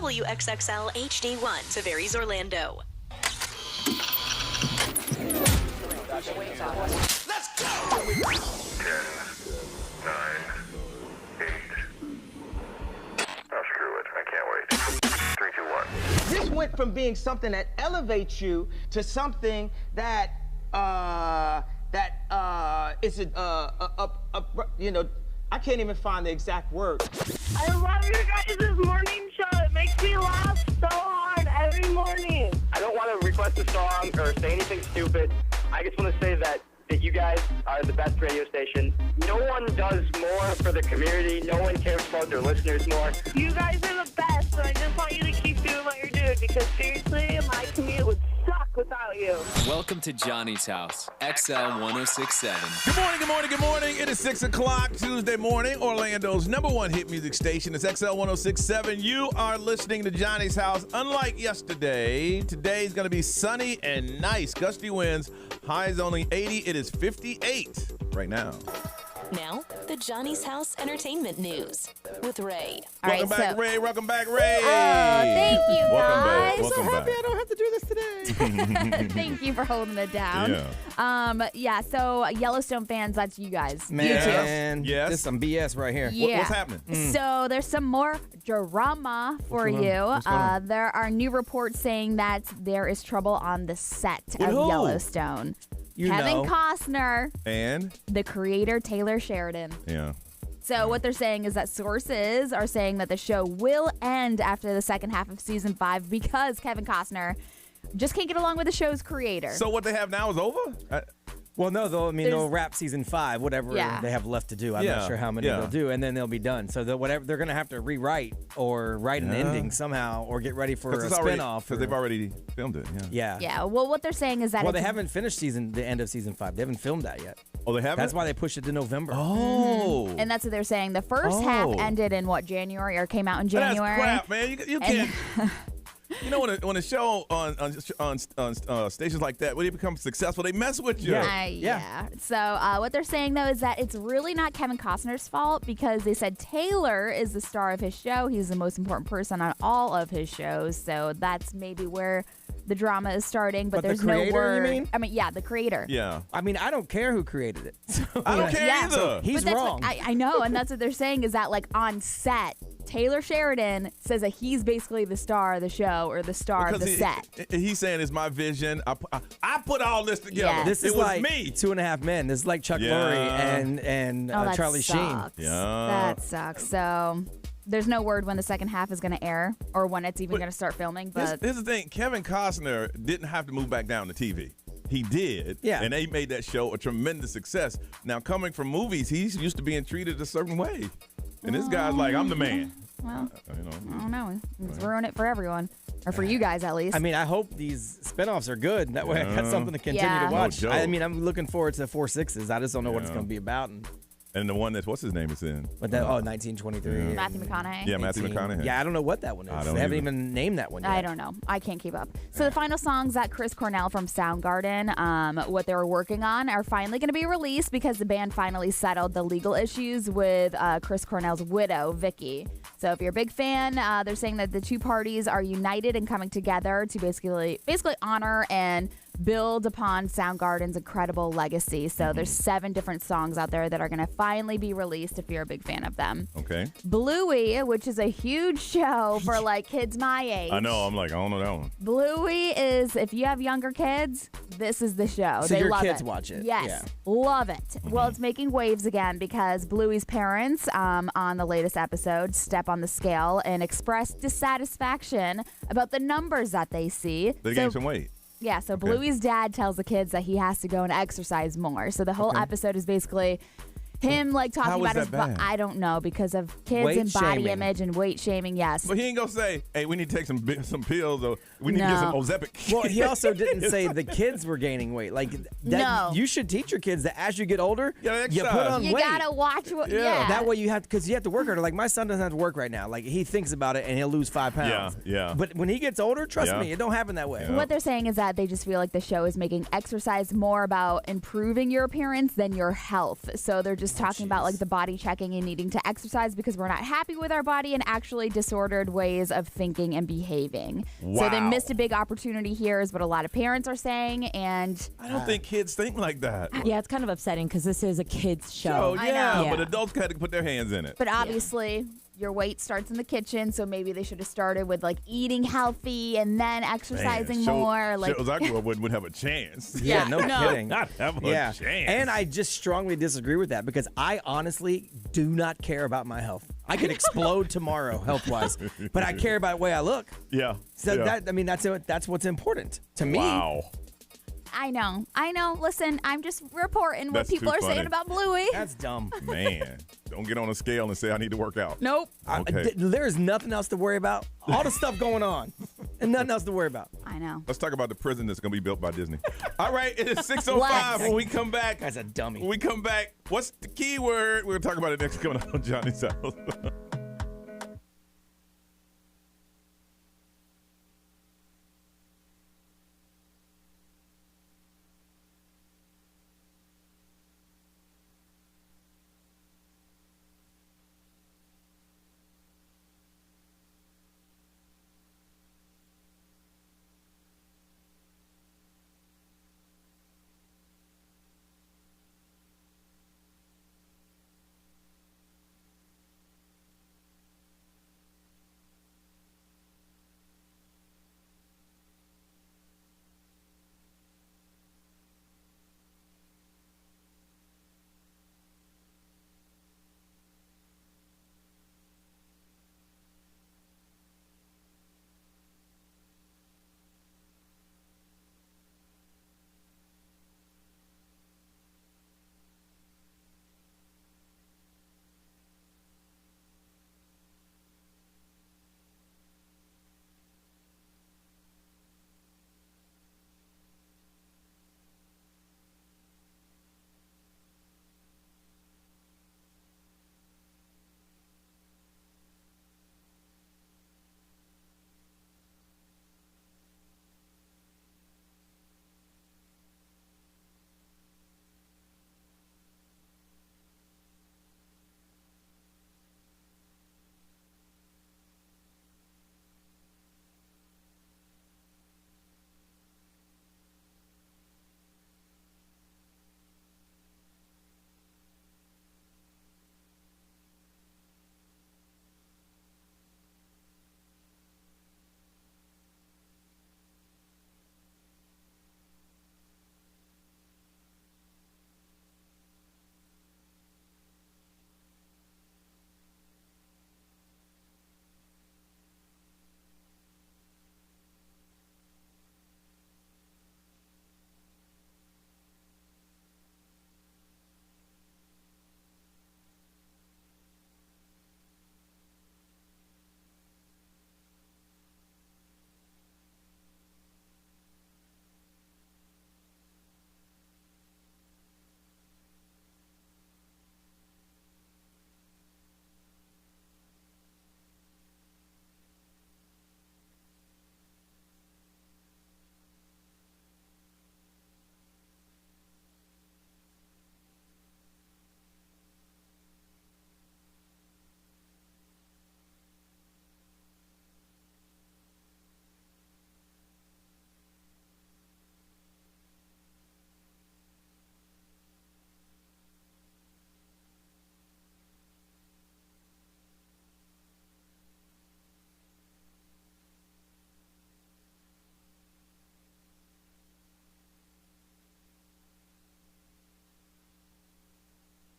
WXXL HD1, Tavares, Orlando. Let's go! 10, 9, 8. Oh, screw it. I can't wait. 3, 2, 1. This went from being something that elevates you to something that is I can't even find the exact word. I love your guys' morning show. It makes me laugh so hard every morning. I don't want to request a song or say anything stupid. I just want to say that you guys are the best radio station. No one does more for the community. No one cares about their listeners more. You guys are the best, and I just want you to keep doing what you're doing because seriously, my commute would suck without you. Welcome to Johnny's House, XL 1067. Good morning, good morning, good morning. It is 6 o'clock Tuesday morning. Orlando's #1 hit music station. It's XL 1067. You are listening to Johnny's House. Unlike yesterday, today's going to be sunny and nice. Gusty winds, highs only 80. It is 58 right now. Now, the Johnny's House Entertainment News with Ray. Welcome back, Ray. Welcome back, Ray. Oh, thank you, Welcome guys. back. So Welcome happy back. I don't have to do this today. Thank you for holding it down. Yeah. So Yellowstone fans, that's you guys. Man, Yes. this is some BS right here. Yeah. What's happening? So there's some more drama for you. There are new reports saying that there is trouble on the set of who? Yellowstone. You Kevin know. Costner, And? the creator Taylor Sheridan. Yeah. So what they're saying is that sources are saying that the show will end after the second half of season 5 because Kevin Costner just can't get along with the show's creator. So what they have now is over? Well, no, they'll wrap season 5, whatever Yeah. they have left to do. I'm Yeah, not sure how many yeah. they'll do, and then they'll be done. So whatever they're going to have to rewrite or write an ending somehow, or get ready for a spinoff. Because they've already filmed it. Yeah. Yeah, well, what they're saying is that Well, they haven't finished the end of season 5. They haven't filmed that yet. Oh, they haven't? That's why they pushed it to November. Oh. and that's what they're saying. The first half ended in January, or came out in January. That's crap, man. You can't. You know, when a show on stations like that, when it becomes successful, they mess with you. Yeah. So what they're saying, though, is that it's really not Kevin Costner's fault because they said Taylor is the star of his show. He's the most important person on all of his shows. So that's maybe where the drama is starting. But there's the creator, no word. you mean? I mean, yeah, the creator. Yeah. I mean, I don't care who created it. So, I don't care either. So he's But that's wrong. what I know, and that's what they're saying is that, like, on set, Taylor Sheridan says that he's basically the star of the show or the star of the set. He's saying it's my vision. I put all this together. Yeah. This is was like me. 2.5 Men. This is like Chuck Yeah. Lorre and Oh, that Charlie Sheen. sucks. Yeah. That sucks. So there's no word when the second half is going to air or when it's even going to start filming. But Here's the thing. Kevin Costner didn't have to move back down to TV. He did. Yeah. And they made that show a tremendous success. Now, coming from movies, he's used to being treated a certain way. And this guy's like, I'm the man. well, You know. I don't know. It's ruined it for everyone, or for you guys at least. I mean, I hope these spinoffs are good. That way I got something to continue Yeah. to watch. No joke. I mean, I'm looking forward to 4 6s. I just don't know what it's Yeah. going to be about. And the one that's, what's his name is in? But that, 1923. Matthew McConaughey. Yeah, Matthew 18. McConaughey. Yeah, I don't know what that one is. I don't They haven't either. even named that one yet. I don't know. I can't keep up. So the final songs that Chris Cornell from Soundgarden, what they were working on, are finally going to be released because the band finally settled the legal issues with Chris Cornell's widow, Vicky. So if you're a big fan, they're saying that the two parties are united and coming together to basically honor and build upon Soundgarden's incredible legacy. So there's 7 different songs out there that are going to finally be released if you're a big fan of them. Okay. Bluey, which is a huge show for like kids my age. I know. I'm like, I don't know that one. Bluey is, if you have younger kids, this is the show. So they your love kids it. watch it. Yes, Yeah. love it. Well, it's making waves again because Bluey's parents on the latest episode step on the scale and express dissatisfaction about the numbers that they see. They gained some weight. Yeah, so Bluey's dad tells the kids that he has to go and exercise more. So the whole episode is basically him like talking How is about his that bad? I don't know, because of kids Weight and body shaming. image and weight shaming, yes. But he ain't gonna say, "Hey, we need to take some pills, or we need to get some No. Ozempic." Well, he also didn't say the kids were gaining weight. Like that, No. you should teach your kids that as you get older, Yeah, you exercise. put on You weight. gotta watch what, Yeah. That way you have to, because you have to work harder. Like my son doesn't have to work right now. Like he thinks about it and he'll lose 5 pounds. Yeah. But when he gets older, trust Yeah. me, it don't happen that way. Yeah. What they're saying is that they just feel like the show is making exercise more about improving your appearance than your health. So they're just just talking about like the body checking and needing to exercise because we're not happy with our body and actually disordered ways of thinking and behaving. Wow. So they missed a big opportunity here is what a lot of parents are saying. And I don't think kids think like that. Yeah, it's kind of upsetting because this is a kid's show. Yeah, but adults had to put their hands in it. But obviously, your weight starts in the kitchen, so maybe they should have started with like eating healthy and then exercising more. Like shows I grew up with wouldn't have a chance. Yeah, no kidding. Not have a chance. And I just strongly disagree with that because I honestly do not care about my health. I could explode tomorrow health-wise, but I care about the way I look. Yeah. So that's what's important to me. Wow. I know. Listen, I'm just reporting what That's people too are saying funny. about Bluey. That's dumb. Man, don't get on a scale and say I need to work out. Nope. Okay. There's nothing else to worry about. All the stuff going on, and nothing else to worry about. I know. Let's talk about the prison that's going to be built by Disney. All right, it is 6:05. When we come back, That's a dummy. when we come back, what's the key word? We're going to talk about it next coming up on Johnny's House.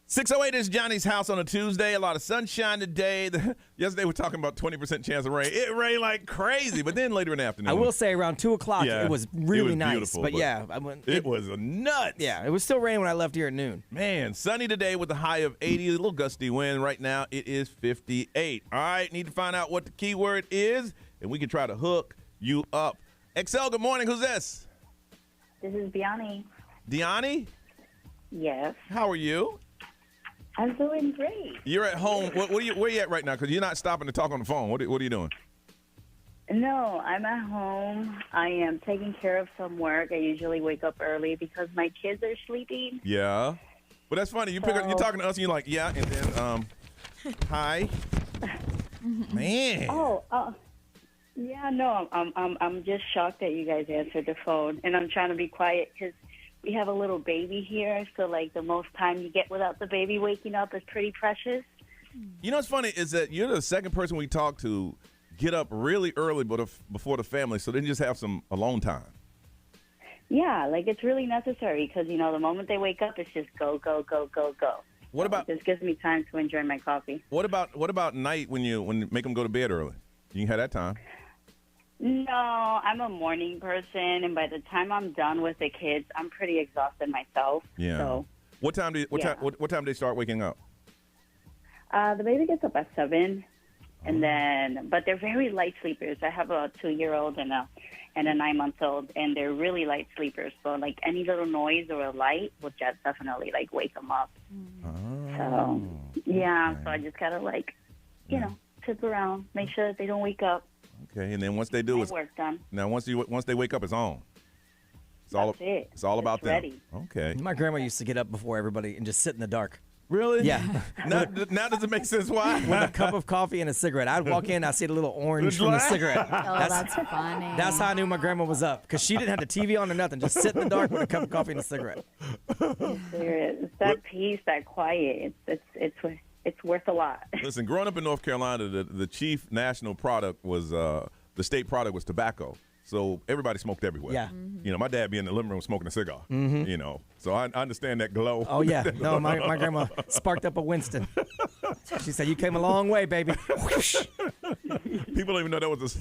.608 is Johnny's House on a Tuesday. A lot of sunshine today. Yesterday we were talking about 20% chance of rain. It rained like crazy, but then later in the afternoon. I will say around 2 o'clock, it was really nice. But it was nuts. Yeah, it was still raining when I left here at noon. Man, sunny today with a high of 80. A little gusty wind. Right now it is 58. All right, need to find out what the keyword is, and we can try to hook you up. XL, good morning. Who's this? This is Biani. Deani? Yes. How are you? I'm doing great. You're at home. Where are you at right now? Because you're not stopping to talk on the phone. What are you doing? No, I'm at home. I am taking care of some work. I usually wake up early because my kids are sleeping. Yeah. But that's funny. You pick up, you're talking to us, and you're like, yeah, and then, hi. Man. Yeah, no, I'm just shocked that you guys answered the phone, and I'm trying to be quiet because we have a little baby here, so like the most time you get without the baby waking up is pretty precious. You know what's funny is that you're the second person we talk to get up really early before the family, so they just have some alone time. Yeah, like it's really necessary because, you know, the moment they wake up, it's just go, go, go, go, go. What about? This gives me time to enjoy my coffee. What about night when you make them go to bed early? You can have that time. No, I'm a morning person, and by the time I'm done with the kids, I'm pretty exhausted myself. Yeah. So, what time do they start waking up? the baby gets up at 7, and then, but they're very light sleepers. I have a 2-year-old and a 9-month-old, and they're really light sleepers. So, like, any little noise or a light will just definitely, like, wake them up. So, yeah, so I just gotta, like, you know, tip around, make sure that they don't wake up. Okay, and then once they do, it's work done. Now once they wake up, it's on. It's all about them. Ready. Okay. My grandma used to get up before everybody and just sit in the dark. Really? Yeah. now does it make sense why? With a cup of coffee and a cigarette. I'd walk in, I'd see the little orange from the cigarette. Oh, that's funny. That's how I knew my grandma was up, because she didn't have the TV on or nothing. Just sit in the dark with a cup of coffee and a cigarette. It's that peace, that quiet. It's worth a lot. Listen, growing up in North Carolina, the chief national product was the state product was tobacco. So everybody smoked everywhere. Yeah. You know, my dad be in the living room smoking a cigar. You know, so I understand that glow. Oh, yeah. No, my grandma sparked up a Winston. She said, "You came a long way, baby." People don't even know that was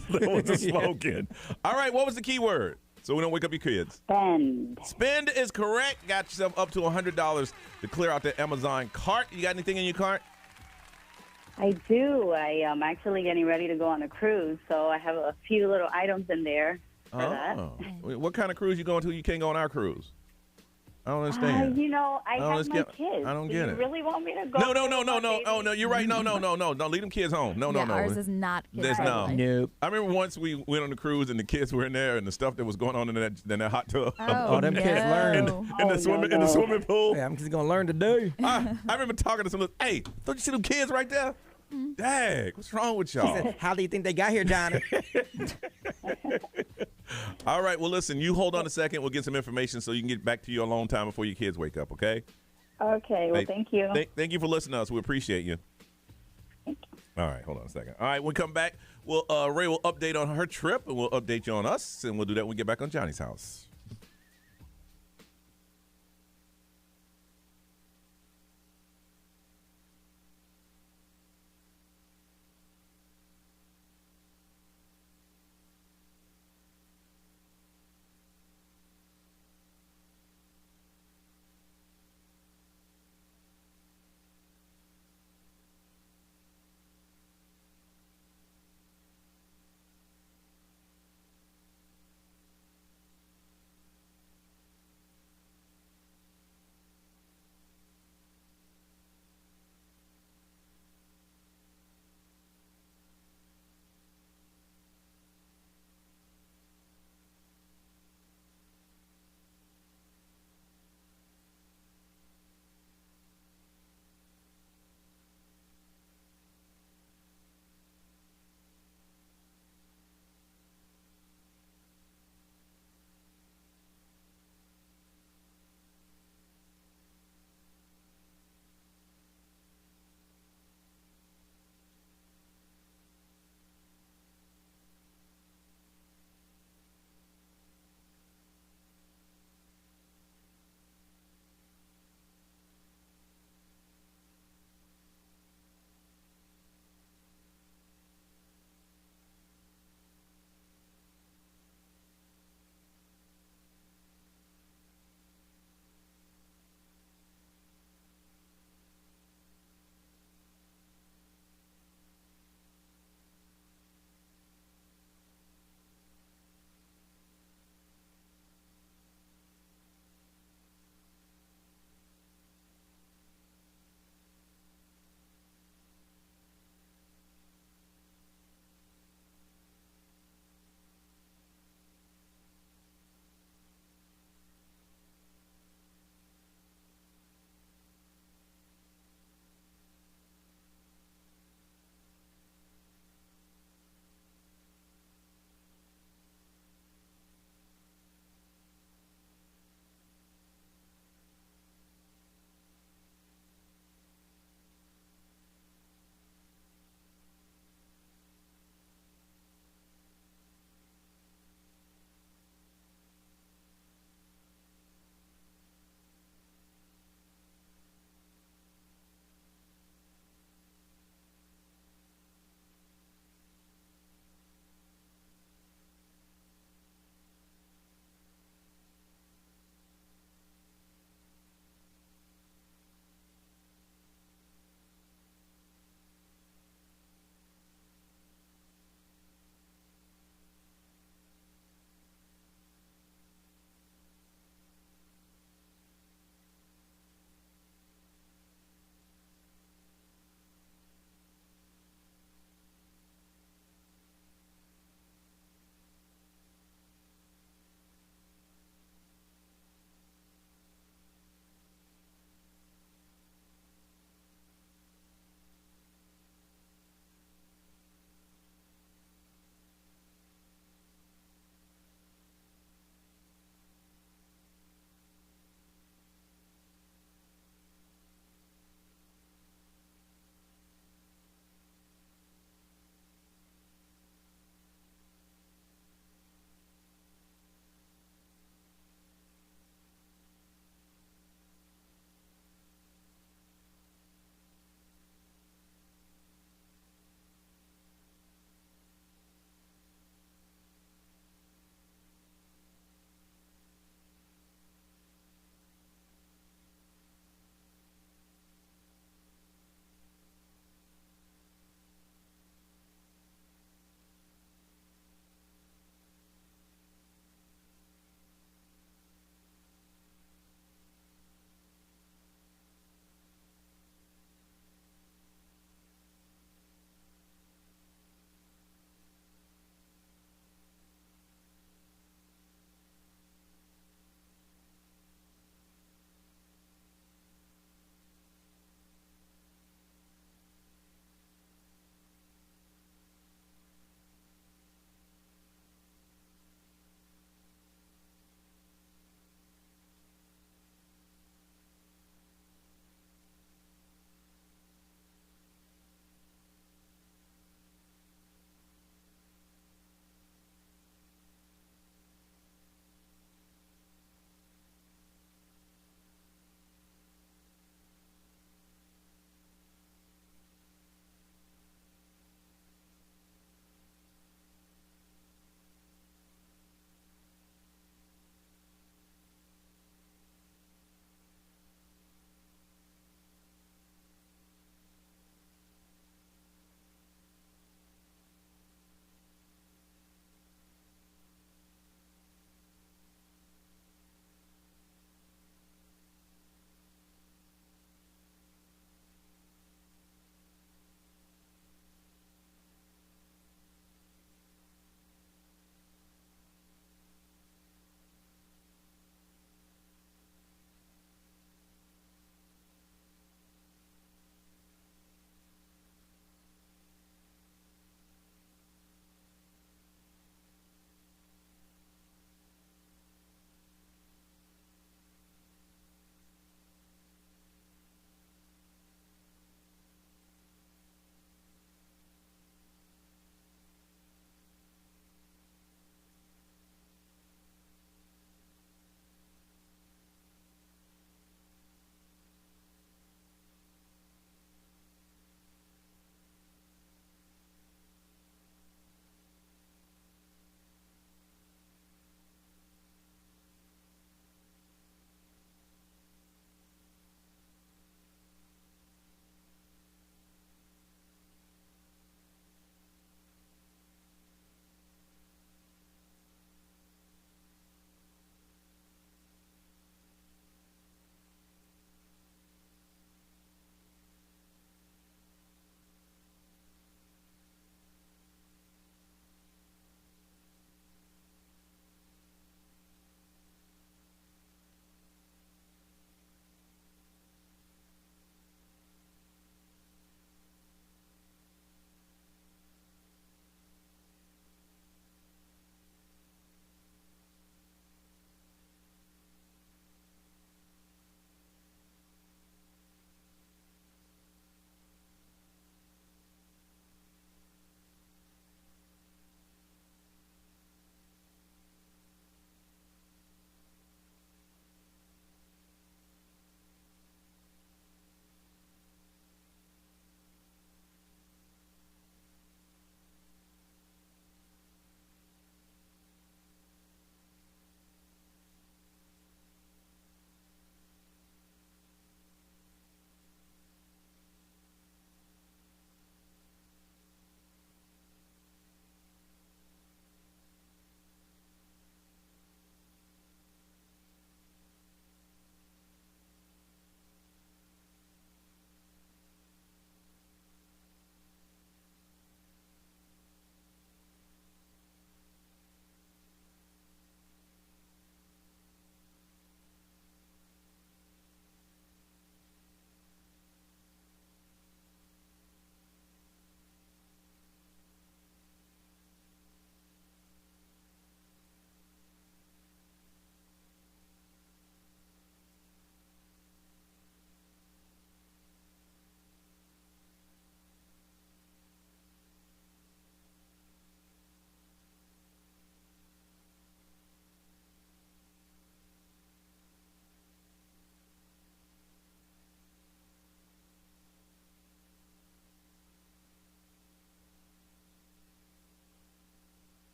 a slogan. All right, what was the key word? So we don't wake up your kids. Spend. Spend is correct. Got yourself up to $100 to clear out the Amazon cart. You got anything in your cart? I do. I am actually getting ready to go on a cruise, so I have a few little items in there for that. What kind of cruise you going to? You can't go on our cruise. I don't understand. You know, I have my kids. I don't get Do it. you really want me to go? No. Oh, no, you're right. No. Don't leave them kids home. No. Ours is not kids. Nope. I remember once we went on the cruise and the kids were in there and the stuff that was going on in that hot tub. Oh, them kids learned. In the swimming pool. Yeah, I'm just going to learn to do. I remember talking to some, hey, don't you see them kids right there? Dang, what's wrong with y'all? She said, "How do you think they got here, Johnny?" All right, well, listen, you hold on a second. We'll get some information so you can get back to your alone time before your kids wake up, okay? Okay, well, thank you. Thank you for listening to us. We appreciate you. Thank you. All right, hold on a second. All right, when we come back, Ray will update on her trip, and we'll update you on us, and we'll do that when we get back on Johnny's house.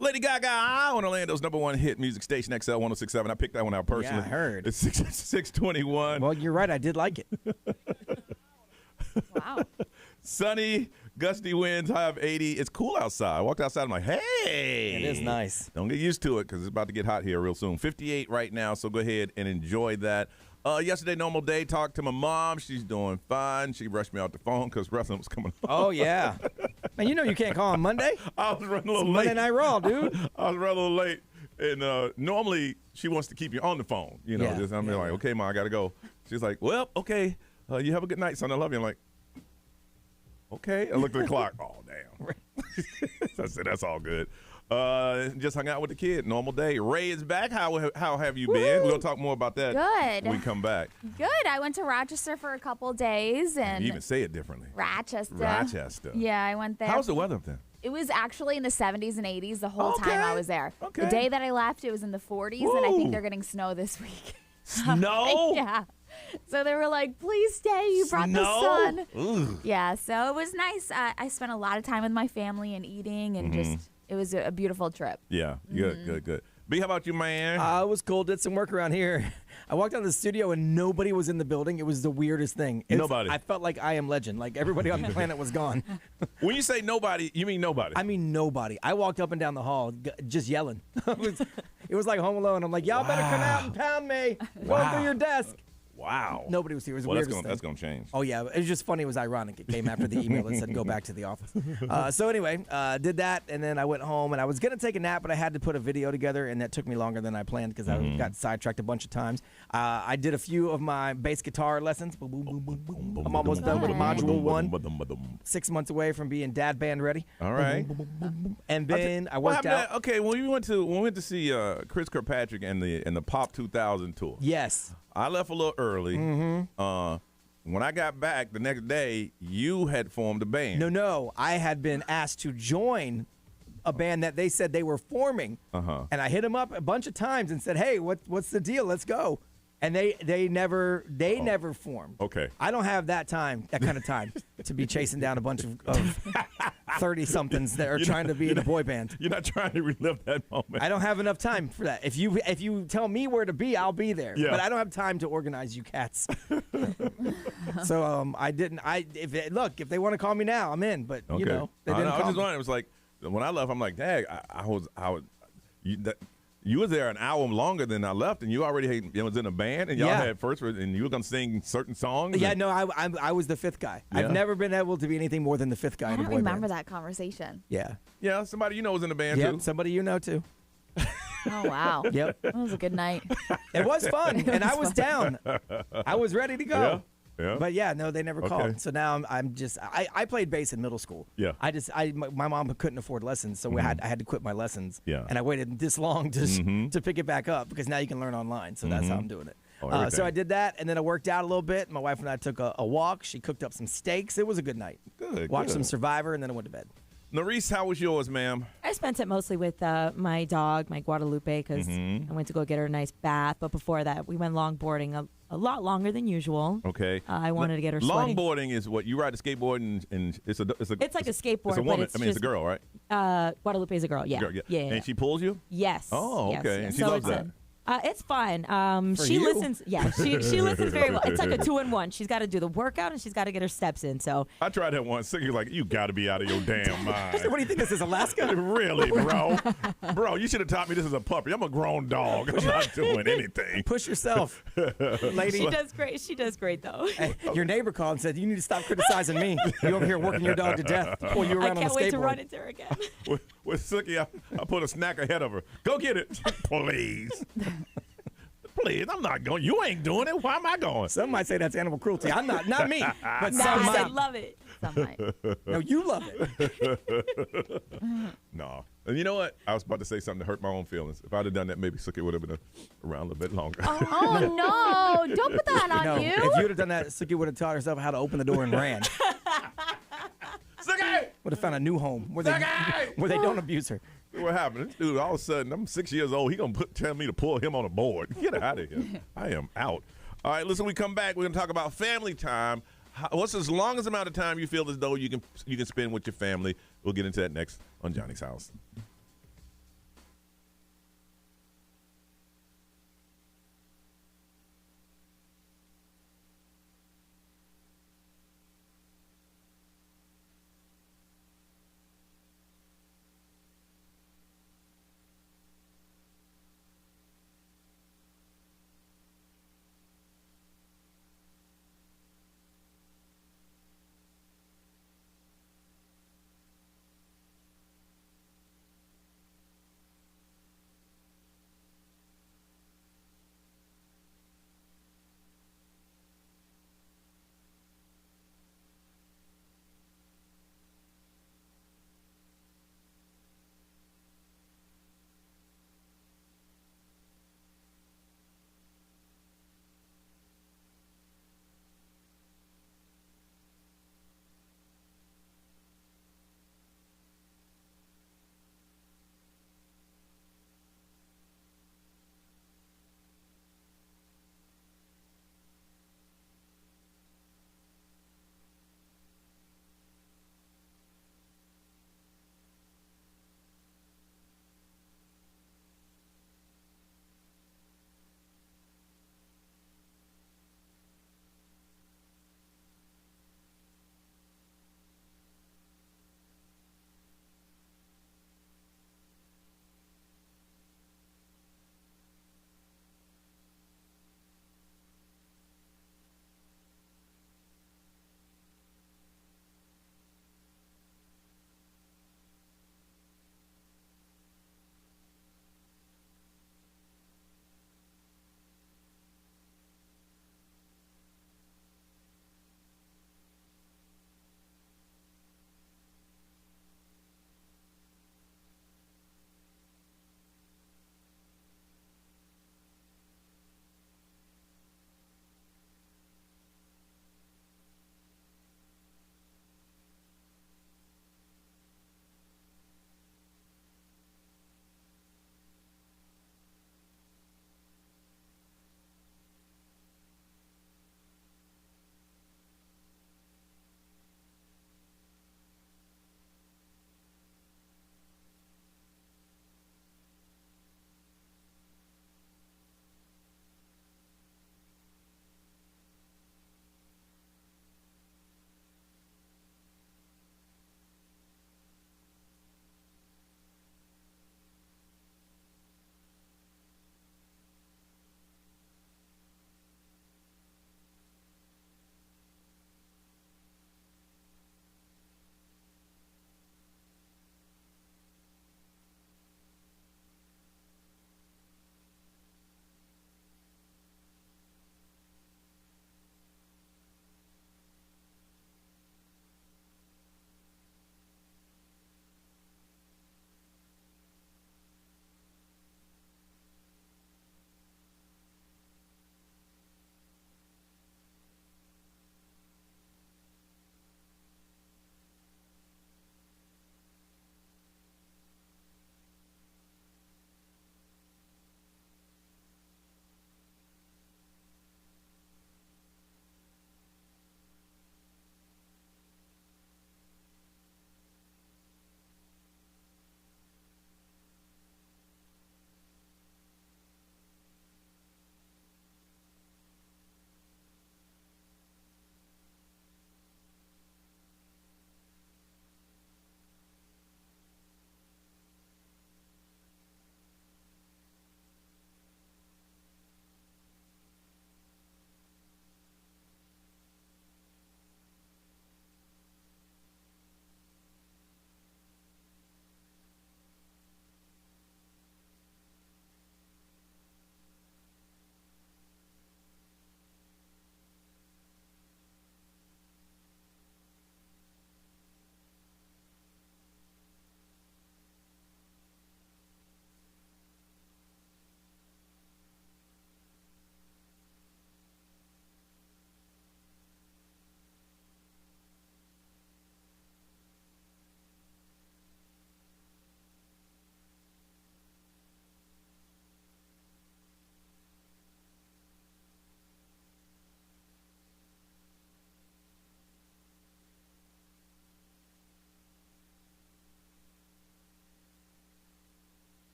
Lady Gaga on Orlando's #1 hit music station, XL 1067. I picked that one out personally. Yeah, I heard. It's 621. Well, you're right. I did like it. Wow. Sunny, gusty winds, high of 80. It's cool outside. I walked outside. I'm like, hey. It is nice. Don't get used to it because it's about to get hot here real soon. 58 right now, so go ahead and enjoy that. Yesterday, normal day, talked to my mom. She's doing fine. She rushed me out the phone because wrestling was coming on. Oh, yeah. Man, you know you can't call on Monday. I was running a little late. Monday Night Raw, dude. I was running a little late. And normally she wants to keep you on the phone. You know, Yeah. I'm like, okay, Mom, I got to go. She's like, well, okay. You have a good night, son. I love you. I'm like, okay. I looked at the clock. Oh, damn. So I said, that's all good. Just hung out with the kid. Normal day. Ray is back. How have you been? We're going to talk more about that Good. when we come back. Good. I went to Rochester for a couple days. And You even say it differently. Rochester. Yeah, I went there. How's the weather up there? It was actually in the 70s and 80s the whole time I was there. Okay. The day that I left, it was in the 40s, and I think they're getting snow this week. Snow? Yeah. So they were like, please stay. You brought the sun. Ooh. Yeah, so it was nice. I spent a lot of time with my family and eating, and just, it was a beautiful trip. Yeah. Good. B, how about you, man? It was cool. Did some work around here. I walked out of the studio and nobody was in the building. It was the weirdest thing. Nobody. I felt like I Am Legend. Like everybody on the planet was gone. When you say nobody, you mean nobody? I mean nobody. I walked up and down the hall just yelling. It was like Home Alone. I'm like, y'all better come out and pound me. Go through your desk. Wow. Nobody was here. It was the Well, weirdest thing. that's going to change. Oh, yeah. It was just funny. It was ironic. It came after the email that said go back to the office. So anyway, did that, and then I went home, and I was going to take a nap, but I had to put a video together, and that took me longer than I planned because I got sidetracked a bunch of times. I did a few of my bass guitar lessons. Boom, boom, boom, boom, boom. I'm almost done with Module 1. 6 months away from being dad band ready. All right. And then I worked out. Okay, when we went to see Chris Kirkpatrick and the Pop 2000 tour. Yes. I left a little early. When I got back the next day, you had formed a band. No. I had been asked to join a band that they said they were forming. And I hit them up a bunch of times and said, hey, what's the deal? Let's go. And they never formed. Okay. I don't have that kind of time to be chasing down a bunch of 30-somethings that are trying to be in a boy band. You're not trying to relive that moment. I don't have enough time for that. If you tell me where to be, I'll be there. Yeah. But I don't have time to organize you cats. So I didn't. If they want to call me now, I'm in. But you know, they didn't. I was call just me. wondering. It was like when I left, I'm like, dang, you were there an hour longer than I left, and you already was in a band, and y'all had first, and you were gonna sing certain songs. Yeah, no, I was the fifth guy. Yeah. I've never been able to be anything more than the fifth guy I in a don't boy remember band. that conversation. Yeah, somebody you know was in the band too. Somebody you know too. Oh, wow. Yep, That was a good night. it was fun, and I was down. I was ready to go. Yeah. But yeah, no, they never called. So now I'm just I played bass in middle school. Yeah. My mom couldn't afford lessons, so I had to quit my lessons. Yeah. And I waited this long to pick it back up because now you can learn online. So that's how I'm doing it. So I did that, and then I worked out a little bit. My wife and I took a walk. She cooked up some steaks. It was a good night. Watched some Survivor, and then I went to bed. Narice, how was yours, ma'am? I spent it mostly with my dog, my Guadalupe, because I went to go get her a nice bath. But before that, we went longboarding a lot longer than usual. Okay. I wanted to get her sweaty. Longboarding is what you ride a skateboard and it's like a skateboard. It's a woman. But it's a girl, right? Guadalupe is a girl. Yeah. Yeah. And she pulls you? Yes. Oh, okay. Yes. And she loves that. It's fun. She listens. Yeah, she listens very well. It's like a 2-in-1. She's got to do the workout and she's got to get her steps in. So I tried that once. You're like, you got to be out of your damn mind. What do you think this is, Alaska? Really, bro? Bro, you should have taught me this as a puppy. I'm a grown dog. I'm not doing anything. Push yourself, lady. She does great. She does great though. Hey, your neighbor called and said, you need to stop criticizing me. You over here working your dog to death. Pull you around on a skateboard. I can't wait to run into her again. With Sookie, I put a snack ahead of her. Go get it, please. Please, I'm not going. You ain't doing it. Why am I going? Some might say that's animal cruelty. I'm not me. But some I might. love it. Some might. No, you love it. No. And you know what? I was about to say something to hurt my own feelings. If I'd have done that, maybe Sookie would have been around a little bit longer. Oh, no. Don't put that on you. If you would have done that, Sookie would have taught herself how to open the door and ran. Sookie! Would have found a new home where they don't abuse her. What happened? This dude, all of a sudden, I'm 6 years old. He gonna tell me to pull him on a board. Get out of here. I am out. All right, listen, we come back. We're gonna talk about family time. What's the longest amount of time you feel as though you can spend with your family? We'll get into that next on Johnny's House.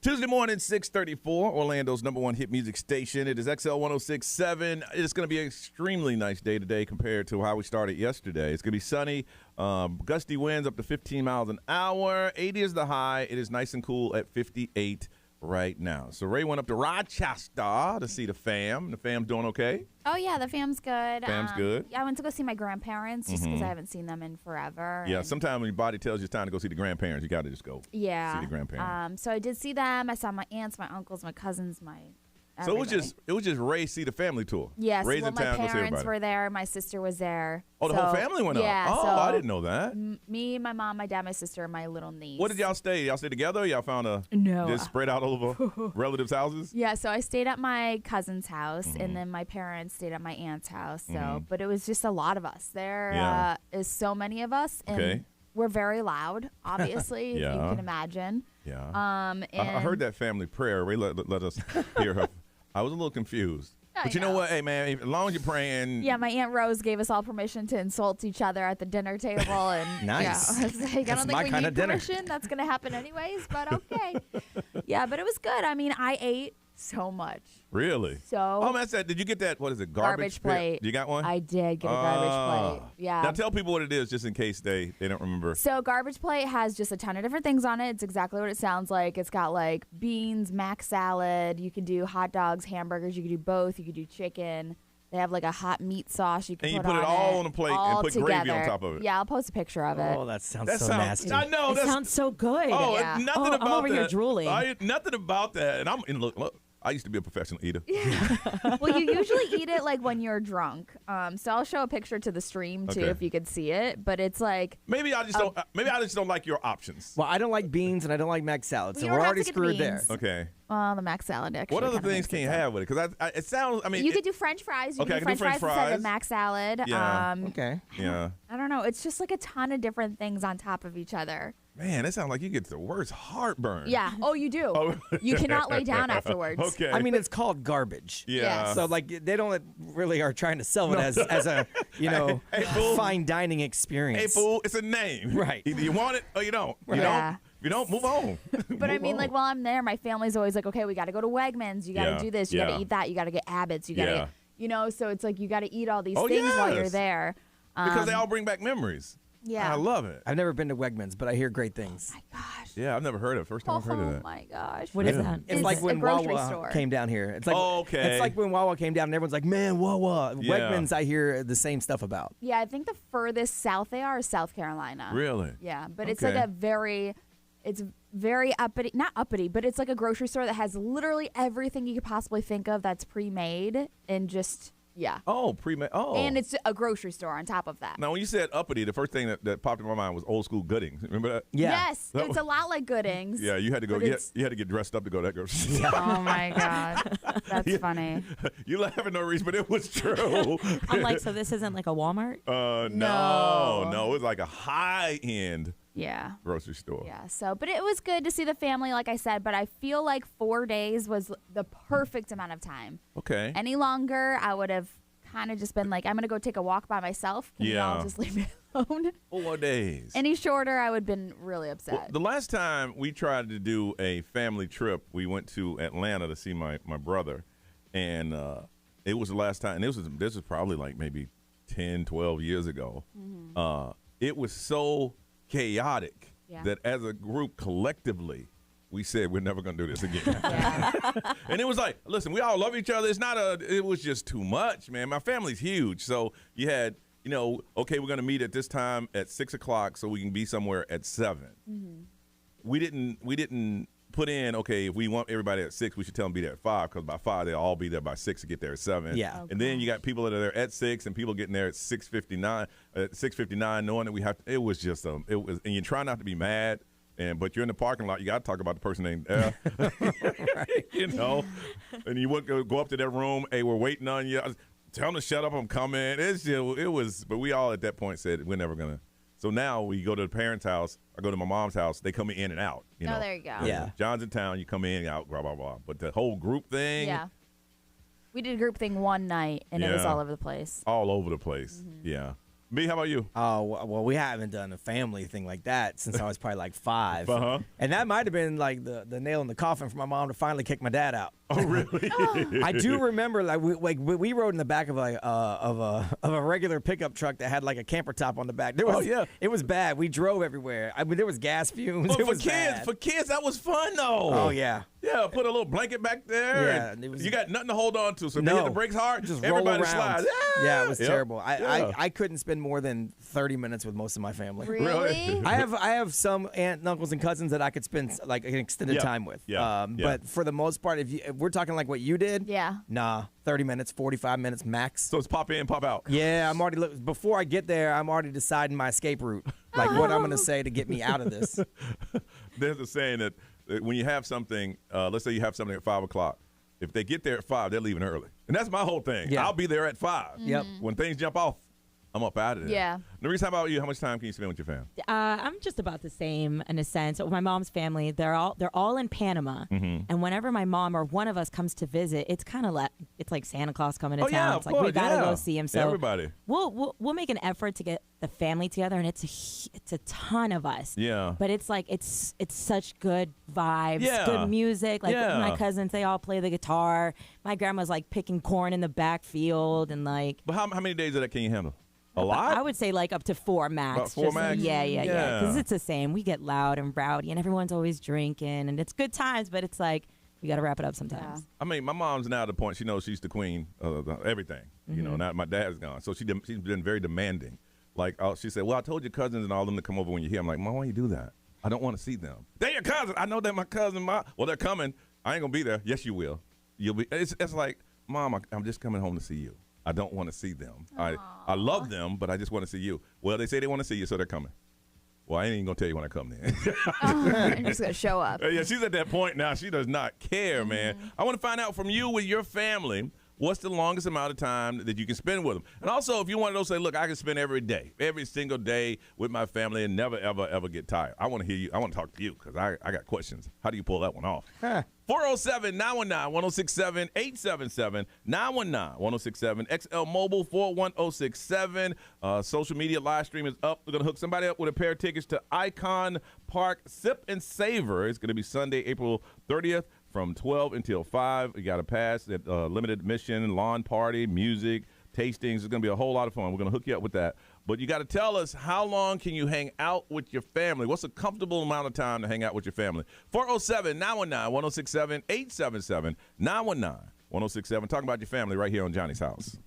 Tuesday morning, 6:34, Orlando's number one hit music station. It is XL 106.7. It's going to be an extremely nice day today compared to how we started yesterday. It's going to be sunny, gusty winds up to 15 miles an hour. 80 is the high. It is nice and cool at 58 right now. So Ray went up to Rochester to see the fam. The fam's doing okay? Oh, yeah, the fam's good. Fam's good? Yeah, I went to go see my grandparents just because I haven't seen them in forever. Yeah, sometimes when your body tells you it's time to go see the grandparents, you got to just go see the grandparents. So I did see them. I saw my aunts, my uncles, my cousins, So it was just Ray see the family tour. Yes, Ray's in my town, go see parents everybody. were there. My sister was there. Oh, the whole family went yeah, up. Oh, so I didn't know that. Me, my mom, my dad, my sister, and my little niece. What did y'all stay? Y'all stay together? Y'all found just spread out all over relatives' houses? Yeah, so I stayed at my cousin's house, and then my parents stayed at my aunt's house. So, but it was just a lot of us. There is so many of us, and we're very loud, obviously, if you can imagine. Yeah. And I heard that family prayer. Ray let us hear her. I was a little confused. But you know what? Hey, man, as long as you're praying. Yeah, my Aunt Rose gave us all permission to insult each other at the dinner table. And nice. Yeah, I was like, I don't think we need permission. That's going to happen anyways, but okay. Yeah, but it was good. I mean, I ate so much. Really? So. Oh, man, did you get that, what is it, garbage plate? You got one? I did get a garbage plate. Yeah. Now tell people what it is just in case they don't remember. So garbage plate has just a ton of different things on it. It's exactly what it sounds like. It's got like beans, mac salad. You can do hot dogs, hamburgers. You can do both. You can do chicken. They have like a hot meat sauce you can and put on it all on a plate and put together. gravy on top of it. Yeah, I'll post a picture of it. Oh, that sounds nasty. I know. It sounds so good. Oh, Yeah. nothing about I'm over that. here drooling. Nothing about that. And look, I used to be a professional eater. Well, you usually eat it like when you're drunk. So I'll show a picture to the stream too if you could see it. But it's like maybe I just don't like your options. Well, I don't like beans and I don't like mac salad, so You we're don't have already to get screwed the there. beans. Okay. Well, the mac salad actually. What other kinda things makes can you it have with it? Because it sounds. I mean, you could do French fries. You Okay, can do French fries instead of mac salad. Yeah. Okay. Yeah. I don't know. It's just like a ton of different things on top of each other. Man, that sounds like you get the worst heartburn. Yeah. Oh, you do. Oh. You cannot lay down afterwards. Okay. I mean, it's called garbage. Yeah. Yes. So like they don't really are trying to sell it as a Hey, fool. fine dining experience. Hey, fool, it's a name. Right. Either you want it or you don't. You Yeah. don't. If you don't, move on. But I mean, like while I'm there, my family's always like, okay, we got to go to Wegmans. You got to Yeah, do this. You got yeah. to eat that. You got to get Abbott's. You got to, Yeah. so it's like you got to eat all these Oh, things while you're yes. there. Because they all bring back memories. Yeah. I love it. I've never been to Wegmans, but I hear great things. My gosh. Yeah, I've never heard of it. First time I've heard of Oh that. my gosh. What is that? It's like when a grocery Wawa store. came down here. It's like Okay. It's like when Wawa came down and everyone's like, man, Wawa. Yeah. Wegmans, I hear the same stuff about. Yeah, I think the furthest south they are is South Carolina. Really? Yeah, but it's like Okay. it's very uppity, not uppity, but it's like a grocery store that has literally everything you could possibly think of that's pre-made and just, yeah. Oh, pre-made. Oh. And it's a grocery store on top of that. Now, when you said uppity, the first thing that popped in my mind was old school Goodings. Remember that? Yeah. Yes, That it's a lot like Goodings. Yeah, you had to go. But You had to get dressed up to go to that grocery store. Oh my God, that's funny. You laughing no reason, but it was true. I'm like, so this isn't like a Walmart? No, it was like a high end Yeah. grocery store. Yeah. So, but it was good to see the family, like I said. But I feel like 4 days was the perfect amount of time. Okay. Any longer, I would have kind of just been like, I'm gonna go take a walk by myself. Can you all Yeah. just leave me alone? 4 days. Any shorter, I would have been really Well, upset. the last time we tried to do a family trip, we went to Atlanta to see my brother, and it was the last time. And this was probably like maybe 10, 12 years ago. It was so chaotic that as a group collectively, we said we're never going to do this again. And it was like, listen, we all love each other. It was just too much, man. My family's huge. So you had, okay, we're going to meet at this time at 6 o'clock so we can be somewhere at 7. We didn't put in, okay, if we want everybody at 6, we should tell them be there at 5, because by 5 they'll all be there by 6 to get there at 7. Yeah. Oh, And then you got people that are there at 6 and people getting there at 6:59, knowing that we have to, it was, and you try not to be mad. But you're in the parking lot, you got to talk about the person named F. And you would go up to that room, hey, we're waiting on you. Tell them to shut up, I'm coming. But we all at that point said we're never going to. So now we go to the parents' house, I go to my mom's house, they come in and out. Oh, there you go. Yeah. John's in town, you come in and out, blah, blah, blah. But the whole group thing. Yeah. We did a group thing one night, and it was Yeah. all over the place. All over the place. Yeah. B, how about you? Oh, well, we haven't done a family thing like that since I was probably like 5. Uh-huh. And that might have been like the nail in the coffin for my mom to finally kick my dad out. Oh, really? I do remember we rode in the back of a regular pickup truck that had like a camper top on the back. It was bad. We drove everywhere. I mean, there was gas fumes. Well, it was for kids, that was fun though. Oh yeah. Yeah, put a little blanket back there. Yeah, and you got nothing to hold on to. So if they hit the brakes hard, just everybody roll around. slides. Yeah, it was terrible. Yeah. I couldn't spend more than 30 minutes with most of my family. Really? I have some aunt and uncles and cousins that I could spend like an extended time with. But for the most part, if we're talking like what you did, nah, 30 minutes, 45 minutes max. So it's pop in, pop out. Yeah, I'm already before I get there, I'm already deciding my escape route, like what I'm going to say to get me out of this. There's a saying that when you have something, let's say you have something at 5 o'clock. If they get there at 5, they're leaving early, and that's my whole thing. Yeah. I'll be there at 5. Yep. When things jump off, I'm up out of there. Yeah. Nerese, how about you? How much time can you spend with your family? I'm just about the same in a sense. My mom's family, they're all in Panama, and whenever my mom or one of us comes to visit, it's kind of it's like Santa Claus coming to town. Yeah, it's like we gotta go see him. So everybody, we'll make an effort to get the family together, and it's a ton of us. Yeah. But it's like it's such good vibes, Yeah. good music. Like Yeah. my cousins, they all play the guitar. My grandma's like picking corn in the backfield, and like. But how many days of that can you handle? A lot? I would say like up to 4 max. About 4 max? Yeah. Yeah. Because it's the same. We get loud and rowdy, and everyone's always drinking, and it's good times. But it's like we got to wrap it up sometimes. I mean, my mom's now at the point she knows she's the queen of everything. You know, now my dad's gone, so she's been very demanding. Like she said, "Well, I told your cousins and all them to come over when you're here." I'm like, "Mom, why you do that? I don't want to see them. They're your cousins. I know they're my cousin. Well, they're coming. I ain't gonna be there. Yes, you will. You'll be. It's like, Mom, I'm just coming home to see you. I don't want to see them. I love them, but I just want to see you. Well, they say they want to see you, so they're coming. Well, I ain't even going to tell you when I come then. I'm just going to show up. Yeah, she's at that point now. She does not care, man. I want to find out from you with your family, what's the longest amount of time that you can spend with them? And also, if you want to say, look, I can spend every day, every single day with my family and never, ever, ever get tired. I want to hear you. I want to talk to you because I got questions. How do you pull that one off? 407-919-1067, 877-919-1067, XL Mobile 41067. Social media live stream is up. We're going to hook somebody up with a pair of tickets to Icon Park Sip and Savor. It's going to be Sunday, April 30th from 12 until 5. You got a pass at limited admission, lawn party, music, tastings. It's going to be a whole lot of fun. We're going to hook you up with that. But you got to tell us, how long can you hang out with your family? What's a comfortable amount of time to hang out with your family? 407-919-1067, 877-919-1067. Talking about your family right here on Johnny's House.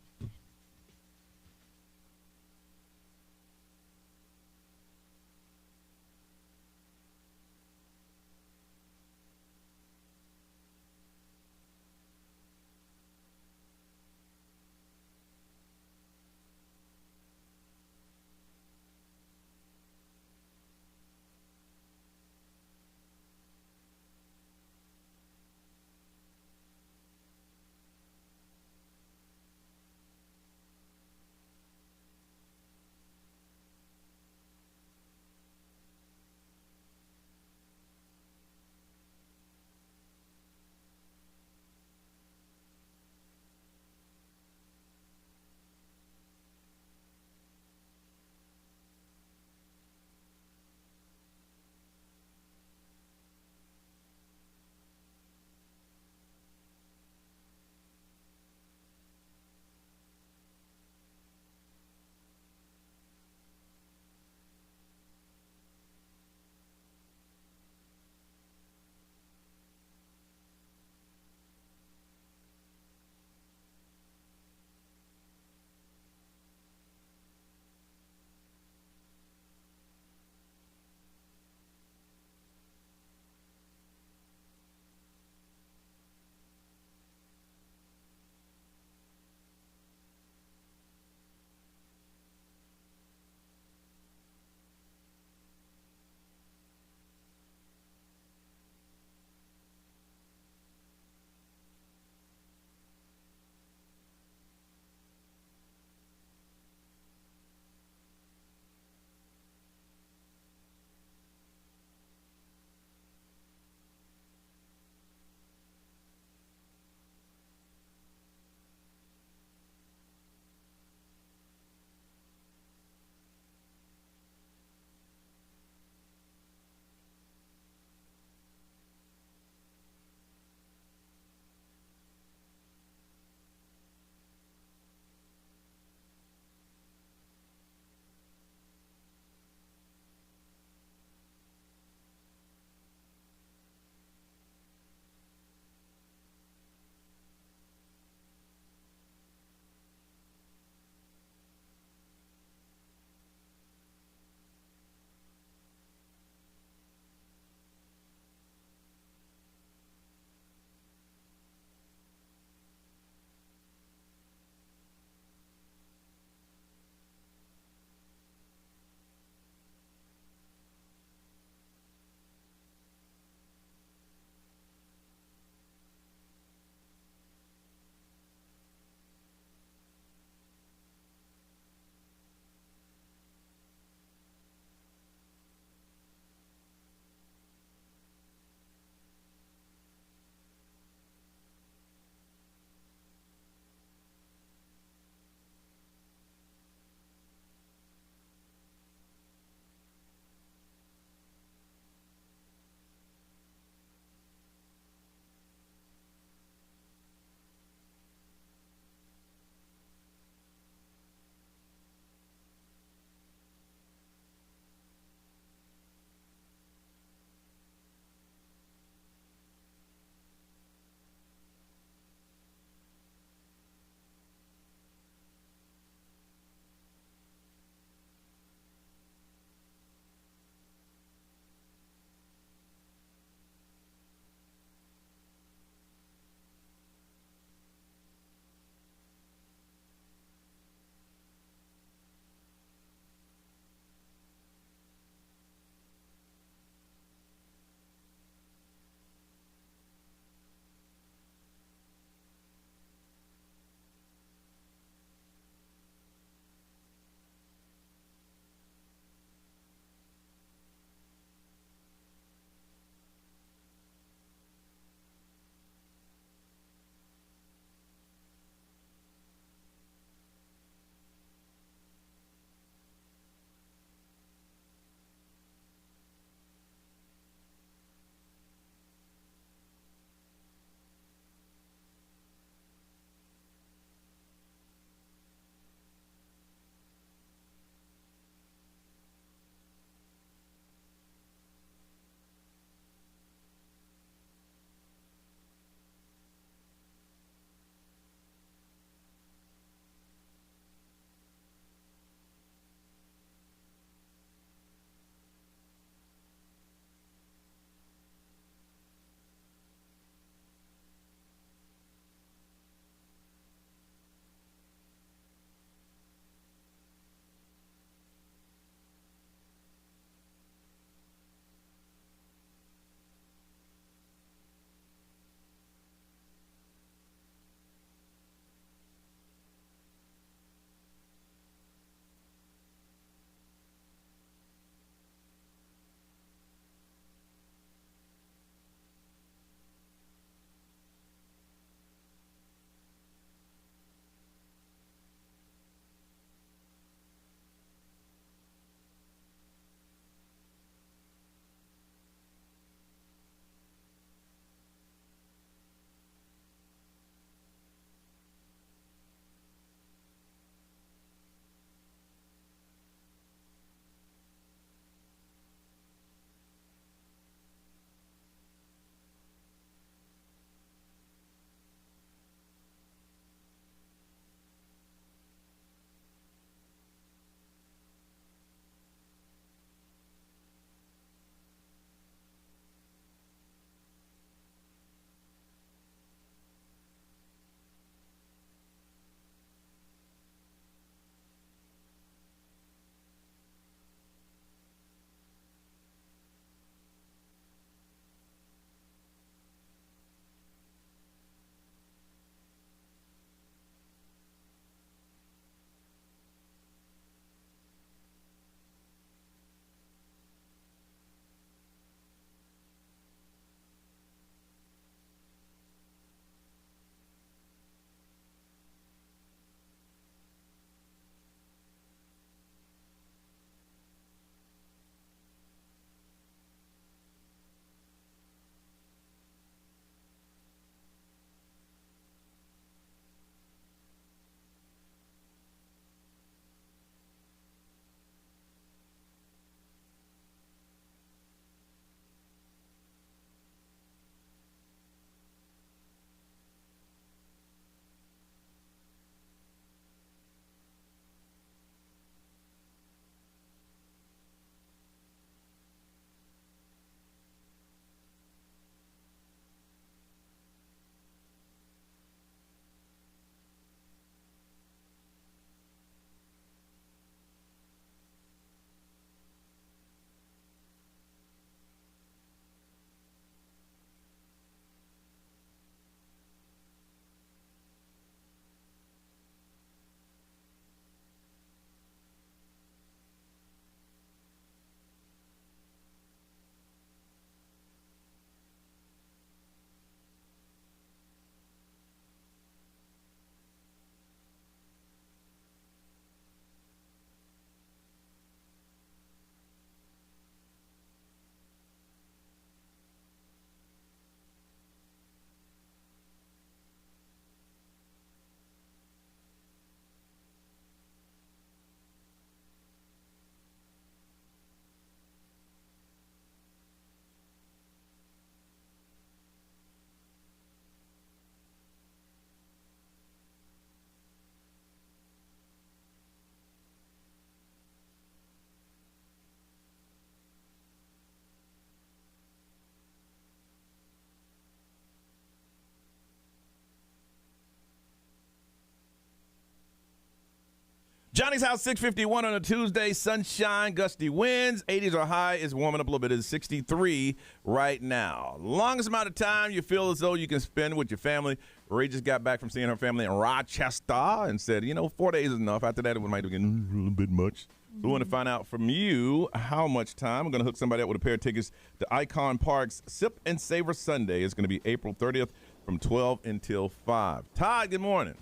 Johnny's House, 6:51 on a Tuesday. Sunshine, gusty winds. 80s are high. It's warming up a little bit. It's 63 right now. Longest amount of time you feel as though you can spend with your family. Ray just got back from seeing her family in Rochester and said, 4 days is enough. After that, it might be getting a little bit much. We want to find out from you how much time. I'm going to hook somebody up with a pair of tickets to Icon Park's Sip and Savor Sunday. It's going to be April 30th from 12 until 5. Todd, good morning.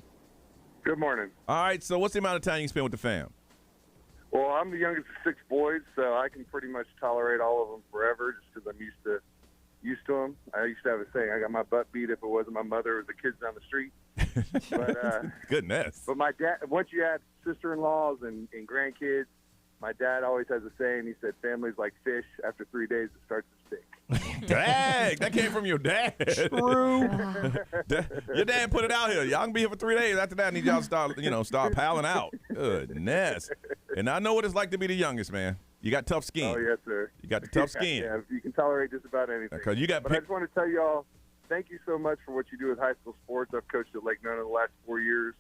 Good morning. All right, so what's the amount of time you spend with the fam? Well, I'm the youngest of 6 boys, so I can pretty much tolerate all of them forever just because I'm used to them. I used to have a saying, I got my butt beat if it wasn't my mother or the kids down the street. But, Goodness. But my dad, once you add sister-in-laws and grandkids, my dad always has a saying. He said, family's like fish. After 3 days, it starts to stink. Dang, that came from your dad. True. Your dad put it out here. Y'all can be here for 3 days. After that, I need y'all to start piling out. Goodness. And I know what it's like to be the youngest, man. You got tough skin. Oh, yes, sir. You got the tough skin. Yeah, you can tolerate just about anything. Because you got. But I just want to tell y'all, thank you so much for what you do with high school sports. I've coached at Lake Nona the last 4 years.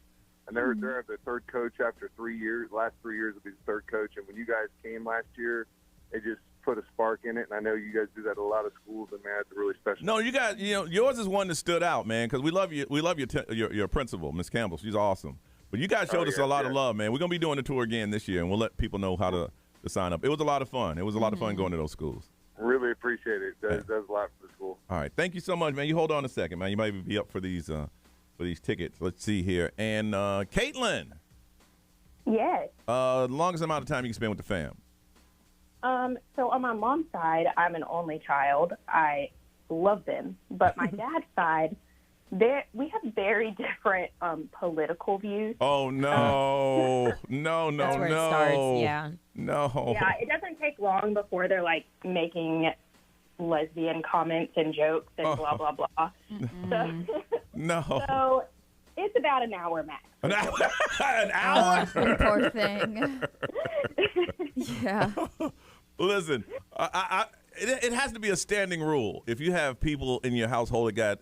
And they're the third coach after 3 years. Last 3 years will be the third coach. And when you guys came last year, it just put a spark in it. And I know you guys do that at a lot of schools. And man, it's really special. No, you got yours is one that stood out, man. Because we love you. We love your principal, Miss Campbell. She's awesome. But you guys showed us a lot of love, man. We're gonna be doing the tour again this year, and we'll let people know how to sign up. It was a lot of fun. It was a lot of fun going to those schools. Really appreciate it. It does a lot for the school. All right, thank you so much, man. You hold on a second, man. You might be up for these tickets. Let's see here. And Caitlin. Yes. Longest amount of time you can spend with the fam? So on my mom's side, I'm an only child. I love them. But my dad's side, we have very different political views. Oh, no. No. That's where it starts, yeah. No. Yeah, it doesn't take long before they're, making lesbian comments and jokes and blah, blah, blah. No. So it's about an hour max. An hour? An hour? Poor thing. Yeah. Listen, it has to be a standing rule. If you have people in your household that got,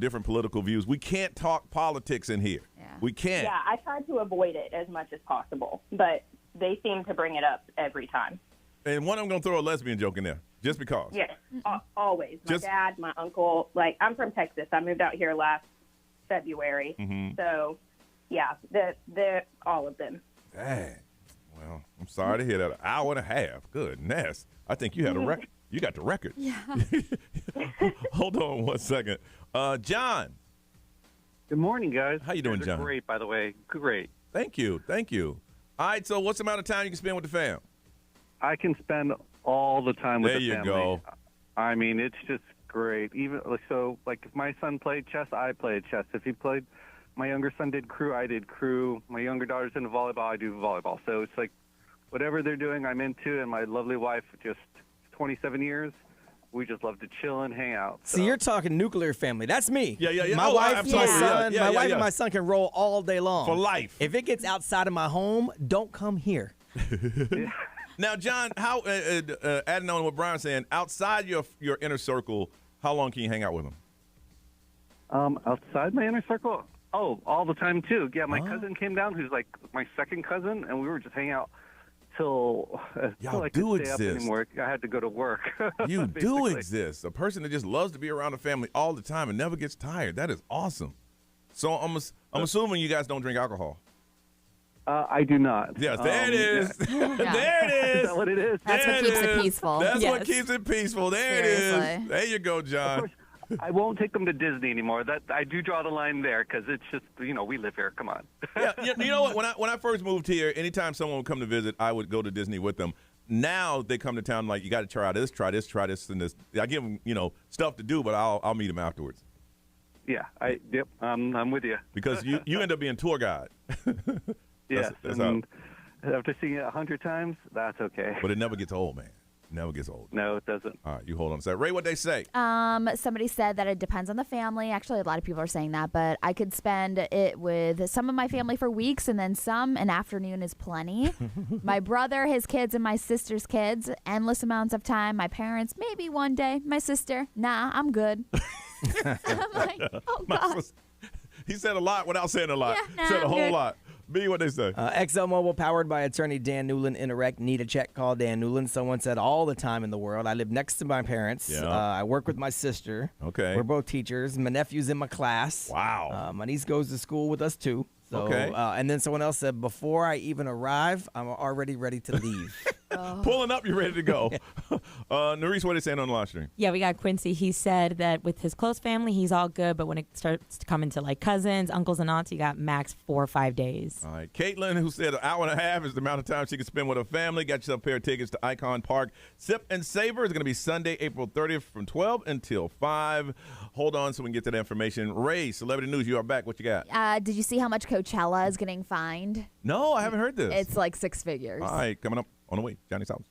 different political views, we can't talk politics in here. Yeah. We can't. Yeah, I tried to avoid it as much as possible, but they seem to bring it up every time. And one of them going to throw a lesbian joke in there, just because. Yes, always. My dad, my uncle, I'm from Texas. I moved out here last February. Mm-hmm. So, yeah, they're all of them. Dang. Well, I'm sorry to hear that. An hour and a half. Goodness. I think you had a record. You got the record. Yeah. Hold on one second. John. Good morning, guys. How you doing, John? Great, by the way. Great. Thank you. All right, so what's the amount of time you can spend with the fam? I can spend all the time with the family. There you go. I mean, it's just great. Even if my son played chess, I played chess. If he played, my younger son did crew, I did crew. My younger daughter's into volleyball, I do volleyball. So it's like whatever they're doing, I'm into. And my lovely wife, just 27 years, we just love to chill and hang out. So. See, you're talking nuclear family. That's me. Yeah. My wife, my son, my wife and my son can roll all day long. For life. If it gets outside of my home, don't come here. Now, John, how adding on what Brian's saying, outside your inner circle, how long can you hang out with them? Outside my inner circle? Oh, all the time, too. Yeah, my cousin came down, who's like my second cousin, and we were just hanging out till I could stay up anymore. I had to go to work. You do exist. A person that just loves to be around the family all the time and never gets tired. That is awesome. So I'm assuming you guys don't drink alcohol. I do not. Yes, there it is. Yeah. There it is. Is that what it is? That's what keeps it peaceful. That's what keeps it peaceful. There Seriously. it is. There you go, John. I won't take them to Disney anymore. That I do draw the line there because it's just, we live here. Come on. Yeah, you know what? When I first moved here, anytime someone would come to visit, I would go to Disney with them. Now they come to town like, you got to try this, and this. I give them, stuff to do, but I'll meet them afterwards. Yeah, I'm with you. Because you end up being tour guide. Yes, and after seeing it 100 times, that's okay. But it never gets old, man. Never gets old. No, it doesn't. All right, you hold on a second. Ray, what'd they say? Somebody said that it depends on the family. Actually, a lot of people are saying that, but I could spend it with some of my family for weeks, and then an afternoon is plenty. My brother, his kids, and my sister's kids, endless amounts of time. My parents, maybe one day. My sister, nah, I'm good. I'm like, oh, God. He said a lot without saying a lot. Yeah, said a whole good. lot. B, what they say? XL Mobile, powered by attorney Dan Newland. Interact, need a check, call Dan Newland. Someone said all the time in the world. I live next to my parents. Yeah. I work with my sister. Okay. We're both teachers. My nephew's in my class. Wow. My niece goes to school with us, too. So, okay. And then someone else said, before I even arrive, I'm already ready to leave. Pulling up, you're ready to go. Nerese, what are they saying on the live stream? Yeah, we got Quincy. He said that with his close family, he's all good. But when it starts to come into like cousins, uncles, and aunts, you got max 4 or 5 days. All right. Caitlin, who said an hour and a half is the amount of time she can spend with her family. Got yourself a pair of tickets to Icon Park. Sip and Savor is going to be Sunday, April 30th from 12 until 5. Hold on so we can get to that information. Ray, Celebrity News, you are back. What you got? Did you see how much Coachella is getting fined? No, I haven't heard this. It's like 6 figures. All right, coming up on the way. Johnny's House.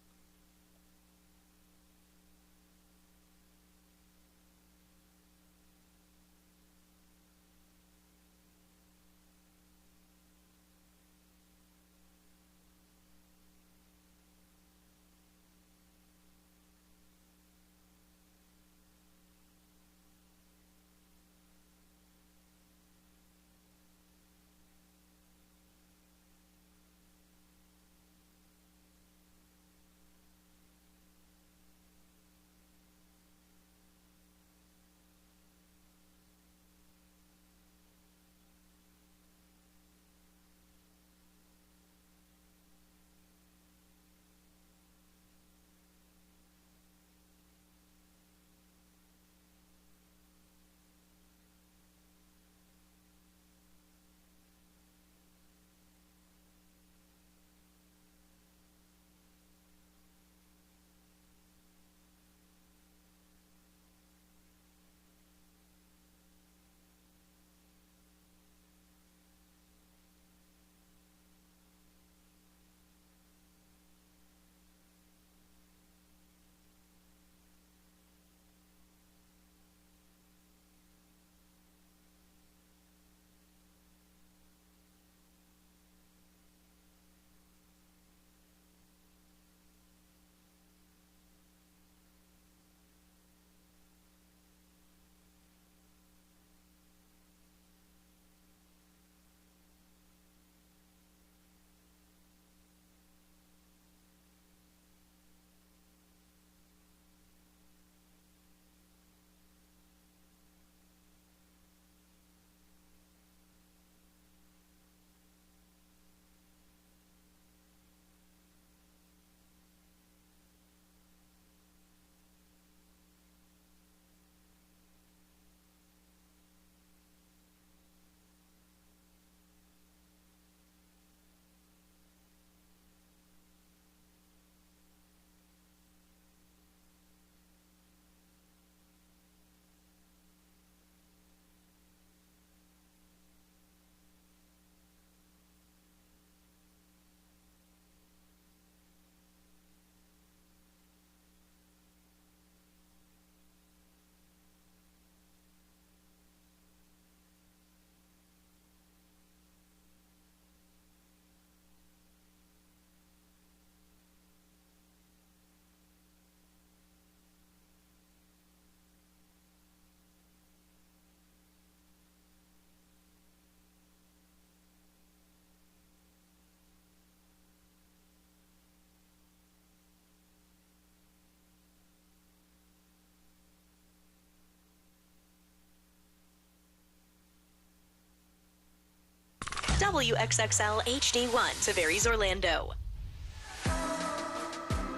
WXXL HD1, Tavares, Orlando.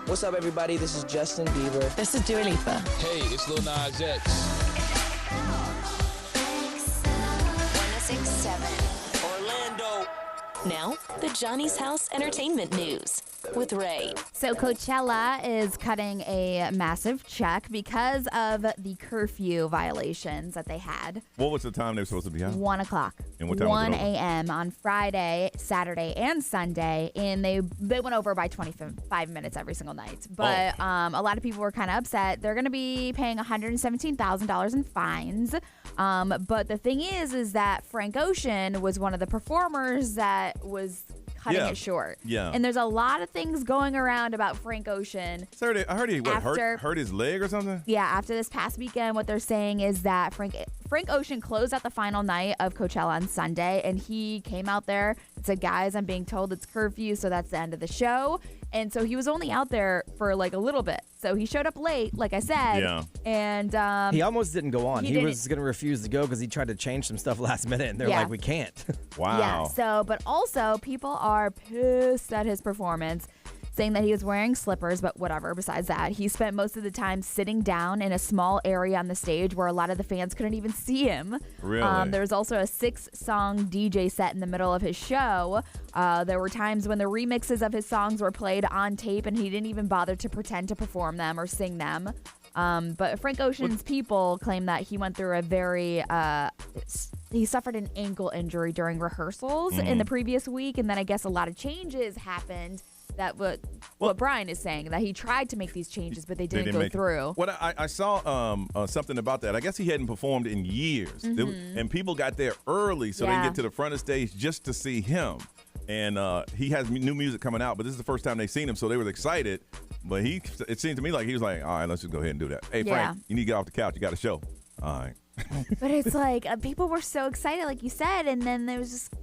What's up, everybody? This is Justin Bieber. This is Dua Lipa. Hey, it's Lil Nas X. 1067 Orlando. Now, the Johnny's House Entertainment News with Ray. So Coachella is cutting a massive check because of the curfew violations that they had. What was the time they were supposed to be out? 1 o'clock. And what time 1 was it over? a.m. on Friday, Saturday, and Sunday, and they went over by 25 minutes every single night. But a lot of people were kind of upset. They're going to be paying $117,000 in fines. But the thing is that Frank Ocean was one of the performers that was cutting it short. Yeah. And there's a lot of things going around about Frank Ocean. I heard he hurt his leg or something? Yeah, after this past weekend, what they're saying is that Frank Frank Ocean closed out the final night of Coachella on Sunday, and he came out there and said, guys, I'm being told it's curfew, so that's the end of the show. And so he was only out there for like a little bit. So he showed up late, like I said. Yeah. And he almost didn't go on. He didn't. was going to refuse to go because he tried to change some stuff last minute, and they're like, we can't. Wow. Yeah, so, but also people are pissed at his performance, saying that he was wearing slippers, but whatever. Besides that, he spent most of the time sitting down in a small area on the stage where a lot of the fans couldn't even see him. Really? There was also a 6-song DJ set in the middle of his show. There were times when the remixes of his songs were played on tape, and he didn't even bother to pretend to perform them or sing them. But Frank Ocean's people claim that he went through a very he suffered an ankle injury during rehearsals in the previous week, and then I guess a lot of changes happened. That what Brian is saying, that he tried to make these changes, but they didn't go through. What I saw something about that. I guess he hadn't performed in years, and people got there early so they can get to the front of the stage just to see him. And he has new music coming out, but this is the first time they've seen him, so they were excited. But it seemed to me like he was like, all right, let's just go ahead and do that. Hey, Frank, you need to get off the couch. You got a show. All right. But it's like people were so excited, like you said, and then there was just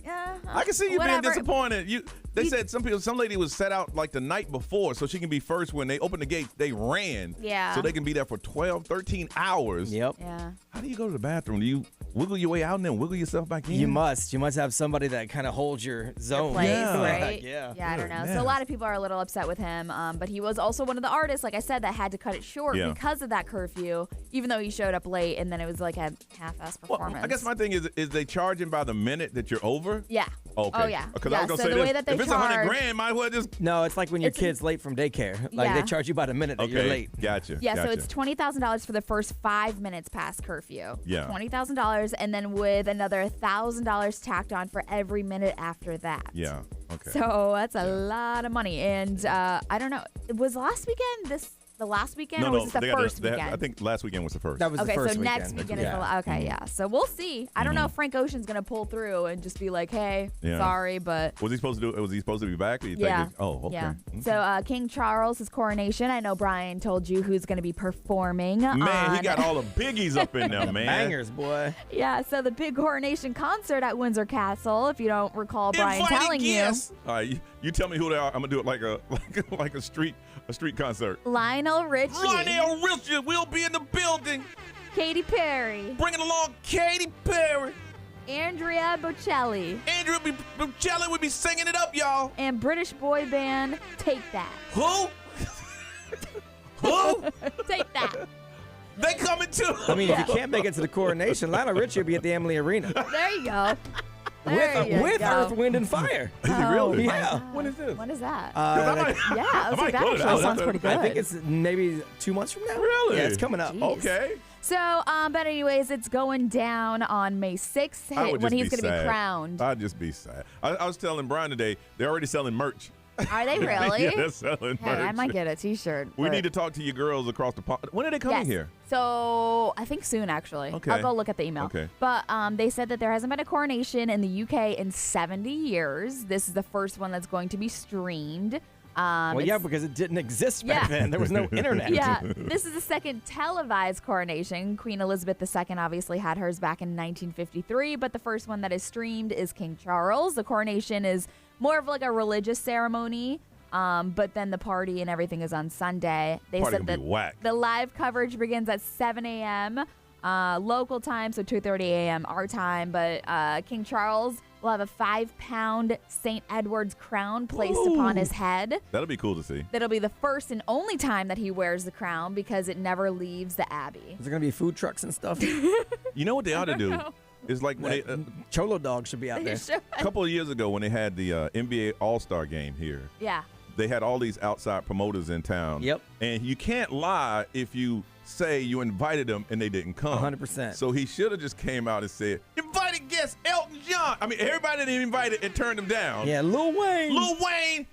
I can see you whatever. being disappointed. They said some lady was set out like the night before so she can be first. When they opened the gates, they ran. Yeah. So they can be there for 12, 13 hours. Yep. Yeah. How do you go to the bathroom? Do you wiggle your way out and then wiggle yourself back in? You must have somebody that kind of holds your zone. Place, Yeah. right? Yeah. I don't know. Man. So a lot of people are a little upset with him, but he was also one of the artists, like I said, that had to cut it short because of that curfew, even though he showed up late, and then it was like a half-ass performance. Well, I guess my thing is they charge him by the minute that you're over? Yeah. Okay. Oh, yeah. Because Yeah, I was going to so say the way this. that they If it's charge- $100,000, might as well just... No, it's like when your kid's late from daycare. Like they charge you by the minute that you're late. Gotcha. Yeah, so gotcha. it's $20,000 for the first 5 minutes past curfew. Yeah. $20,000, and then with another $1,000 tacked on for every minute after that. Yeah. Okay. So that's a lot of money. And I don't know, was last weekend the last weekend, or was it the first weekend? I think last weekend was the first. That was the first so weekend. next weekend is the okay, yeah. So we'll see. I don't know if Frank Ocean's gonna pull through and just be like, "Hey, sorry, but." Was he supposed to do? Was he supposed to be back? Or you Yeah. think oh, okay. Yeah. So King Charles, his coronation. I know Brian told you who's gonna be performing. Man, he got all the biggies up in there, man. Bangers, boy. Yeah. So the big coronation concert at Windsor Castle. If you don't recall Brian Invited telling guests. All right, you tell me who they are. I'm gonna do it like a street concert. you, Lionel Richie, Lionel Richie will be in the building. Katy Perry, Bringing along Katy Perry. Andrea Bocelli, Andrea Bocelli will be singing it up, y'all. and British boy band Take That. Who? Who? Take That. They coming too. I mean, if you can't make it to the coronation, Lionel Richie will be at the Emily Arena There you go. There you with go. Earth, Wind, and Fire. Is he really? my Yeah. God. When is this? When is that? I might- Yeah, I was I like, might that go to actually that. sounds pretty good. I think it's maybe 2 months from now. Really? Yeah, it's coming up. Jeez. Okay. So, but anyways, it's going down on May 6th I would when just he's be going to be sad. crowned. I'd just be sad. I was telling Brian today, they're already selling merch. Are they really? Yeah, they're selling Hey, merch. I might get a T-shirt. We but- need to talk to your girls across the pond. When are they coming Yes. here? So I think soon, actually. Okay. I'll go look at the email. Okay. But they said that there hasn't been a coronation in the UK in 70 years. This is the first one that's going to be streamed. Well, yeah, it's- because it didn't exist back Yeah. then. There was no internet. Yeah, this is the second televised coronation. Queen Elizabeth II obviously had hers back in 1953, but the first one that is streamed is King Charles. The coronation is more of like a religious ceremony, but then the party and everything is on Sunday. They Party said gonna that be whack. the live coverage begins at 7 a.m. Local time, so 2:30 a.m. our time, but King Charles will have a 5-pound St. Edward's crown placed upon his head. That'll be cool to see. That'll be the first and only time that he wears the crown because it never leaves the Abbey. Is there going to be food trucks and stuff? You know what they ought to do? know. It's like when they, Cholo Dog should be out there. a couple of years ago when they had the NBA All-Star game here, Yeah. they had all these outside promoters in town. Yep. And you can't lie if you say you invited them and they didn't come. 100%. So he should have just came out and said, invited guest Elton John. I mean, everybody that he invited and turned him down. Yeah, Lil Wayne. Lil Wayne,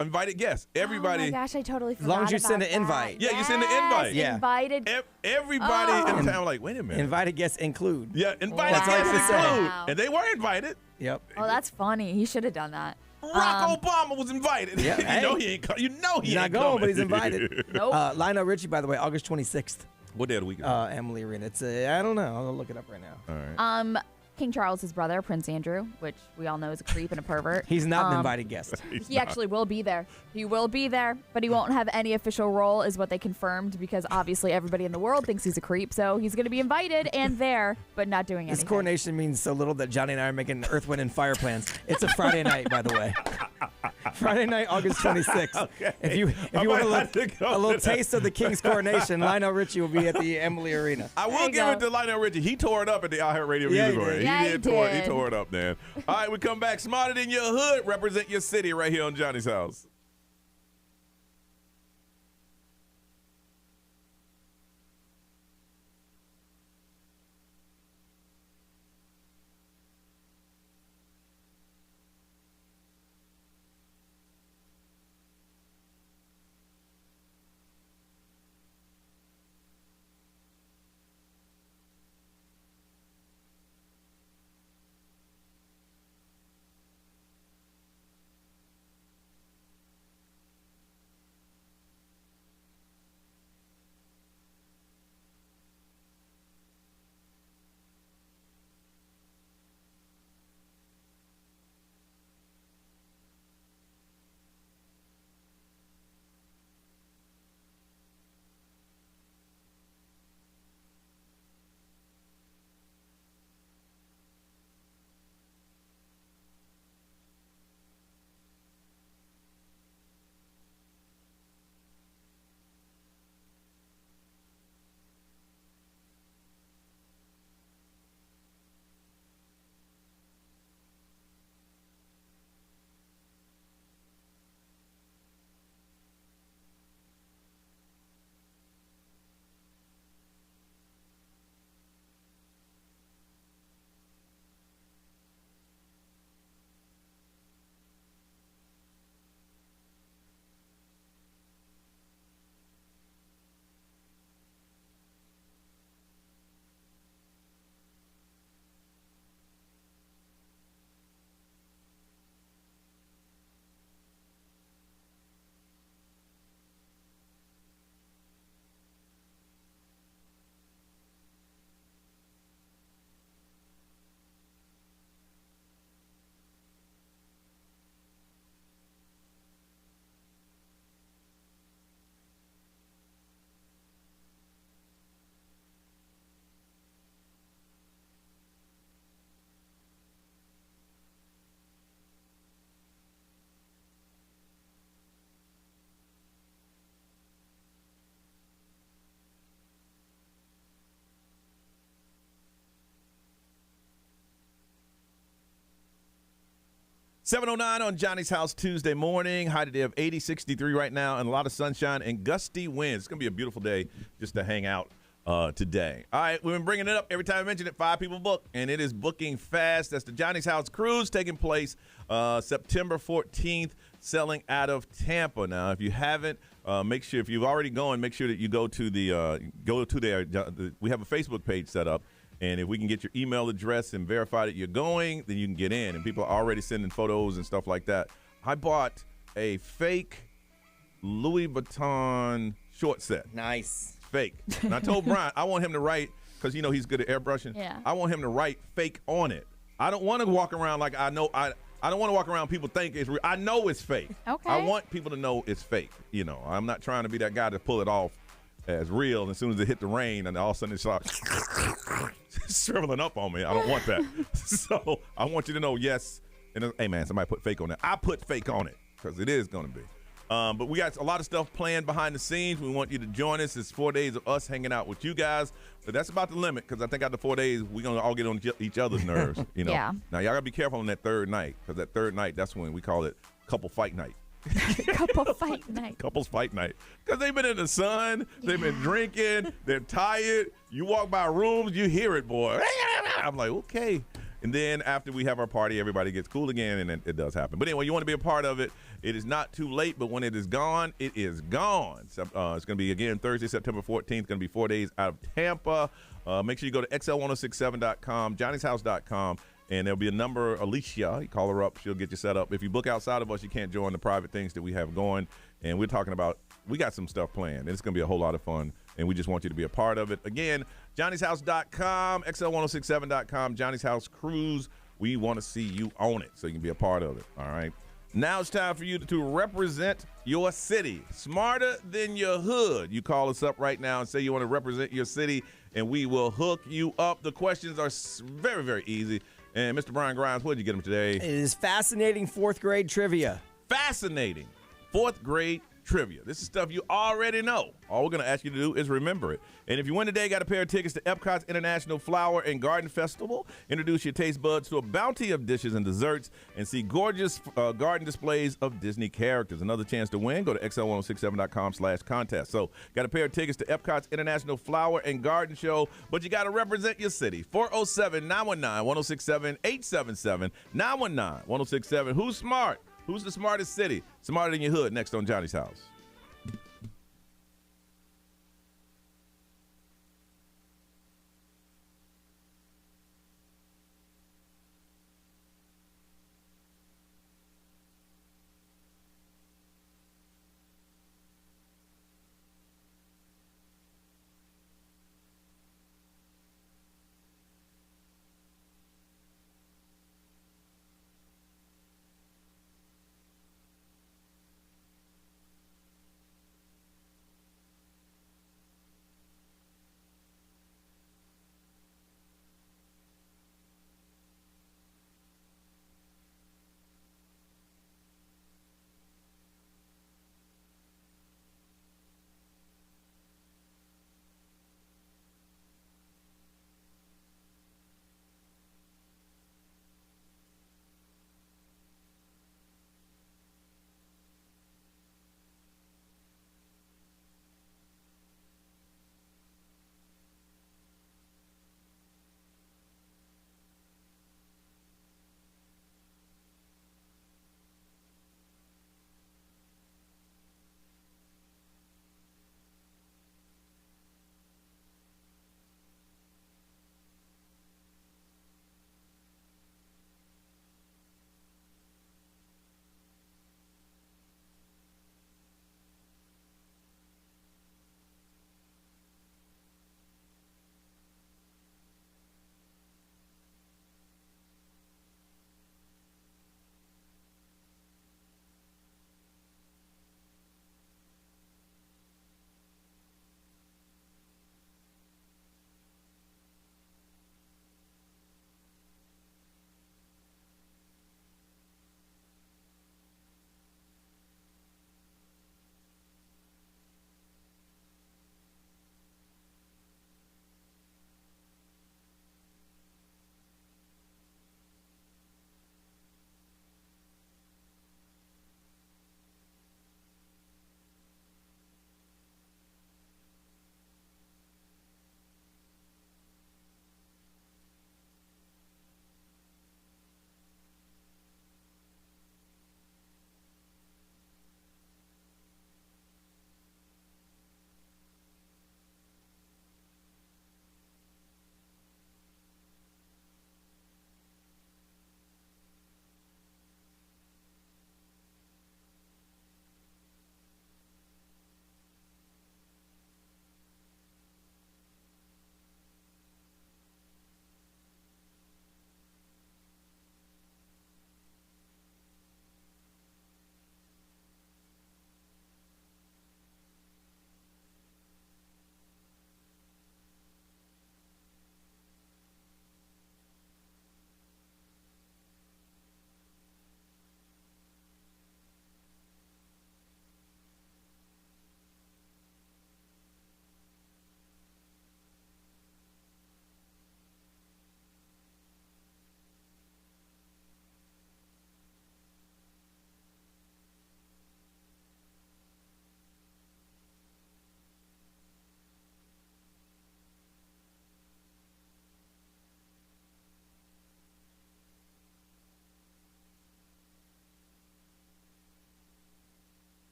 invited guests. Everybody. Oh my gosh, I totally forgot. As long as you send about an that. invite. Yeah, you send the invite. Yeah. Invited. Everybody in Oh. town like, wait a minute. Invited guests include. Yeah, invited Wow. guests That's all you include. said. And they were invited. Yep. Oh, that's funny. He should have done that. Barack Obama was invited. Yeah, you know hey. he ain't. You know he He's not ain't going, coming. but he's invited. Nope. Lionel Richie, by the way, August 26th. What day of the week is it? Emily Arena. It's I don't know. I'll look it up right now. All right. King Charles's brother, Prince Andrew, which we all know is a creep and a pervert. He's not an invited guest. He actually will be there. He will be there, but he won't have any official role, is what they confirmed, because obviously everybody in the world thinks he's a creep. So he's going to be invited and there, but not doing anything. This coronation means so little that Johnny and I are making Earth, Wind, and Fire plans. It's a Friday night, by the way. Friday night, August 26th. Okay. If you want a little taste of the King's coronation, Lionel Richie will be at the Emily Arena. I will give it to Lionel Richie. He tore it up at the iHeartRadio Music Awards. He tore it up, man. All right, we come back. Smarter than your hood. Represent your city right here on Johnny's House. $7:09 on Johnny's House Tuesday morning. High today of 80, 63 right now, and a lot of sunshine and gusty winds. It's going to be a beautiful day just to hang out today. All right, we've been bringing it up every time I mention it. 5 people book, and it is booking fast. That's the Johnny's House Cruise taking place September 14th, selling out of Tampa. Now, if you haven't, make sure, if you've already gone, make sure that you go to we have a Facebook page set up. And if we can get your email address and verify that you're going, then you can get in. And people are already sending photos and stuff like that. I bought a fake Louis Vuitton short set. Nice. Fake. And I told Brian, I want him to write, because you know he's good at airbrushing. Yeah. I want him to write fake on it. I don't want to walk around like I don't want to walk around people think it's real. I know it's fake. Okay. I want people to know it's fake. You know, I'm not trying to be that guy to pull it off as real, and as soon as it hit the rain, and all of a sudden it starts shriveling up on me. I don't want that. So I want you to know, yes. And hey, man, somebody put fake on that. I put fake on it because it is going to be. But we got a lot of stuff planned behind the scenes. We want you to join us. It's 4 days of us hanging out with you guys. But that's about the limit, because I think after 4 days, we're going to all get on each other's nerves. You know. Yeah. Now, y'all got to be careful on that third night, because that third night, that's when we call it couple fight night. Couple fight night. Couples fight night. Because they've been in the sun. They've been drinking. They're tired. You walk by rooms, you hear it, boy. I'm like, okay. And then after we have our party, everybody gets cool again, and it does happen. But anyway, you want to be a part of it. It is not too late, but when it is gone, it is gone. So, it's going to be, again, Thursday, September 14th. Going to be 4 days out of Tampa. Make sure you go to xl1067.com, johnny'shouse.com, And there'll be a number, Alicia, you call her up, she'll get you set up. If you book outside of us, you can't join the private things that we have going. And we're talking about, we got some stuff planned, and it's going to be a whole lot of fun. And we just want you to be a part of it. Again, johnnyshouse.com, xl1067.com, Johnny's House Cruise. We want to see you on it so you can be a part of it, all right? Now it's time for you to represent your city. Smarter than your hood. You call us up right now and say you want to represent your city, and we will hook you up. The questions are very, very easy. And Mr. Brian Grimes, what did you get him today? It is fascinating fourth grade trivia. Fascinating fourth grade trivia. This is stuff you already know. All we're going to ask you to do is remember it. And if you win today, got a pair of tickets to Epcot's International Flower and Garden Festival. Introduce your taste buds to a bounty of dishes and desserts and see gorgeous garden displays of Disney characters. Another chance to win. Go to xl1067.com/contest. So got a pair of tickets to Epcot's International Flower and Garden Show, but you got to represent your city. 407-919-1067, 877-919-1067. Who's smart? Who's the smartest city? Smarter than your hood. Next on Johnny's House.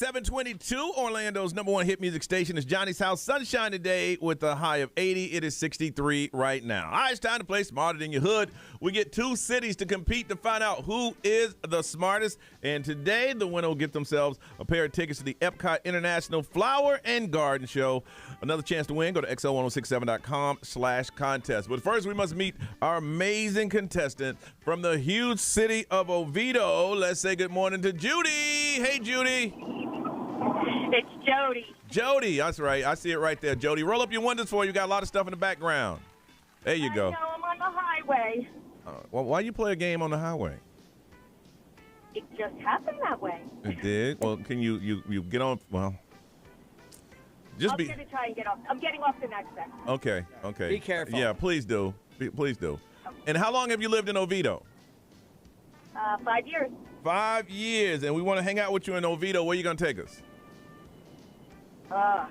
722, Orlando's number one hit music station is Johnny's House. Sunshine today with a high of 80. It is 63 right now. All right, it's time to play Smarter Than Your Hood. We get two cities to compete to find out who is the smartest. And today, the winner will get themselves a pair of tickets to the Epcot International Flower and Garden Show. Another chance to win. Go to xl1067.com/contest. But first, we must meet our amazing contestant from the huge city of Oviedo. Let's say good morning to Judy. Hey, Judy. It's Jody. Jody, that's right. I see it right there, Jody. Roll up your windows for you. You got a lot of stuff in the background. There you go. I know, I'm on the highway. Well, why you play a game on the highway? It just happened that way. It did? Well, can you get on? Well, just I'm going to try and get off. I'm getting off the next second. Okay. Be careful. Yeah, please do. Please do. Okay. And how long have you lived in Oviedo? 5 years. 5 years, and we want to hang out with you in Oviedo. Where are you going to take us? Not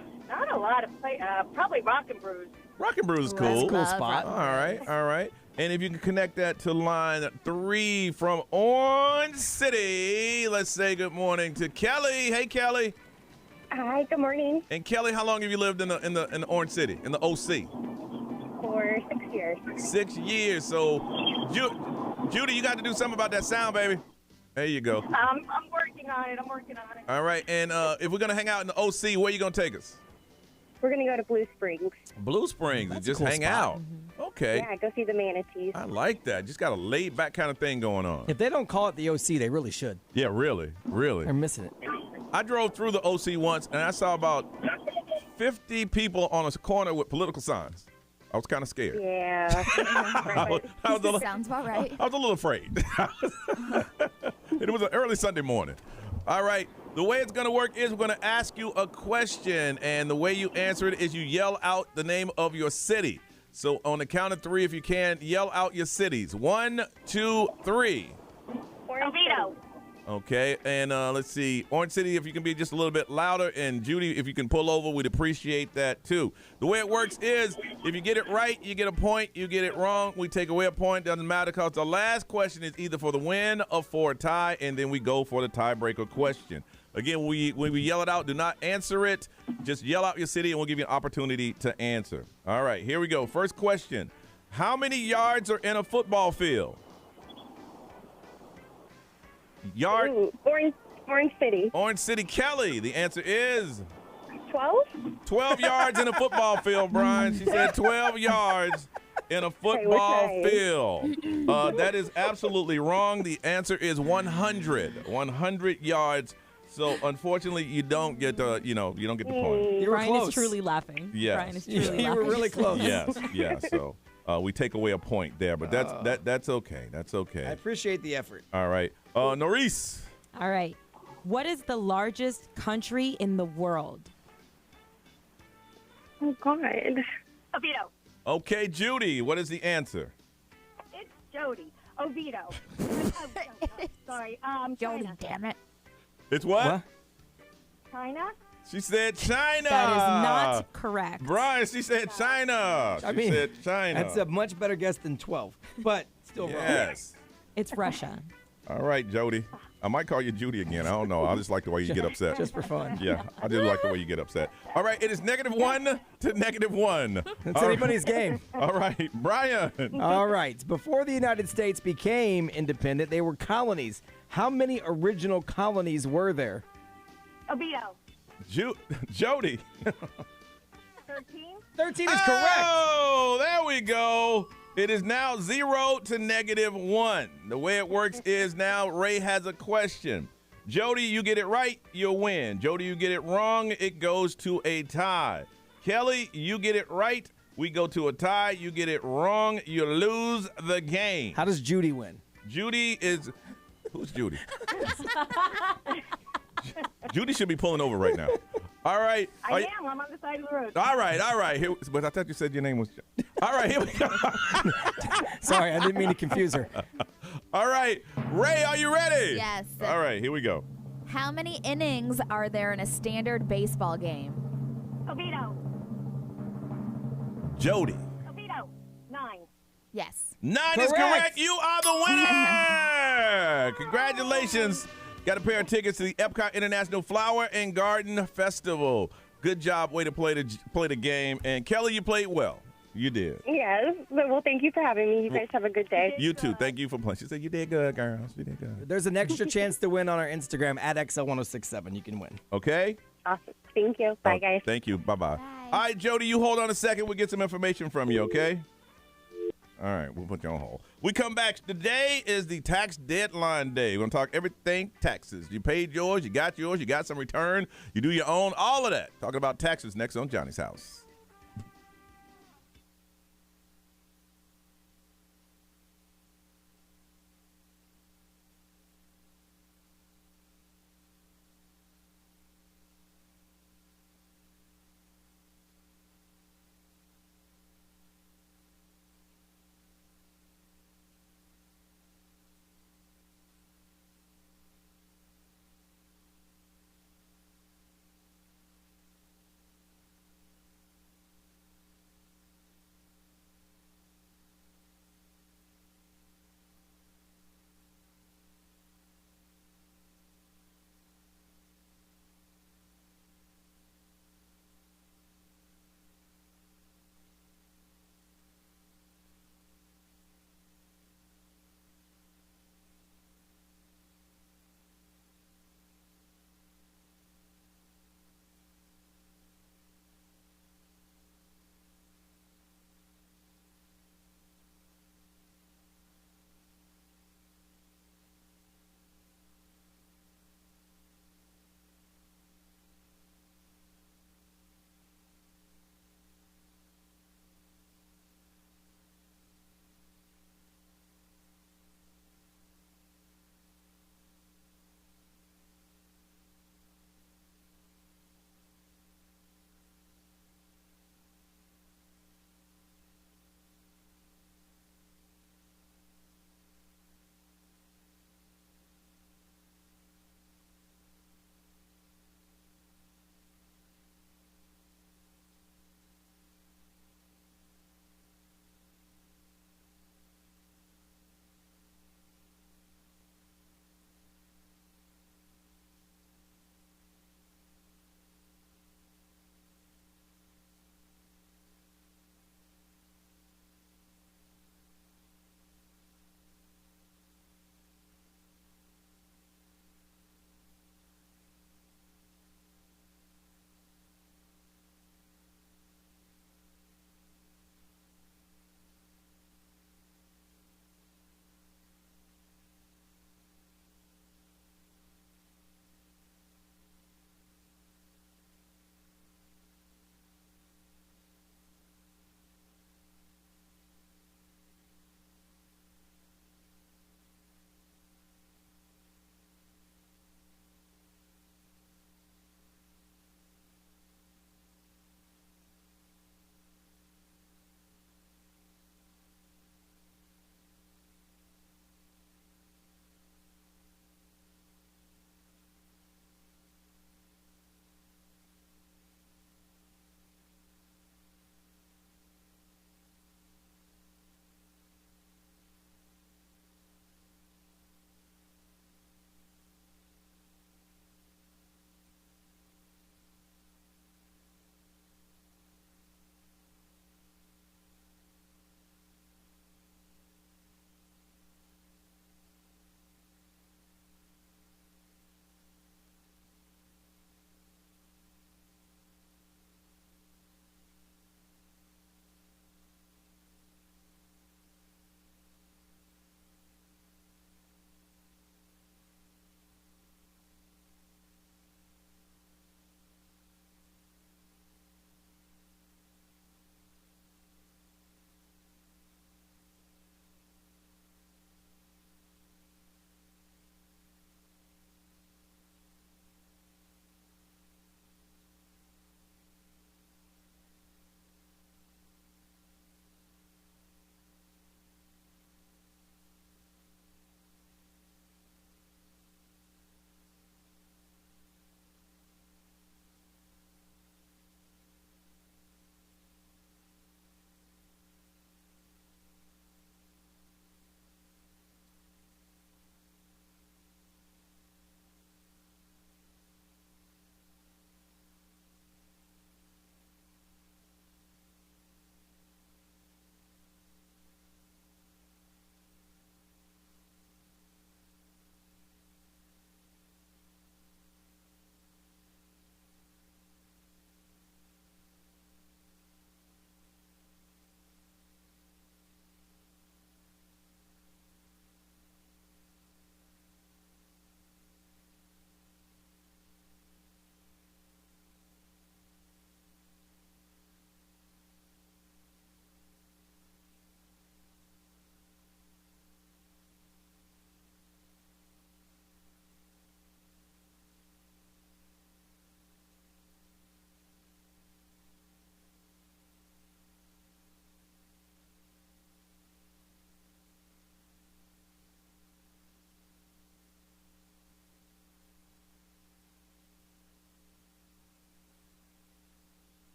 a lot of probably Rock and Brews. Rock and Brews is cool. Cool spot. All right. And if you can connect that to line 3 from Orange City, let's say good morning to Kelly. Hey, Kelly. Hi, good morning. And Kelly, how long have you lived in the Orange City, in the OC? For 6 years. 6 years. So, Judy, you got to do something about that sound, baby. There you go. I'm working on it. All right. And if we're going to hang out in the OC, where are you going to take us? We're going to go to Blue Springs. Blue Springs. That's Just a cool hang spot. out. Mm-hmm. Okay. Yeah, go see the manatees. I like that. Just got a laid back kind of thing going on. If they don't call it the OC, they really should. Yeah, really. They're missing it. I drove through the OC once, and I saw about 50 people on a corner with political signs. I was kind of scared. Yeah. Sounds about right. I was a little afraid. It was an early Sunday morning. All right. The way it's going to work is we're going to ask you a question, and the way you answer it is you yell out the name of your city. So on the count of 3, if you can, yell out your cities. 1, 2, 3. Oviedo. Okay, and let's see. Orange City, if you can be just a little bit louder, and Judy, if you can pull over, we'd appreciate that too. The way it works is if you get it right, you get a point. You get it wrong, we take away a point. Doesn't matter because the last question is either for the win or for a tie, and then we go for the tiebreaker question. Again, when we yell it out, do not answer it. Just yell out your city, and we'll give you an opportunity to answer. All right, here we go. First question. How many yards are in a football field? Yard. Ooh, Orange City. Orange City. Kelly, the answer is 12? 12 yards in a football field, Brian. She said 12 yards in a football field. That is absolutely wrong. The answer is 100. 100 yards. So unfortunately, you don't get the, you don't get the point. Brian close. Is truly laughing. Yes. Brian is truly laughing. You were really close. Yes. So we take away a point there, but that's okay. That's okay. I appreciate the effort. All right. Norris. All right. What is the largest country in the world? Oh, God. Oviedo. Okay, Judy, what is the answer? It's Jody. Oviedo. Sorry. Jody, China. damn it. It's what? China? She said China. That is not correct. Brian, she said China. She said China. That's a much better guess than 12, but still wrong. Yes. It's Russia. All right, Jody. I might call you Judy again. I don't know. I just like the way you get upset. Just for fun. Yeah, I just like the way you get upset. All right, it is -1 to -1. It's anybody's game. All right, Brian. All right. Before the United States became independent, they were colonies. How many original colonies were there? Oviedo. Jody. 13? 13 is correct. Oh, there we go. It is now 0 to -1. The way it works is now Ray has a question. Jody, you get it right, you'll win. Jody, you get it wrong, it goes to a tie. Kelly, you get it right, we go to a tie. You get it wrong, you lose the game. How does Judy win? Judy is... Who's Judy? Judy should be pulling over right now. All right. I am. I'm on the side of the road. All right. Here, but I thought you said your name was... All right, here we go. Sorry, I didn't mean to confuse her. All right. Ray, are you ready? Yes. All right, here we go. How many innings are there in a standard baseball game? Oviedo. Jody. Oviedo. 9. Yes. 9 is correct. You are the winner. Congratulations. Got a pair of tickets to the Epcot International Flower and Garden Festival. Good job. Way to play the game. And Kelly, you played well. You did. Yes. Well, thank you for having me. You guys have a good day. You too. Thank you for playing. She said, you did good, girls. You did good. There's an extra chance to win on our Instagram at XL1067. You can win. Okay? Awesome. Thank you. Bye, guys. Thank you. Bye-bye. All right, Jody, you hold on a second. We'll get some information from you, okay? All right, we'll put you on hold. We come back. Today is the tax deadline day. We're going to talk everything taxes. You paid yours, you got some return, you do your own, all of that. Talking about taxes next on Johnny's House.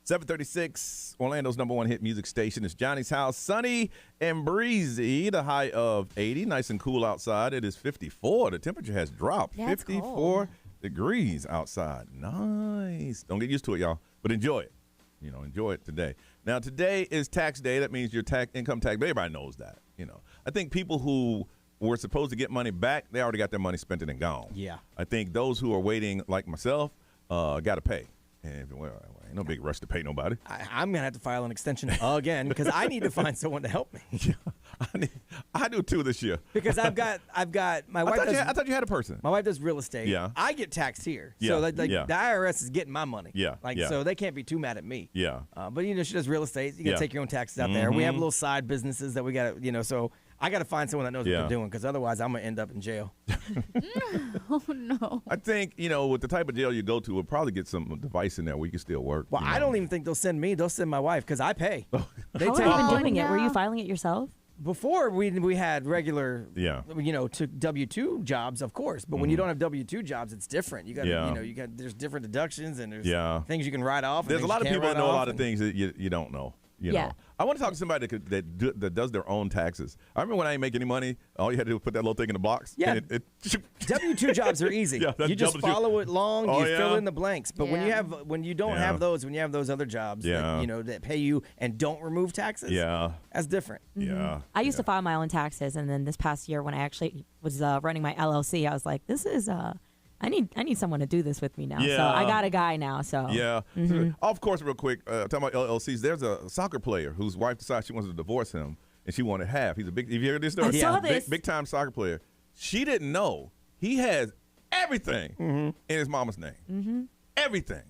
736, Orlando's number one hit music station. It's Johnny's House. Sunny and breezy. The high of 80. Nice and cool outside. It is 54. The temperature has dropped. Yeah, it's 54 cold. degrees outside. Nice. Don't get used to it, y'all, but enjoy it. Enjoy it today. Now, today is tax day. That means your income tax. Everybody knows that. I think people who were supposed to get money back, they already got their money spent and gone. Yeah. I think those who are waiting, like myself, got to pay. And ain't no big rush to pay nobody. I'm gonna have to file an extension again because I need to find someone to help me. I do too this year because I've got my wife. I thought you had a person. My wife does real estate. Yeah. I get taxed here. Yeah. So the Yeah. IRS is getting my money. Yeah. Yeah. So they can't be too mad at me. Yeah. But she does real estate. You gotta Yeah. take your own taxes out there. We have little side businesses that we gotta so I gotta find someone that knows what they're doing because otherwise I'm gonna end up in jail. Oh no. I think, with the type of jail you go to, we'll probably get some device in there where you can still work. Well, I don't even think they'll send me. They'll send my wife because I pay. How are you even doing it? Were you filing it yourself? Before we had regular, Yeah. to W-2 jobs, of course. But when you don't have W-2 jobs, it's different. You got, there's different deductions and there's things you can write off. There's a lot of people that know a lot of and things that you don't know. Yeah. I want to talk to somebody that does their own taxes. I remember when I didn't make any money, all you had to do was put that little thing in the box. Yeah. And W-2 jobs are easy. Yeah, that you just doubles you. follow it long. Oh, you fill yeah. in the blanks. But when you don't have those, when you have those other jobs, that pay you and don't remove taxes, that's different. Yeah. I used to file my own taxes, and then this past year when I actually was running my LLC, I was like, this is I need someone to do this with me now. Yeah. So I got a guy now. So Yeah. Of course, real quick, talking about LLCs, there's a soccer player whose wife decided she wants to divorce him, and she wanted half. He's a big, have you heard this story? I saw this. Big time soccer player. She didn't know he has everything in his mama's name. Everything.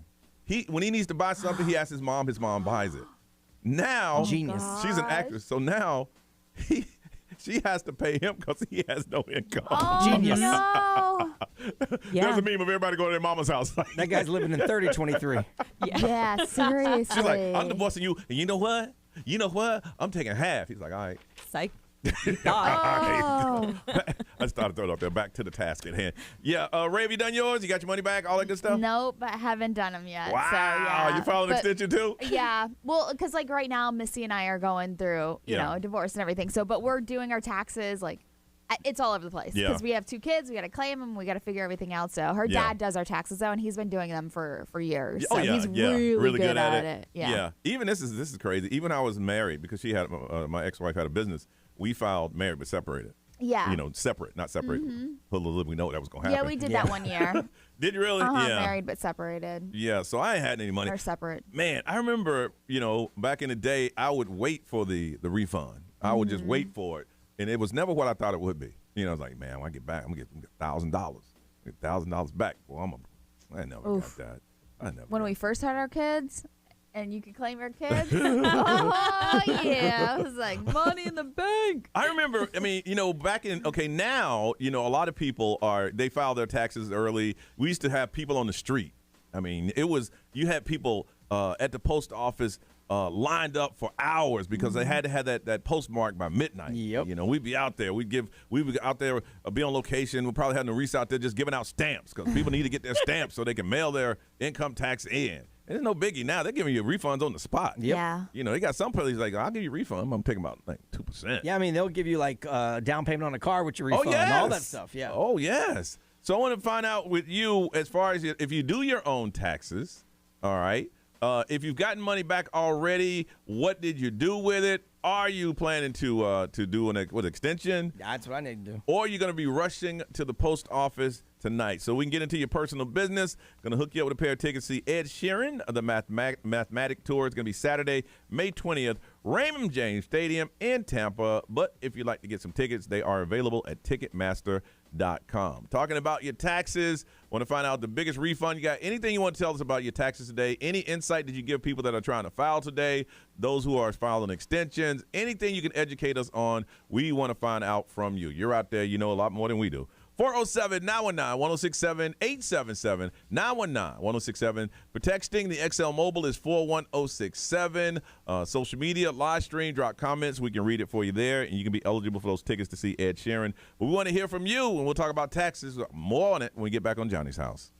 When he needs to buy something, he asks his mom buys it. Now, Genius. She's an actress, so now she has to pay him because he has no income. Oh, Genius. no. There's a meme of everybody going to their mama's house. That guy's living in 3023. Yeah, seriously. She's like, I'm divorcing you, and you know what? I'm taking half. He's like, all right. psych. Oh. I started throwing it up there. Back to the task at hand. Yeah, Ray, have you done yours? You got your money back? All that good stuff? Nope, I haven't done them yet. Wow. So, yeah. You filed an extension too? Yeah. Well, because right now, Missy and I are going through, you know, a divorce and everything. So, but we're doing our taxes it's all over the place because we have 2 kids. We got to claim them. We got to figure everything out. So her dad does our taxes though, and he's been doing them for years. So he's really good at it. Yeah. Even this is crazy. Even when I was married, because she had my ex-wife had a business. We filed married but separated. Yeah. Separate, not separate. Little did we know that was going to happen. Yeah, we did that one year. Did you really? Yeah. Married but separated. Yeah, so I ain't had any money. Or separate. Man, I remember, back in the day, I would wait for the refund. I would just wait for it, and it was never what I thought it would be. I was like, man, when I get back, I'm going to get $1,000. Get $1,000 back. Well, I never got that. When we first had our kids, and you could claim your kids. Oh, yeah. I was like, money in the bank. I remember, back in, now, a lot of people they file their taxes early. We used to have people on the street. You had people at the post office lined up for hours because they had to have that postmark by midnight. Yep. We'd be out there. We'd be out there, be on location. We'd probably have Norris out there just giving out stamps because people need to get their stamps so they can mail their income tax in. And it's no biggie now. They're giving you refunds on the spot. Yep. Yeah. They got some places like, I'll give you a refund. I'm taking about 2%. Yeah, they'll give you down payment on a car with your refund and all that stuff. Yeah. Oh, yes. So I want to find out with you as far as if you do your own taxes, all right, if you've gotten money back already, what did you do with it? Are you planning to do an extension? That's what I need to do. Or are you going to be rushing to the post office tonight? So we can get into your personal business. Going to hook you up with a pair of tickets to see Ed Sheeran. The Mathematic Tour is going to be Saturday, May 20th, Raymond James Stadium in Tampa. But if you'd like to get some tickets, they are available at Ticketmaster.com. Talking about your taxes, want to find out the biggest refund you got. Anything you want to tell us about your taxes today? Any insight did you give people that are trying to file today? Those who are filing extensions? Anything you can educate us on, we want to find out from you. You're out there, you know a lot more than we do. 407-919-1067, 877-919-1067. For texting, the XL Mobile is 41067. Social media, live stream, drop comments. We can read it for you there, and you can be eligible for those tickets to see Ed Sheeran. But we want to hear from you, and we'll talk about taxes. More on it when we get back on Johnny's House.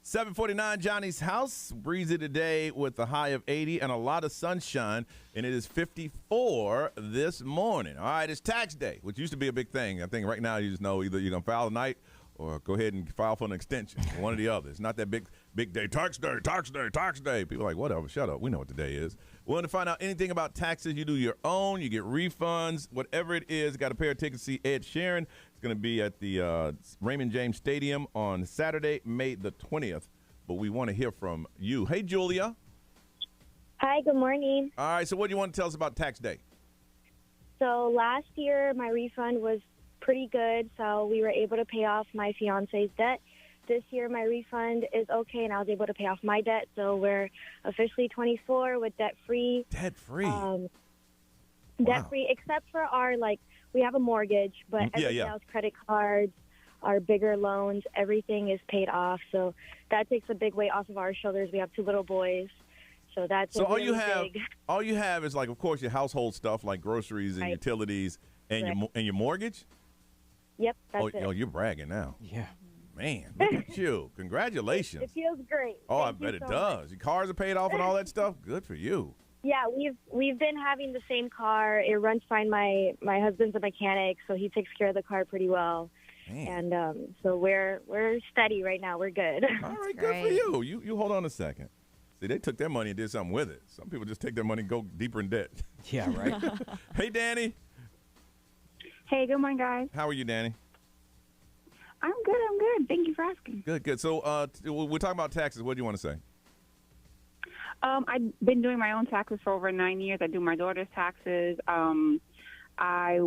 749 Johnny's house. Breezy today with a high of 80 and a lot of sunshine, and it is 54 this morning. All right, it's tax day, which used to be a big thing. I think right now you just know either you're going to file tonight or go ahead and file for an extension, one or the other. It's not that big day. Tax day, tax day, tax day. People are like, whatever, shut up. We know what the day is. We want to find out anything about taxes. You do your own. You get refunds, whatever it is. Got a pair of tickets to see Ed Sheeran. It's going to be at the Raymond James Stadium on Saturday, May the 20th. But we want to hear from you. Hey, Julia. Hi, good morning. All right, so what do you want to tell us about tax day? So last year, my refund was pretty good, so we were able to pay off my fiance's debt. This year, my refund is okay, and I was able to pay off my debt, so we're officially 24 with debt-free. Debt-free? Debt-free, except for our, we have a mortgage, but everything else, credit cards, our bigger loans, everything is paid off, so that takes a big weight off of our shoulders. We have 2 little boys, so that's so really big. all you have is, of course, your household stuff like groceries and utilities and your mortgage? Yep, that's it. Oh, you're bragging now. Yeah. Man, look at you. Congratulations. It feels great. Oh, Thank I bet you it so does. much. Your cars are paid off and all that stuff? Good for you. Yeah, we've been having the same car. It runs fine. My husband's a mechanic, so he takes care of the car pretty well. Man. And so we're steady right now. We're good. All right, good for you. You hold on a second. See, they took their money and did something with it. Some people just take their money and go deeper in debt. Yeah, right. Hey, Danny. Hey, good morning, guys. How are you, Danny? I'm good. Thank you for asking. Good. So we're talking about taxes. What do you want to say? I've been doing my own taxes for over 9 years. I do my daughter's taxes. I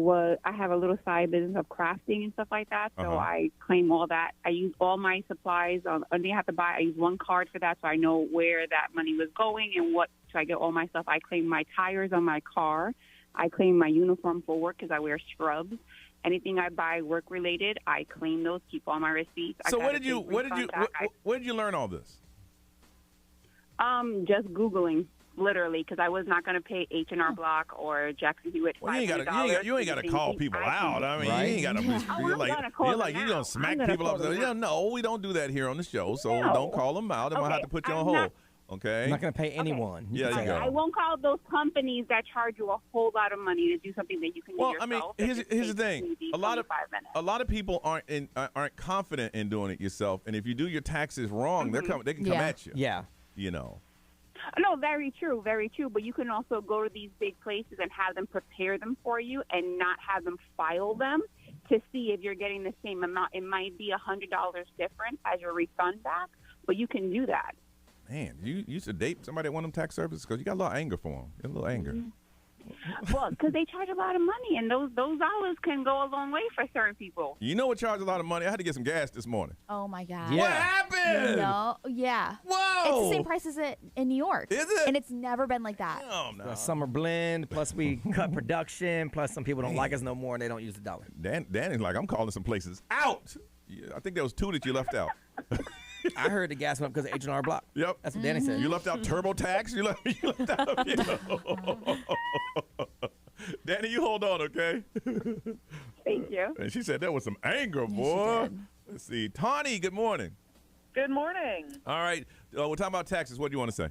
have a little side business of crafting and stuff like that, so I claim all that. I use all my supplies. Only have to buy. I use one card for that, so I know where that money was going and what. So I get all my stuff. I claim my tires on my car. I claim my uniform for work because I wear scrubs. Anything I buy work related, I claim those. Keep all my receipts. So where did you learn all this? Just Googling. Literally, because I was not going to pay H&R Block or Jackson Hewitt $500. You ain't got to call people out. I mean, you ain't got to. You're like you're gonna smack people up. Yeah, no, we don't do that here on the show. So don't call them out. I'm gonna have to put you on hold. Okay. I'm not going to pay anyone. Yeah, you go. I won't call those companies that charge you a whole lot of money to do something that you can do yourself. Well, I mean, here's the thing. A lot of people aren't confident in doing it yourself, and if you do your taxes wrong, they can come at you. Yeah. You know. No, very true. But you can also go to these big places and have them prepare them for you and not have them file them to see if you're getting the same amount. It might be $100 different as your refund back, but you can do that. Man, you used to date somebody that wanted them tax services because you got a lot of anger for them. You got a little anger. Well, because they charge a lot of money, and those dollars can go a long way for certain people. You know what charged a lot of money? I had to get some gas this morning. Oh, my God. Yeah. What happened? No, yeah. Whoa. It's the same price as it in New York. Is it? And it's never been like that. Oh, no. Summer blend, plus we cut production, plus some people don't like us no more and they don't use the dollar. Danny's like, I'm calling some places out. Yeah, I think there was 2 that you left out. I heard the gas went up because of H&R Block. Yep. That's what Danny said. You left out TurboTax? You left out, Danny, you hold on, okay? Thank you. And she said that was some anger, boy. Let's see. Tawny, good morning. Good morning. All right. We're talking about taxes. What do you want to say?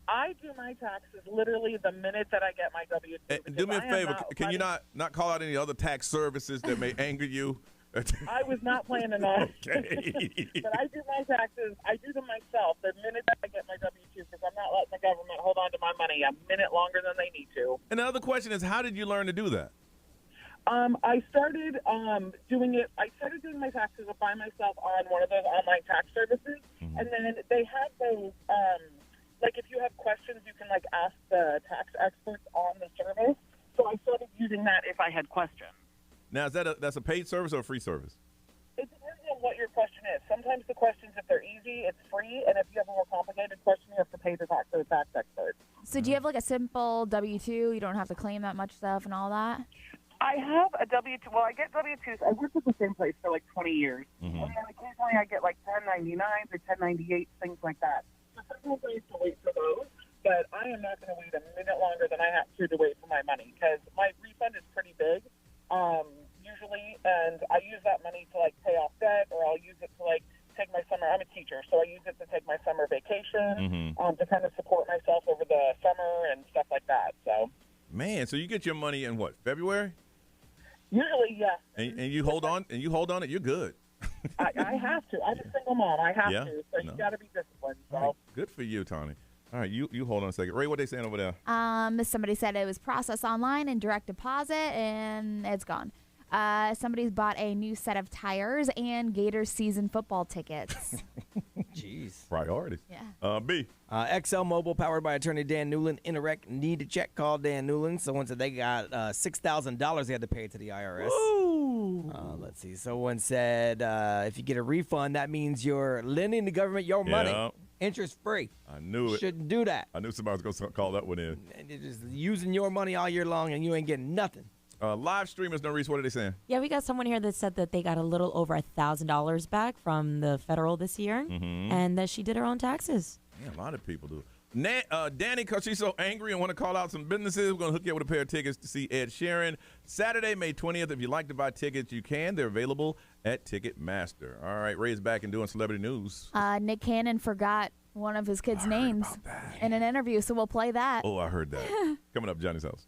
I do my taxes literally the minute that I get my W-2. Do me a favor. Can you not call out any other tax services that may anger you? I was not planning on it. Okay. But I do my taxes. I do them myself the minute that I get my W-2 because I'm not letting the government hold on to my money a minute longer than they need to. And the other question is, how did you learn to do that? I started doing it. I started doing my taxes by myself on one of those online tax services, and then they have those. Like if you have questions, you can ask the tax experts on the service. So I started using that if I had questions. Now, that's a paid service or a free service? It depends on what your question is. Sometimes the questions, if they're easy, it's free, and if you have a more complicated question, you have to pay the tax expert. So do you have a simple W-2? You don't have to claim that much stuff and all that? I have a W-2. Well, I get W-2s. I worked at the same place for 20 years. And then occasionally I get 1099s or 1098s, things like that. So sometimes I have to wait for those, but I am not going to wait a minute longer than I have to wait for my money because my refund is pretty big. Usually, and I use that money to pay off debt, or I'll use it to take my summer. I'm a teacher, so I use Atlanta to kind of support myself over the summer and stuff like that. So, man, so you get your money in what, February? Usually, yeah. And you hold on, it. You're good. I have to. I'm a single mom. I have to. So you got to be disciplined. So. Right. Good for you, Tony. All right, you hold on a second. Ray, what they saying over there? Somebody said it was processed online and direct deposit, and it's gone. Somebody's bought a new set of tires and Gators season football tickets. Jeez. Priorities. Yeah. B. XL Mobile, powered by attorney Dan Newland. Interact need to check. Call Dan Newland. Someone said they got $6,000 they had to pay to the IRS. Ooh. Let's see. Someone said if you get a refund, that means you're lending the government your money. Interest free. I knew it. Shouldn't do that. I knew somebody was going to call that one in. And you're just using your money all year long and you ain't getting nothing. Live streamers, no Reese, what are they saying? Yeah, we got someone here that said that they got a little over $1,000 back from the federal this year, and that she did her own taxes. Yeah, a lot of people do. Danny, because she's so angry and want to call out some businesses, we're going to hook you up with a pair of tickets to see Ed Sheeran. Saturday, May 20th. If you'd like to buy tickets, you can. They're available at Ticketmaster. All right, Ray's back and doing celebrity news. Nick Cannon forgot one of his kids' names in an interview, so we'll play that. Oh, I heard that. Coming up, Johnny's House.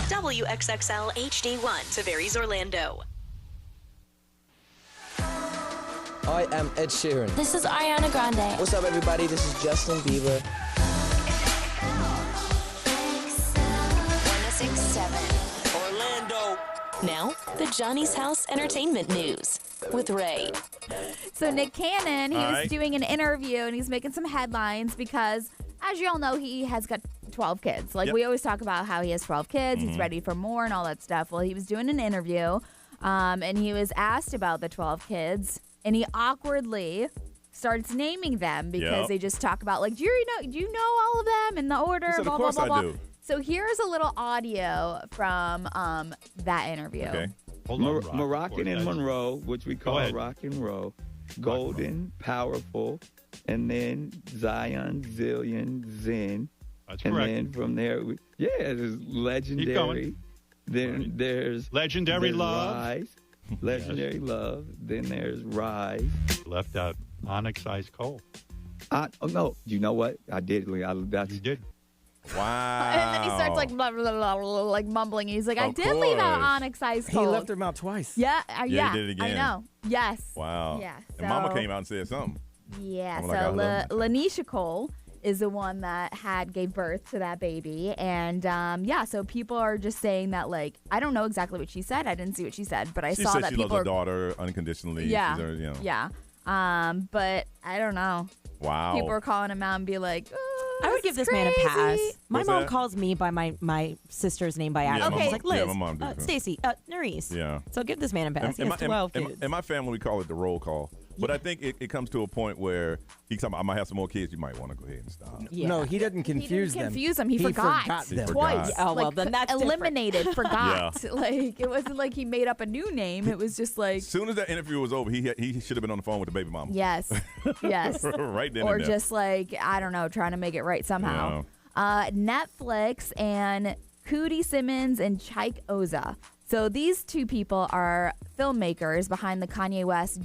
WXXL HD1, Tavares, Orlando. I am Ed Sheeran. This is Ariana Grande. What's up, everybody? This is Justin Bieber. 1067 Orlando. Now, the Johnny's House Entertainment News with Ray. So Nick Cannon, he was doing an interview and he's making some headlines because as you all know, he has got 12 kids. Like, we always talk about how he has 12 kids. He's ready for more and all that stuff. Well, he was doing an interview, and he was asked about the 12 kids, and he awkwardly starts naming them because they just talk about, like, do you know all of them in the order? He said, blah, of course blah, blah, I blah. do. So here's a little audio from that interview. Okay. Moroccan and Monroe, which we call rock and roll. Golden, powerful, and then Zion, Zillion, Zen. That's and correct. then from there, there's legendary. Keep going. Then there's Legendary Love. Rise. Legendary Love. Then there's Rise. Left out Onyx Ice Cold. Oh no! You know what? I did. You did. Wow. And then he starts like blah, blah, blah, blah, like mumbling. He's like, I did leave out Onyx Ice Cold. He left her mouth twice. Yeah, he did it again. I know. Yes. Wow. Yeah. And Mama came out and said something. Yeah. I'm So like, I love that. Lanisha Cole is the one that gave birth to that baby, and so people are just saying that, like, I don't know exactly what she said. I didn't see what she said, but I She saw said that she people loves her daughter unconditionally. Yeah. She's her, Yeah. But I don't know. Wow. People are calling him out and be like, I would give this man a pass. crazy. My What's mom that? calls me by my sister's name by accident. my She's mom- like, Liz, yeah, my mom did too. Stacy, Nerys. Yeah. So give this man a pass. He has 12 kids. In my family, we call it the roll call. But I think it comes to a point where he's talking about, I might have some more kids. You might want to go ahead and stop. Yeah. No, he didn't confuse them. Confuse him. He forgot them. twice. Oh, well, Like, then that's eliminated. Forgot. Yeah. Like, it wasn't like he made up a new name. It was just like, As soon as that interview was over, he should have been on the phone with the baby mama. yes, yes, Right then or and there. just like, I don't know, trying to make it right somehow. Netflix and Cootie Simmons and Chike Oza. So these two people are filmmakers behind the Kanye West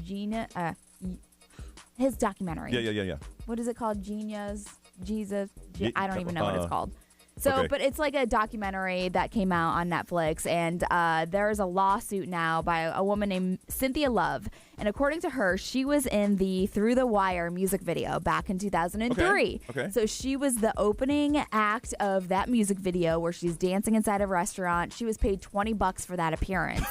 his documentary. Yeah. What is it called? Jesus. Ye- I don't even know what it's called. So, okay. but it's like a documentary that came out on Netflix, and there's a lawsuit now by a woman named Cynthia Love. And according to her, she was in the Through the Wire music video back in 2003. Okay. So she was the opening act of that music video where she's dancing inside a restaurant. She was paid $20 for that appearance.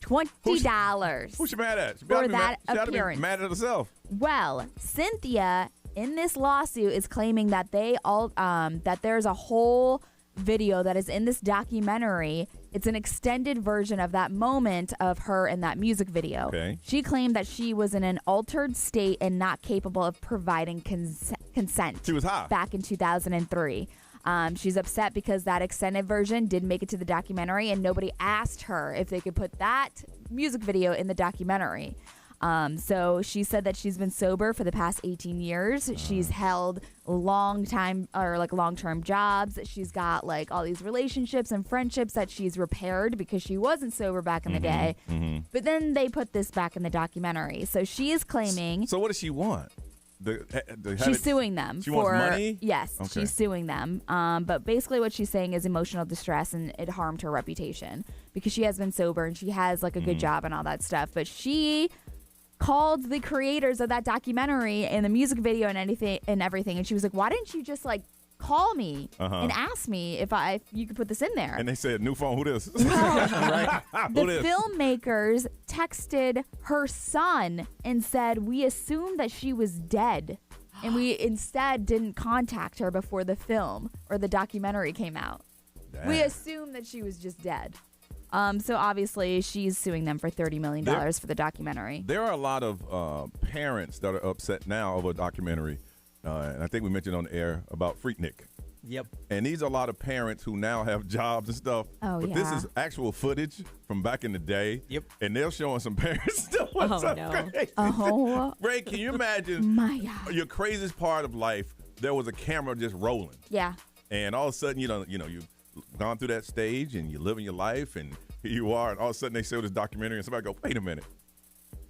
$20. Who's she mad at? She For oughta be that mad, she oughta be appearance. mad at herself. Well, Cynthia in this lawsuit is claiming that that there's a whole video that is in this documentary. It's an extended version of that moment of her in that music video. Okay. She claimed that she was in an altered state and not capable of providing consent. She was high. Back in 2003. She's upset because that extended version didn't make it to the documentary, and nobody asked her if they could put that music video in the documentary. So she said that she's been sober for the past 18 years. She's held long-term jobs. She's got like all these relationships and friendships that she's repaired because she wasn't sober back in the day. But then they put this back in the documentary. So she is claiming. So what does she want? She's suing them She for wants money? Yes, Okay. she's suing them. But basically, what she's saying is emotional distress, and it harmed her reputation because she has been sober and she has like a good job and all that stuff. But she called the creators of that documentary and the music video and everything, and she was like, "Why didn't you just like call me and ask me if you could put this in there?" And they said, new phone, who this? The Who this? filmmakers texted her son and said, "We assumed that she was dead, and we instead didn't contact her before the film or the documentary came out. We assumed that she was just dead." So obviously she's suing them for $30 million for the documentary. There are a lot of parents that are upset now over a documentary, and I think we mentioned on the air about Freaknik. Yep. And these are a lot of parents who now have jobs and stuff. Oh, but this is actual footage from back in the day. Yep. And they're showing some parents doing something crazy. Oh. Ray, can you imagine My God. your craziest part of life? There was a camera just rolling. Yeah. And all of a sudden, you've gone through that stage and you're living your life, and here you are, and all of a sudden they show this documentary and somebody go, wait a minute.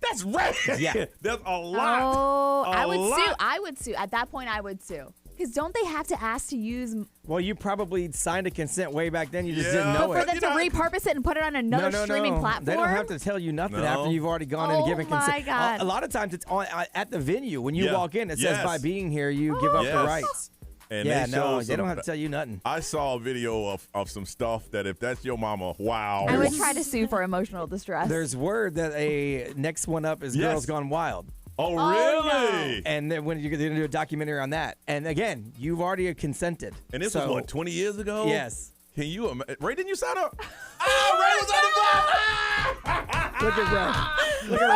That's right. Yeah. There's a lot. Oh, I would lot. sue. I would sue. At that point, I would sue. Because don't they have to ask to use... Well, you probably signed a consent way back then. You just didn't But know for it. them to repurpose it and put it on another streaming platform? They don't have to tell you nothing No. after you've already gone in and given consent. my God. A lot of times it's on at the venue. When you Yeah. walk in, it says Yes. by being here, you give up Yes. the rights. And Yeah, they no, showed they don't have to tell you nothing. I saw a video of some stuff that if that's your mama, wow. I would try to sue for emotional distress. There's word that a next one up is Yes. Girls Gone Wild. Oh, really? And then when you're going to do a documentary on that, and again, you've already consented. And this was what, 20 years ago? Yes. Can you imagine? Ray, didn't you sign up? Oh, Ray was on the phone! Look at Ray. Look at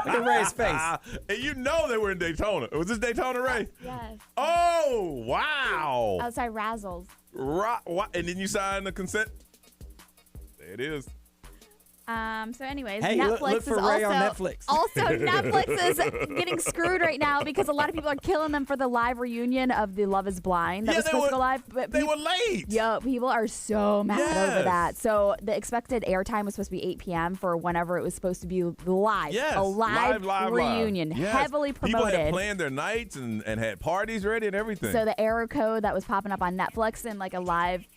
Ray. Look at Ray's face. And you know they were in Daytona. Was this Daytona, Ray? Yes. Oh, wow. Outside Razzles. And then you signed the consent? There it is. So anyways, Hey, Netflix look for is Ray also, on Netflix. Also, Netflix is getting screwed right now because a lot of people are killing them for the live reunion of the Love is Blind that was supposed to go live. But they were late. Yo, people are so mad over that. So the expected airtime was supposed to be 8 p.m. for whenever it was supposed to be live. Yes, a live reunion, Yes. heavily promoted. People had planned their nights and had parties ready and everything. So the error code that was popping up on Netflix and like a live.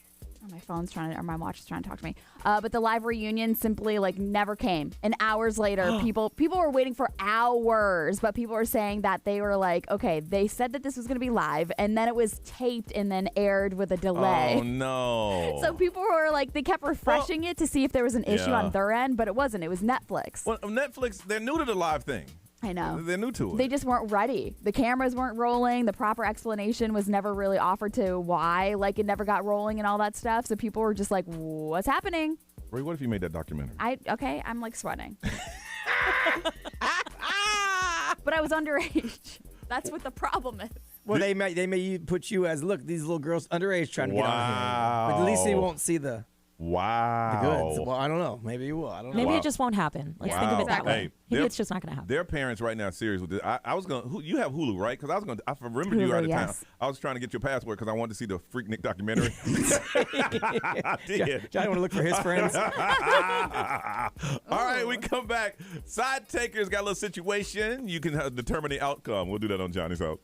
Oh, my phone's or my watch is trying to talk to me. But the live reunion simply like never came. And hours later, people were waiting for hours, but people were saying that they were like, okay, they said that this was going to be live, and then it was taped and then aired with a delay. Oh no! So people were like, they kept refreshing it to see if there was an issue on their end, but it wasn't. It was Netflix. Well, Netflix, they're new to the live thing. I know. They're new to it. They just weren't ready. The cameras weren't rolling. The proper explanation was never really offered to why, like it never got rolling and all that stuff. So people were just like, what's happening? Ray, what if you made that documentary? I'm like sweating. But I was underage. That's what the problem is. Well, they may put you as, look, these little girls underage trying to get on here. But at least they won't see the goods. Well, I don't know. Maybe you will. I don't know. Maybe it just won't happen. Let's think of it that way. Hey, Maybe it's just not going to happen. Their parents right now are serious with this. I was going to, you have Hulu, right? Because I remembered you out of town. I was trying to get your password because I wanted to see the Freaknik documentary. I did. Johnny want to look for his friends. All right, we come back. Side takers got a little situation. You can determine the outcome. We'll do that on Johnny's House.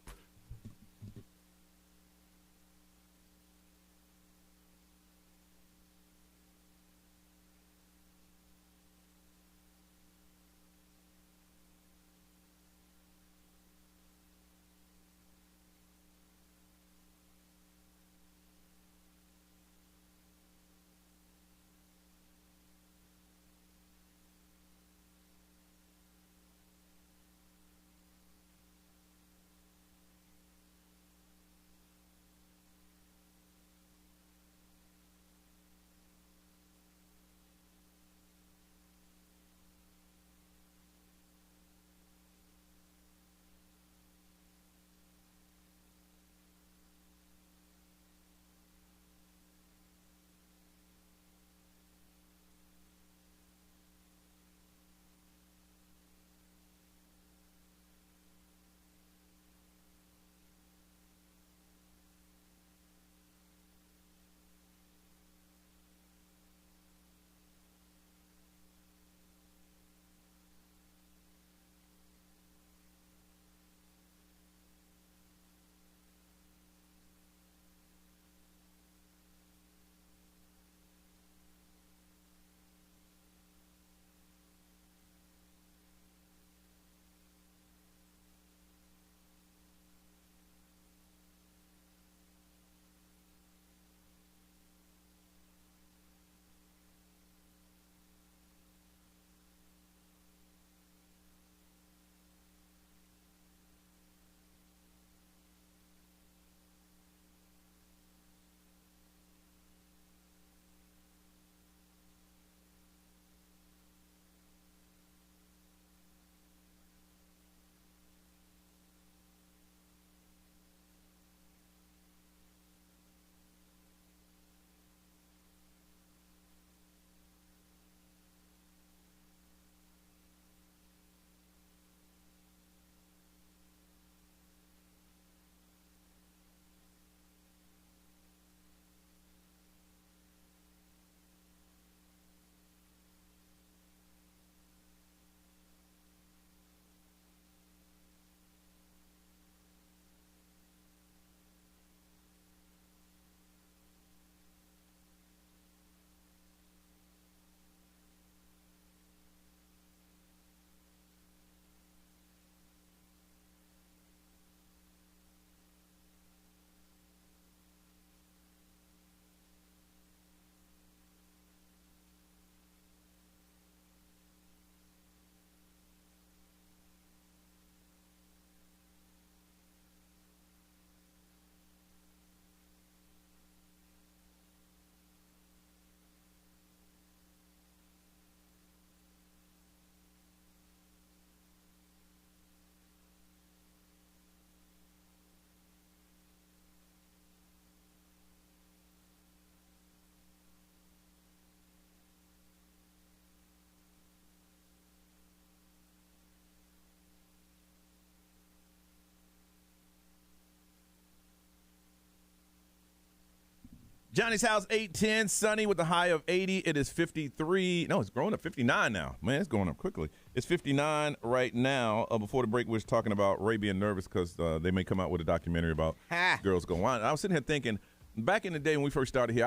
Johnny's house, 810, sunny with a high of 80. It is 53. No, it's growing up 59 now. Man, it's going up quickly. It's 59 right now. Before the break, we was talking about Ray being nervous because they may come out with a documentary about girls going wild. I was sitting here thinking, back in the day when we first started here,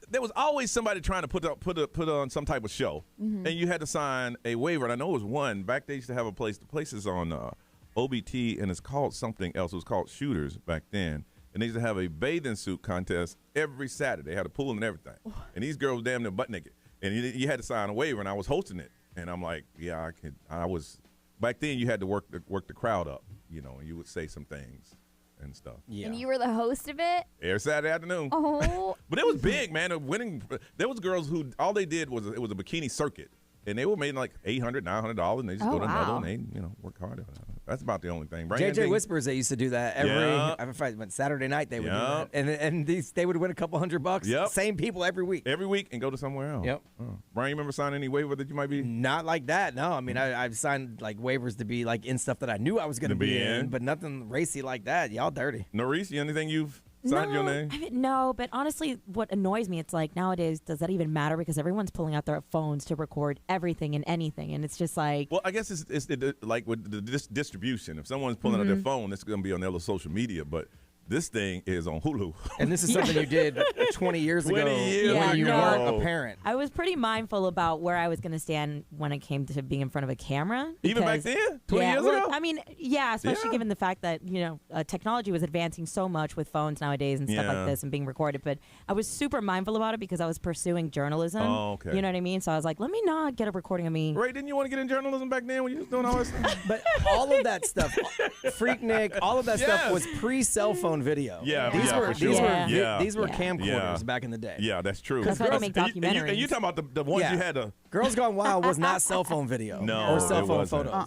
there was always somebody trying to put on some type of show, and you had to sign a waiver. And I know it was one. Back they used to have a place. The place is on OBT, and it's called something else. It was called Shooters back then. And they used to have a bathing suit contest every Saturday. They had a pool and everything. And these girls damn near butt naked. And you had to sign a waiver, and I was hosting it. And I'm like, yeah, I could. Back then you had to work the crowd up, and you would say some things and stuff. Yeah. And you were the host of it? Every Saturday afternoon. Oh. But it was big, man. There was girls who all they did was it was a bikini circuit. And they were making like $800, $900, and they just go to another one. They, work hard. That's about the only thing. JJ Whispers, they used to do that every Saturday night. They would do that, and they would win a couple $100. Yep. Same people every week, and go to somewhere else. Yep. Brian, you remember signing any waiver that you might be? Not like that. No, I mean I've signed like waivers to be like in stuff that I knew I was going to be in, but nothing racy like that. Y'all dirty. Norris, anything you've signed your name? No, but honestly, what annoys me, it's like nowadays, does that even matter? Because everyone's pulling out their phones to record everything and anything, and it's just like. Well, I guess it's like with the distribution. If someone's pulling out their phone, it's going to be on their little social media, but this thing is on Hulu. And this is something you did 20 years ago when you weren't a parent. I was pretty mindful about where I was going to stand when it came to being in front of a camera. Even back then? 20 years ago? I mean, especially given the fact that, technology was advancing so much with phones nowadays and stuff like this and being recorded. But I was super mindful about it because I was pursuing journalism. Oh, okay. You know what I mean? So I was like, let me not get a recording of me. Ray, didn't you want to get in journalism back then when you was doing all this stuff? But all of that stuff, Freaknik, all of that stuff was pre-cell phone video. Yeah, these were camcorders camcorders back in the day. Yeah, that's true. That's why they make documentaries. And you talking about the ones you had to. Girls Gone Wild was not cell phone video or cell phone photos.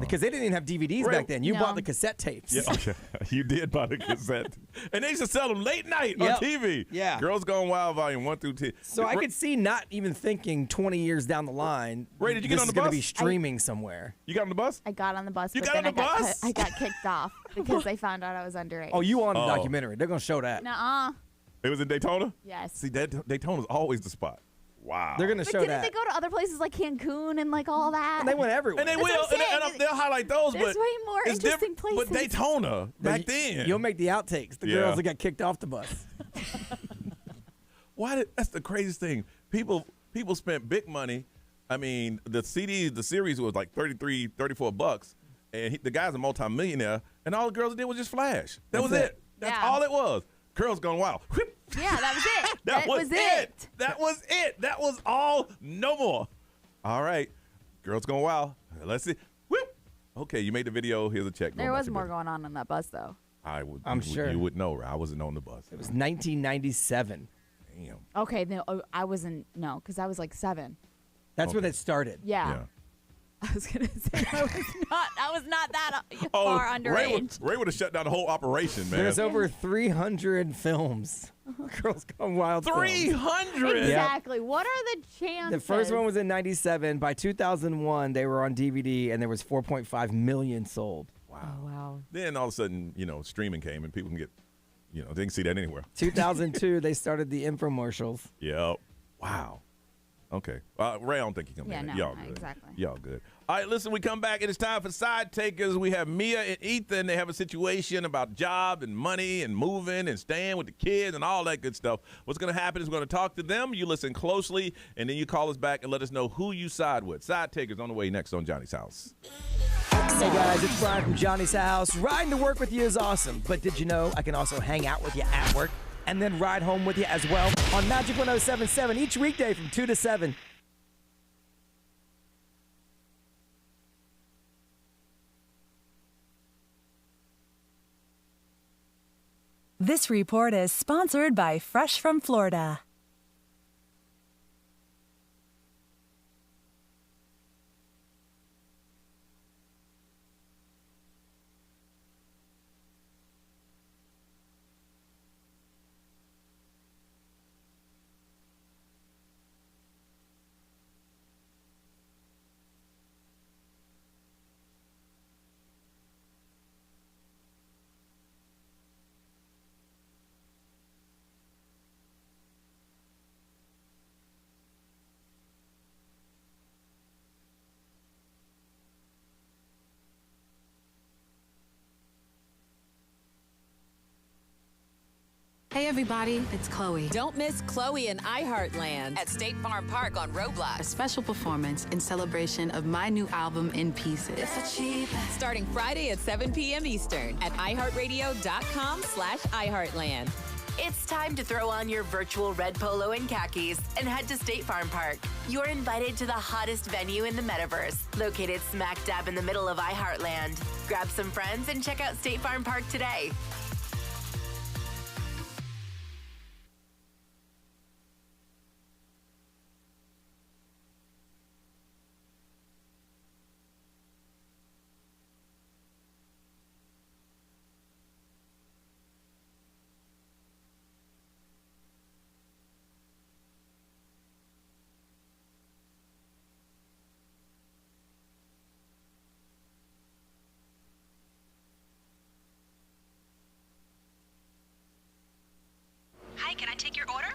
Because they didn't even have DVDs back then. You bought the cassette tapes. Yeah, okay. You did buy the cassette. And they used to sell them late night on TV. Yeah. Girls Gone Wild Volume 1 through 10. So I could see not even thinking 20 years down the line, Ray, did you get on the bus? This is going to be streaming somewhere. You got on the bus? I got on the bus. You got on the bus? I got kicked off because they found out I was underage. Oh, you on the documentary. They're going to show that. Nuh-uh. It was in Daytona? Yes. See, Daytona's always the spot. Wow. They're going to show didn't that. they go to other places like Cancun and like all that? And they went everywhere. And they will. And they'll highlight those. There's but way more interesting places. But Daytona, back then. You'll make the outtakes. The girls that got kicked off the bus. That's the craziest thing. People spent big money. I mean, the series was like $34, and the guy's a multimillionaire, and all the girls did was just flash. That was it. That's all it was. Girls Gone Wild. Yeah, that was it. That was it. That was it. That was all. No more. All right. Girls Gone Wild. Let's see. Whoop. Okay, you made the video. Here's a check. There was more going on that bus, though. I'm sure. You would know. I wasn't on the bus. It was 1997. Damn. Okay, no, I wasn't. No, because I was like 7. That's when it started. Yeah. I was gonna say I was not that far underage. Ray would have shut down the whole operation, man. There's over 300 films. Girls Gone Wild. 300. Exactly. What are the chances? The first one was in 97. By 2001, they were on DVD, and there was 4.5 million sold. Wow. Oh, wow. Then all of a sudden, streaming came, and people can get, they can see that anywhere. 2002, they started the infomercials. Yep. Wow. Okay. Ray, I don't think he can. Yeah, no, y'all good. Exactly. Y'all good. All right, listen, we come back. It is time for Side Takers. We have Mia and Ethan. They have a situation about job and money and moving and staying with the kids and all that good stuff. What's going to happen is we're going to talk to them. You listen closely, and then you call us back and let us know who you side with. Side Takers on the way next on Johnny's House. Hey guys, it's Brian from Johnny's House. Riding to work with you is awesome, but did you know I can also hang out with you at work and then ride home with you as well on Magic 107.7 each weekday from 2 to 7. This report is sponsored by Fresh from Florida. Hey everybody, it's Chloe. Don't miss Chloe in iHeartland at State Farm Park on Roblox. A special performance in celebration of my new album, In Pieces. Starting Friday at 7 p.m. Eastern at iHeartRadio.com/iHeartland. It's time to throw on your virtual red polo and khakis and head to State Farm Park. You're invited to the hottest venue in the metaverse, located smack dab in the middle of iHeartland. Grab some friends and check out State Farm Park today. Hi, can I take your order?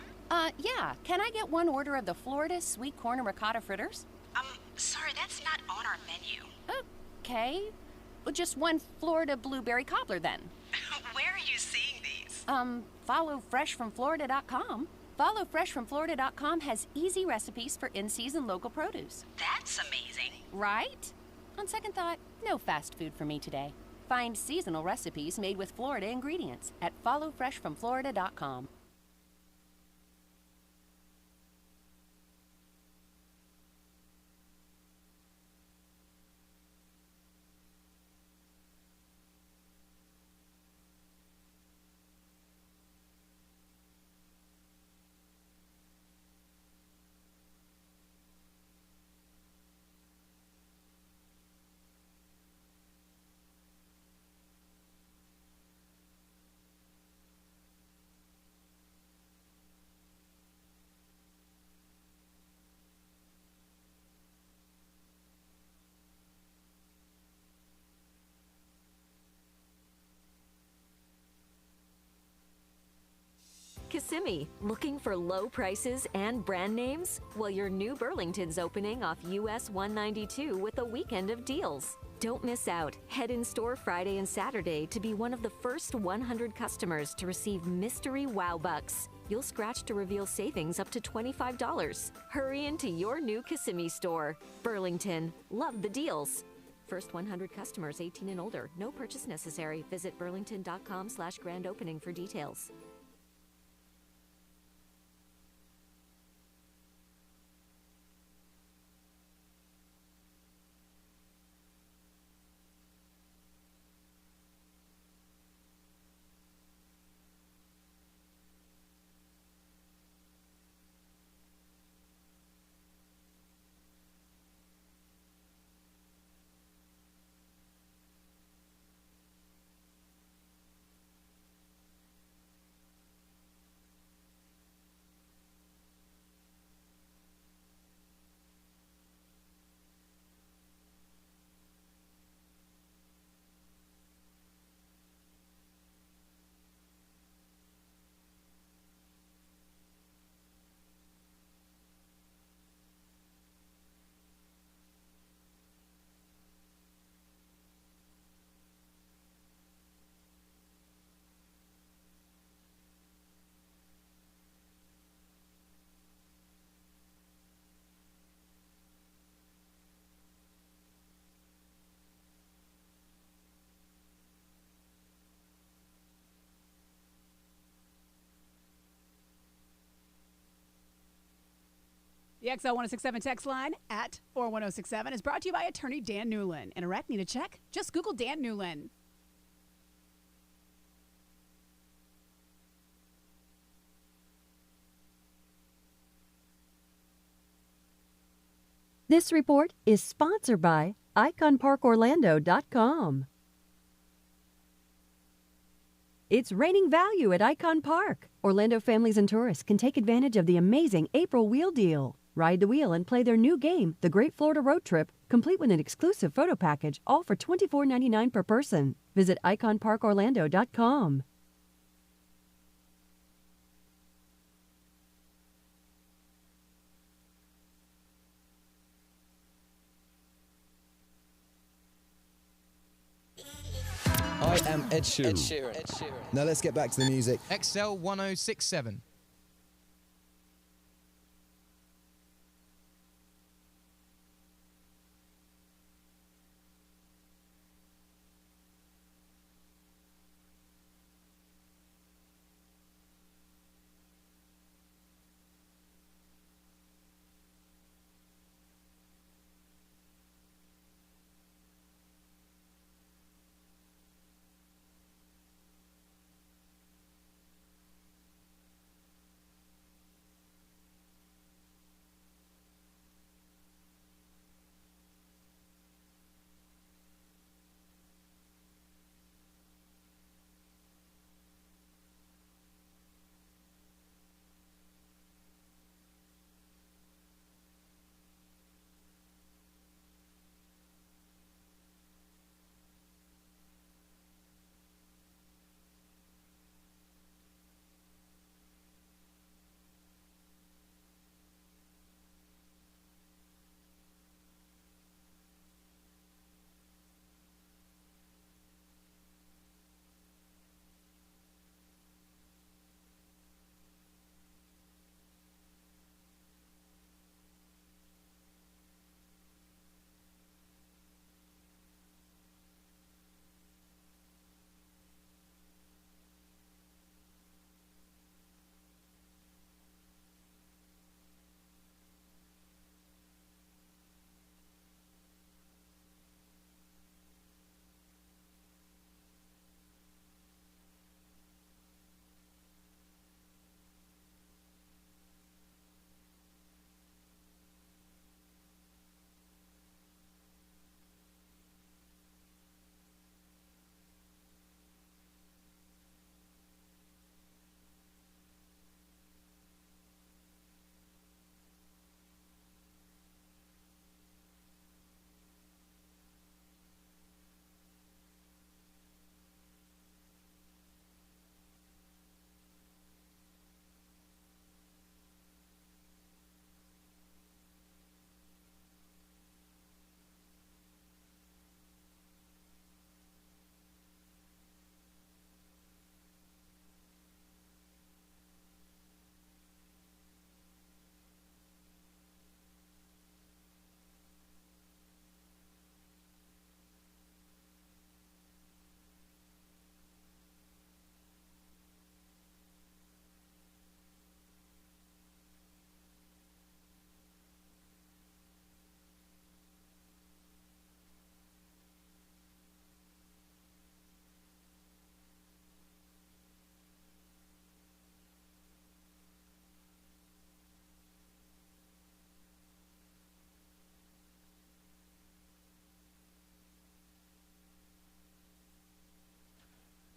Yeah. Can I get one order of the Florida sweet corn and ricotta fritters? Sorry, that's not on our menu. Okay. Well, just one Florida blueberry cobbler then. Where are you seeing these? Follow freshfromflorida.com. FollowFreshFromFlorida.com has easy recipes for in-season local produce. That's amazing. Right? On second thought, no fast food for me today. Find seasonal recipes made with Florida ingredients at followfreshfromflorida.com. Kissimmee, looking for low prices and brand names? Well, your new Burlington's opening off US 192 with a weekend of deals. Don't miss out. Head in store Friday and Saturday to be one of the first 100 customers to receive mystery wow bucks. You'll scratch to reveal savings up to $25. Hurry into your new Kissimmee store. Burlington, love the deals. First 100 customers 18 and older. No purchase necessary. Visit burlington.com/grand opening for details. The XL 1067 text line at 41067 is brought to you by attorney Dan Newlin. In Iraq, need a check? Just Google Dan Newlin. This report is sponsored by IconParkOrlando.com. It's raining value at Icon Park. Orlando families and tourists can take advantage of the amazing April Wheel Deal. Ride the wheel and play their new game, The Great Florida Road Trip, complete with an exclusive photo package, all for $24.99 per person. Visit IconParkOrlando.com. I I am Ed Sheeran. Now let's get back to the music. XL 1067.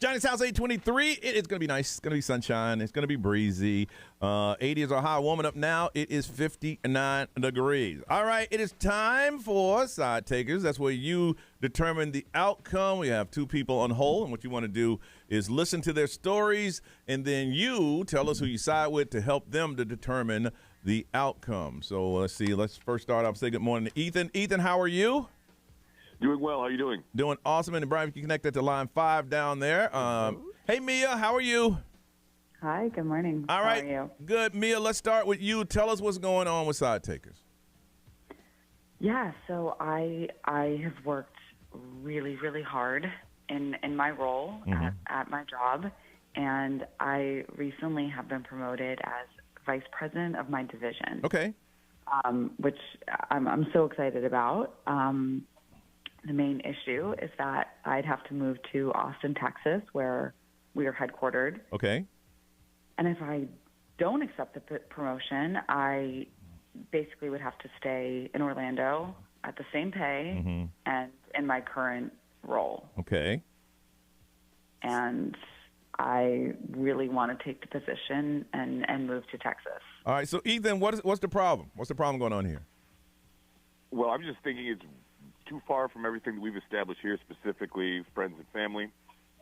Johnny's House 823. It is going to be nice. It's going to be sunshine. It's going to be breezy. 80 is our high. Warming up now. It is 59 degrees. All right. It is time for Side Takers. That's where you determine the outcome. We have two people on hold, and what you want to do is listen to their stories, and then you tell us who you side with to help them to determine the outcome. So let's see. Let's first start off. Say good morning to Ethan. Ethan, how are you? Doing well. How are you doing? Doing awesome. And Brian, you can connect that to line 5 down there. Hey, Mia, how are you? Hi, good morning. All right. How are you? Good. Mia, let's start with you. Tell us what's going on with Side Takers. Yeah, so I have worked really, really hard in my role at my job, and I recently have been promoted as vice president of my division. Okay. Which I'm so excited about. The main issue is that I'd have to move to Austin, Texas, where we are headquartered. Okay. And if I don't accept the promotion, I basically would have to stay in Orlando at the same pay and in my current role. Okay. And I really want to take the position and move to Texas. All right. So, Ethan, what's the problem? What's the problem going on here? Well, I'm just thinking it's too far from everything that we've established here, specifically friends and family.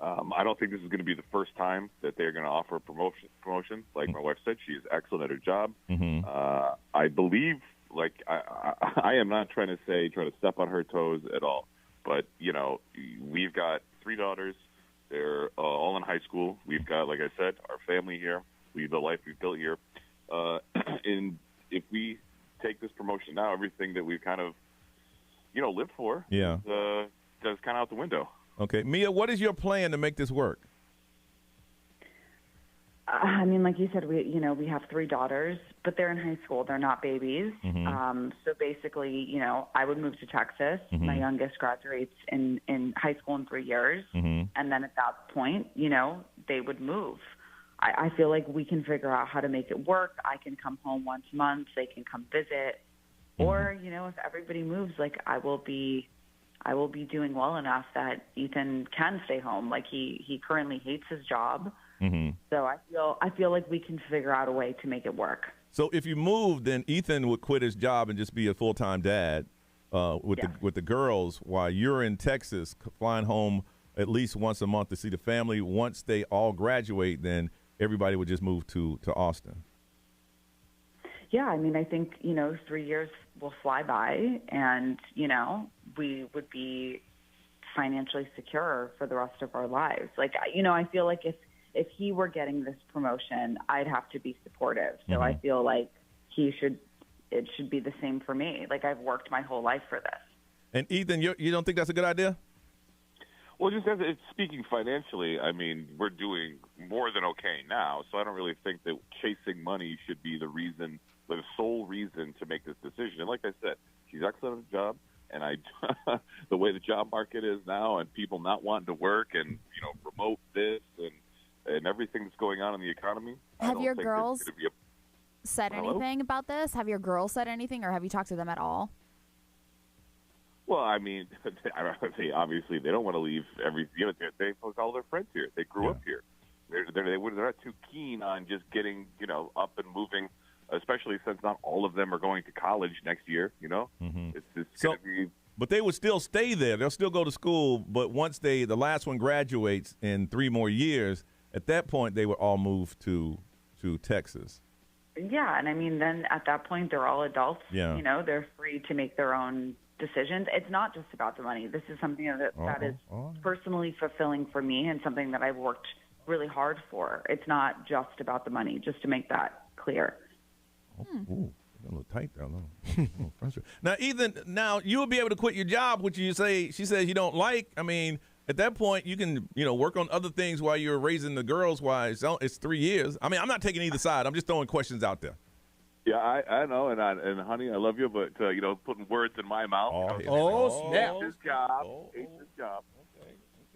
I don't think this is going to be the first time that they're going to offer a promotion. Like my wife said, she is excellent at her job. I believe, I am not trying to step on her toes at all. But, we've got 3 daughters. They're all in high school. We've got, like I said, our family here. The life we've built here. And if we take this promotion now, everything that we've kind of, lived for is kind of out the window. Okay. Mia, what is your plan to make this work? I mean, like you said, we have 3 daughters, but they're in high school. They're not babies. So basically, I would move to Texas. My youngest graduates in high school in 3 years. And then at that point, they would move. I feel like we can figure out how to make it work. I can come home once a month. They can come visit. Or, if everybody moves, like I will be doing well enough that Ethan can stay home. Like he currently hates his job. So I feel like we can figure out a way to make it work. So if you move, then Ethan would quit his job and just be a full-time dad with the girls while you're in Texas flying home at least once a month to see the family. Once they all graduate, then everybody would just move to Austin. Yeah, I mean, I think, 3 years will fly by and, we would be financially secure for the rest of our lives. Like, I feel like if he were getting this promotion, I'd have to be supportive. So I feel like it should be the same for me. Like, I've worked my whole life for this. And Ethan, you don't think that's a good idea? Well, just as it's speaking financially, I mean, we're doing more than okay now, so I don't really think that chasing money should be the sole reason to make this decision. And like I said, she's excellent at the job, and the way the job market is now, and people not wanting to work, and remote this and everything that's going on in the economy. Have your girls said Hello? anything about this? Have your girls said anything, or have you talked to them at all? Well, I mean, obviously they don't want to leave they all their friends here. They grew up here. They're not too keen on just getting, up and moving, especially since not all of them are going to college next year, It's going to be. But they would still stay there. They'll still go to school. But once the last one graduates in 3 more years, at that point they would all move to Texas. Yeah, and I mean, then at that point they're all adults. Yeah. They're free to make their own decisions. It's not just about the money. This is something that is personally fulfilling for me and something that I've worked really hard for. It's not just about the money, just to make that clear. Ooh, a little tight there. Now, Ethan, you will be able to quit your job, which she says you don't like. I mean, at that point, you can, work on other things while you're raising the girls. Why it's 3 years. I mean, I'm not taking either side. I'm just throwing questions out there. Yeah, I know, and honey, I love you, but putting words in my mouth. Snap! Hates his job. Hates his job.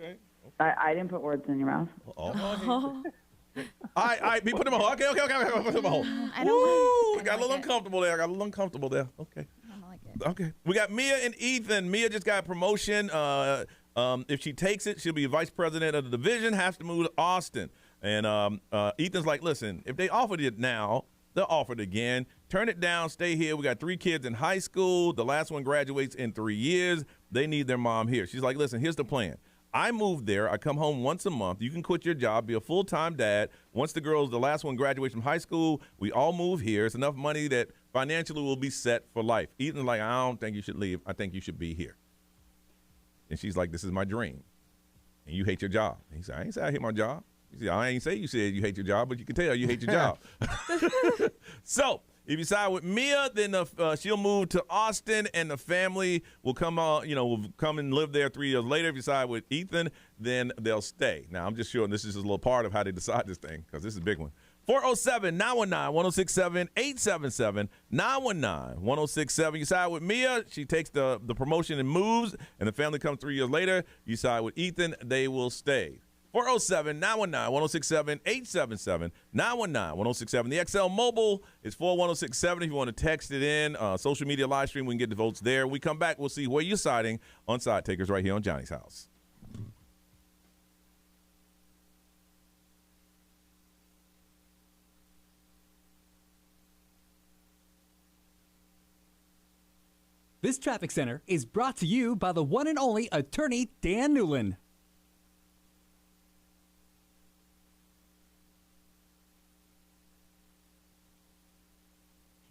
Okay. I didn't put words in your mouth. All right, we put him on. Okay. Put him on. I don't got a little uncomfortable there. Okay. I don't like it. Okay. We got Mia and Ethan. Mia just got a promotion. If she takes it, she'll be vice president of the division, has to move to Austin. And Ethan's like, listen, if they offered it now, they'll offer it again. Turn it down, stay here. We got 3 kids in high school. The last one graduates in 3 years. They need their mom here. She's like, listen, here's the plan. I moved there. I come home once a month. You can quit your job, be a full-time dad. Once the last one graduates from high school, we all move here. It's enough money that financially will be set for life. Ethan's like, I don't think you should leave. I think you should be here. And she's like, this is my dream. And you hate your job. And he said, I ain't say I hate my job. He said, I ain't say you said you hate your job, but you can tell you hate your job. So if you side with Mia, then she'll move to Austin, and the family will come will come and live there 3 years later. If you side with Ethan, then they'll stay. Now, I'm just showing this is a little part of how they decide this thing, because this is a big one. 407-919-1067, 877-919-1067. You side with Mia, she takes the promotion and moves, and the family comes 3 years later. You side with Ethan, they will stay. 407-919-1067, 877-919-1067. The XL Mobile is 41067 if you want to text it in. Social media live stream, we can get the votes there. When we come back, we'll see where you're siding on Side Takers right here on Johnny's House. This traffic center is brought to you by the one and only attorney Dan Newland.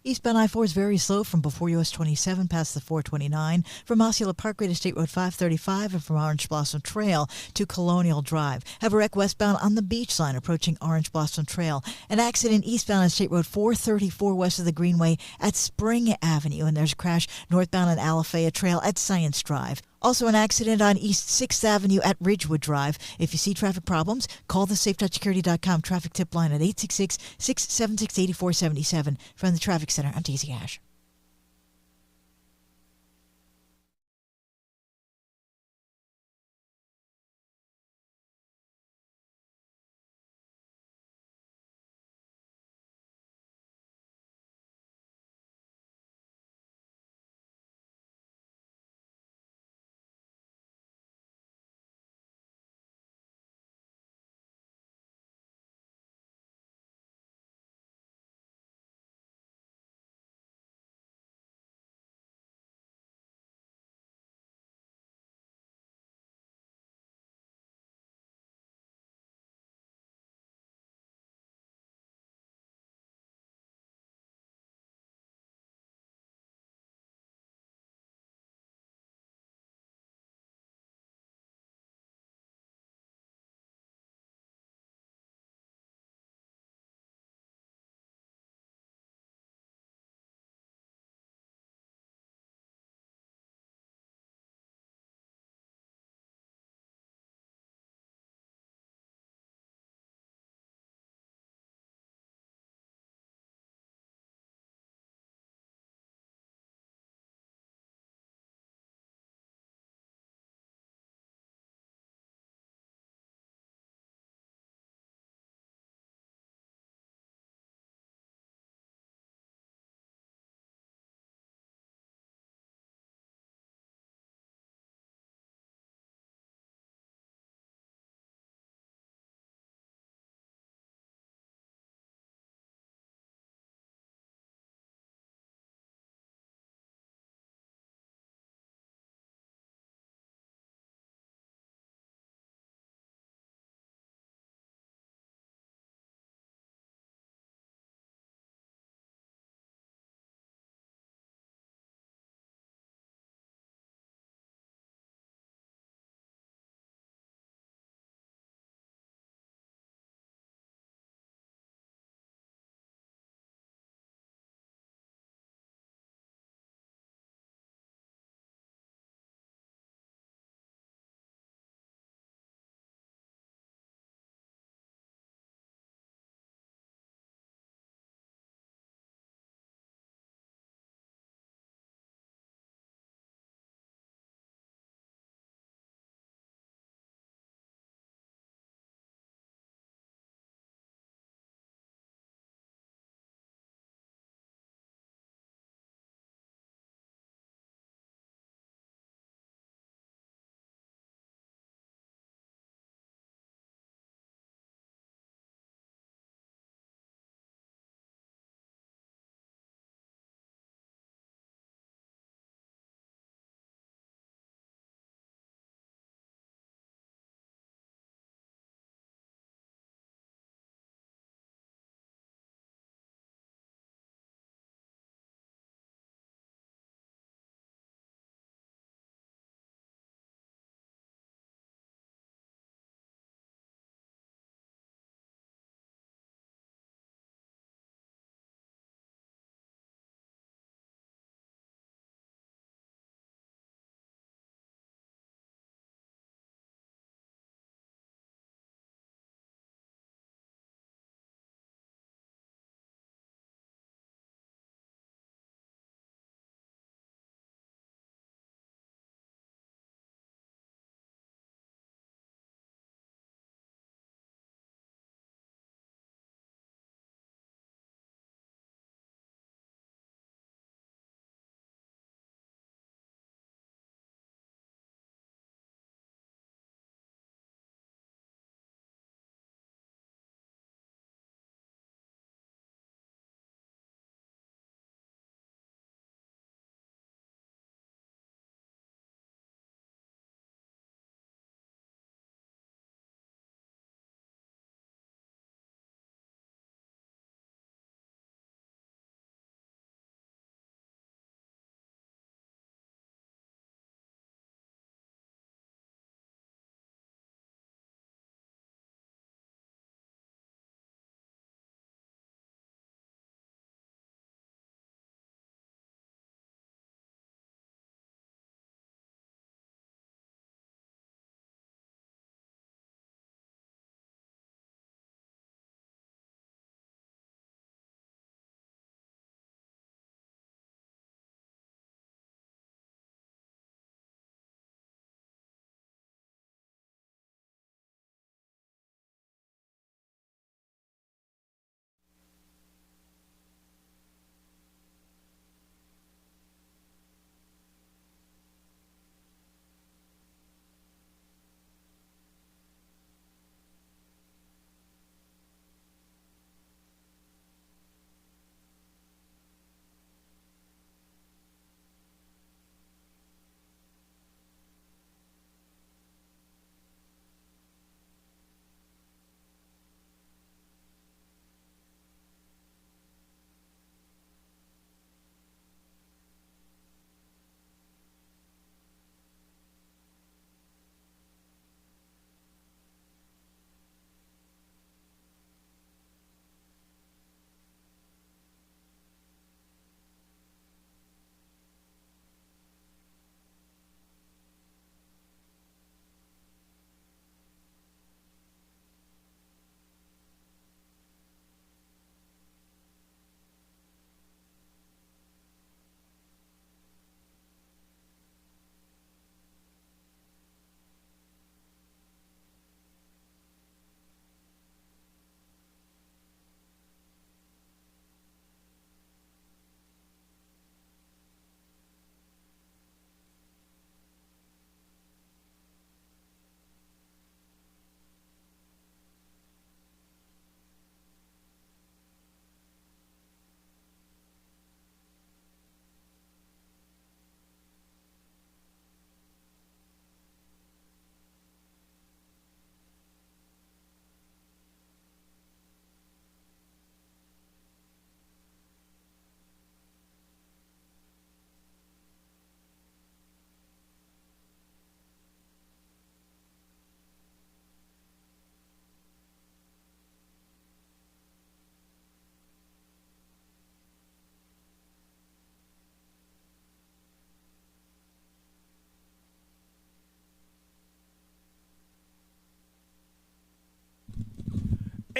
Eastbound I-4 is very slow from before US 27 past the 429, from Osceola Parkway to State Road 535, and from Orange Blossom Trail to Colonial Drive. Have a wreck westbound on the Beach Line approaching Orange Blossom Trail. An accident eastbound on State Road 434 west of the Greenway at Spring Avenue, and there's a crash northbound on Alafaya Trail at Science Drive. Also an accident on East 6th Avenue at Ridgewood Drive. If you see traffic problems, call the SafeTouchSecurity.com traffic tip line at 866-676-8477 from the Traffic Center. I'm Daisy Ash.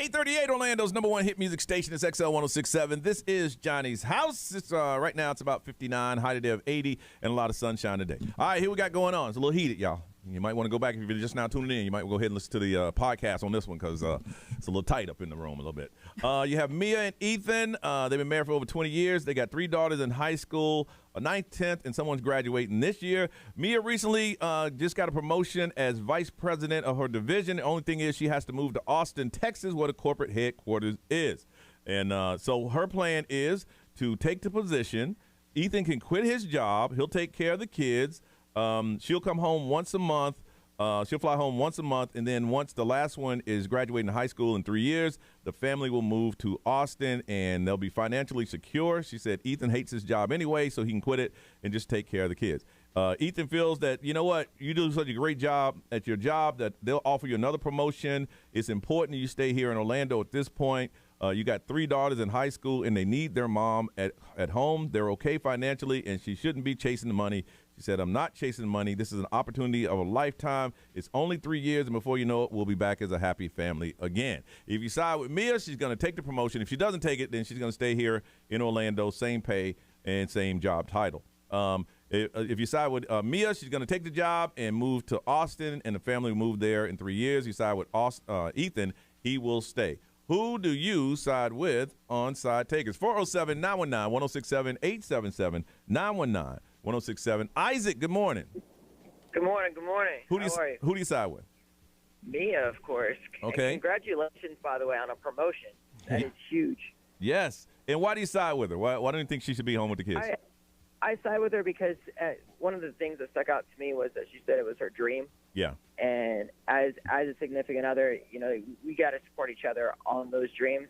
838 Orlando's number one hit music station. It's XL 106.7. This is Johnny's house. It's right now it's about 59, high today of 80, and a lot of sunshine today. All right, here we got going on. It's a little heated, y'all. You might want to go back if you're just now tuning in. You might go ahead and listen to the podcast on this one because it's a little tight up in the room a little bit. You have Mia and Ethan. They've been married for over 20 years. They got 3 daughters in high school, a 9th, 10th, and someone's graduating this year. Mia recently just got a promotion as vice president of her division. The only thing is she has to move to Austin, Texas, where the corporate headquarters is. And so her plan is to take the position. Ethan can quit his job. He'll take care of the kids. She'll come home once a month. She'll fly home once a month, and then once the last one is graduating high school in 3 years, the family will move to Austin, and they'll be financially secure. She said Ethan hates his job anyway, so he can quit it and just take care of the kids. Ethan feels that, you know what, you do such a great job at your job that they'll offer you another promotion. It's important you stay here in Orlando at this point. You got 3 daughters in high school, and they need their mom at home. They're okay financially, and she shouldn't be chasing the money. She said, I'm not chasing money. This is an opportunity of a lifetime. It's only 3 years, and before you know it, we'll be back as a happy family again. If you side with Mia, she's going to take the promotion. If she doesn't take it, then she's going to stay here in Orlando, same pay and same job title. If you side with Mia, she's going to take the job and move to Austin, and the family will move there in 3 years. You side with Ethan, he will stay. Who do you side with on Side Takers? 407-919-1067, 877-919-1067. Isaac, good morning. Good morning. Good morning. Who do you side with? Mia, of course. Okay. And congratulations, by the way, on a promotion. That is huge. Yes. And why do you side with her? Why don't you think she should be home with the kids? I side with her because one of the things that stuck out to me was that she said it was her dream. Yeah. And as a significant other, you know, we got to support each other on those dreams.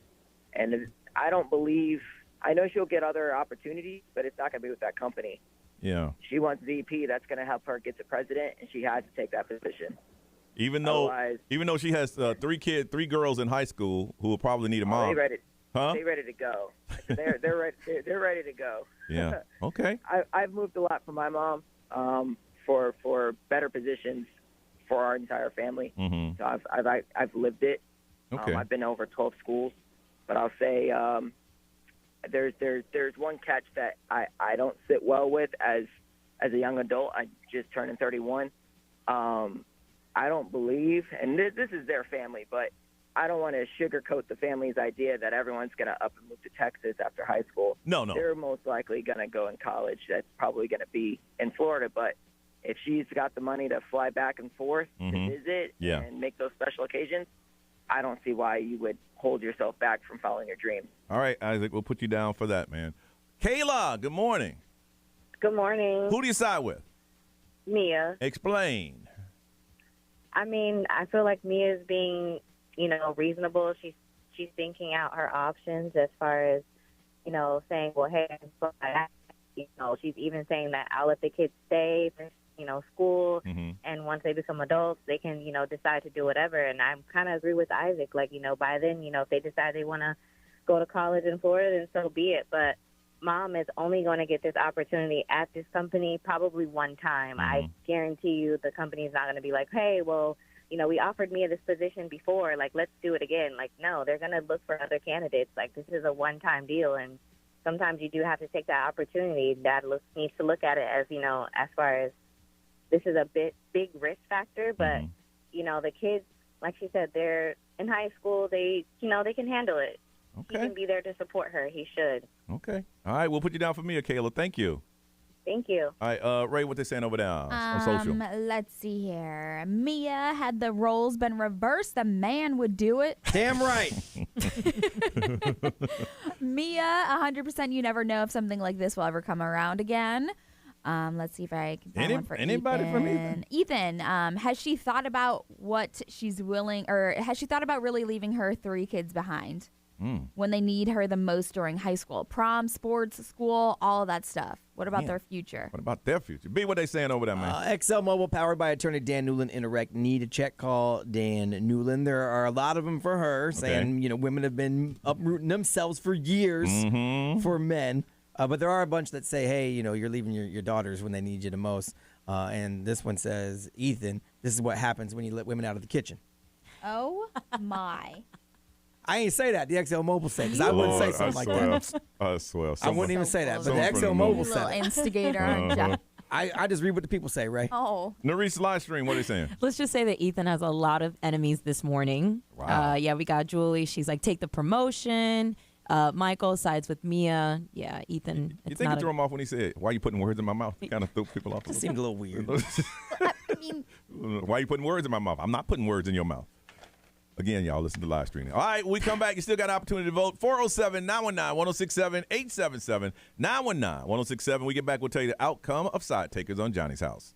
And I don't believe – I know she'll get other opportunities, but it's not going to be with that company. Yeah. She wants VP. That's going to help her get to president, and she has to take that position. Even though she has 3 girls in high school who will probably need a mom. They ready to go. They're ready to go. Yeah. Okay. I've moved a lot for my mom for better positions for our entire family. Mm-hmm. So I've lived it. Okay. I've been to over 12 schools, but I'll say there's one catch that I don't sit well with as a young adult. I just turned 31. I don't believe, and this is their family, but I don't want to sugarcoat the family's idea that everyone's going to up and move to Texas after high school. No. They're most likely going to go in college. That's probably going to be in Florida. But if she's got the money to fly back and forth to visit and make those special occasions, I don't see why you would hold yourself back from following your dreams. All right, Isaac, we'll put you down for that, man. Kayla, good morning. Good morning. Who do you side with? Mia. Explain. I mean, I feel like Mia's being, reasonable. She's thinking out her options as far as, saying, well, hey, she's even saying that I'll let the kids stay for, school, and once they become adults, they can, decide to do whatever. And I kind of agree with Isaac. Like, by then, if they decide they want to go to college in Florida, then so be it. But Mom is only going to get this opportunity at this company probably one time. I guarantee you the company is not going to be like, hey, well, we offered Mia this position before. Like, let's do it again. Like, no, they're going to look for other candidates. Like, this is a one-time deal, and sometimes you do have to take that opportunity. Dad needs to look at it as, as far as this is a big risk factor, but, the kids, like she said, they're in high school. They, they can handle it. Okay. He can be there to support her. He should. Okay. All right, we'll put you down for Mia, Kayla. Thank you. Thank you. All right, Ray, what they saying over there on social? Let's see here. Mia, had the roles been reversed, the man would do it. Damn right. Mia, 100%. You never know if something like this will ever come around again. Let's see if I can find one for anybody Ethan. from Ethan? Ethan, has she thought about what she's willing, or has she thought about really leaving her 3 kids behind when they need her the most during high school? Prom, sports, school, all of that stuff. What about their future? What about their future? B, what they saying over there, man? XL Mobile, powered by attorney Dan Newland. Interact. Need a check? Call Dan Newland. There are a lot of them for her, saying, women have been uprooting themselves for years for men. But there are a bunch that say, hey, you're leaving your daughters when they need you the most. And this one says, Ethan, this is what happens when you let women out of the kitchen. Oh, my. I ain't say that. The XL Mobile said, because I wouldn't say something like that. I swear. I wouldn't even say that, but the XL Mobile said it. Instigator, aren't ya? I just read what the people say, Ray. Oh. Narice live stream, what are they saying? Let's just say that Ethan has a lot of enemies this morning. Wow. Yeah, we got Julie. She's like, take the promotion. Michael sides with Mia. Yeah, Ethan. You think you threw him off when he said, why are you putting words in my mouth? He kind of threw people off. It seemed a little weird. Why are you putting words in my mouth? I'm not putting words in your mouth. Again, y'all, listen to the live stream. All right, we come back. You still got an opportunity to vote. 407-919-1067, 877-919-1067. We get back, we'll tell you the outcome of Side Takers on Johnny's House.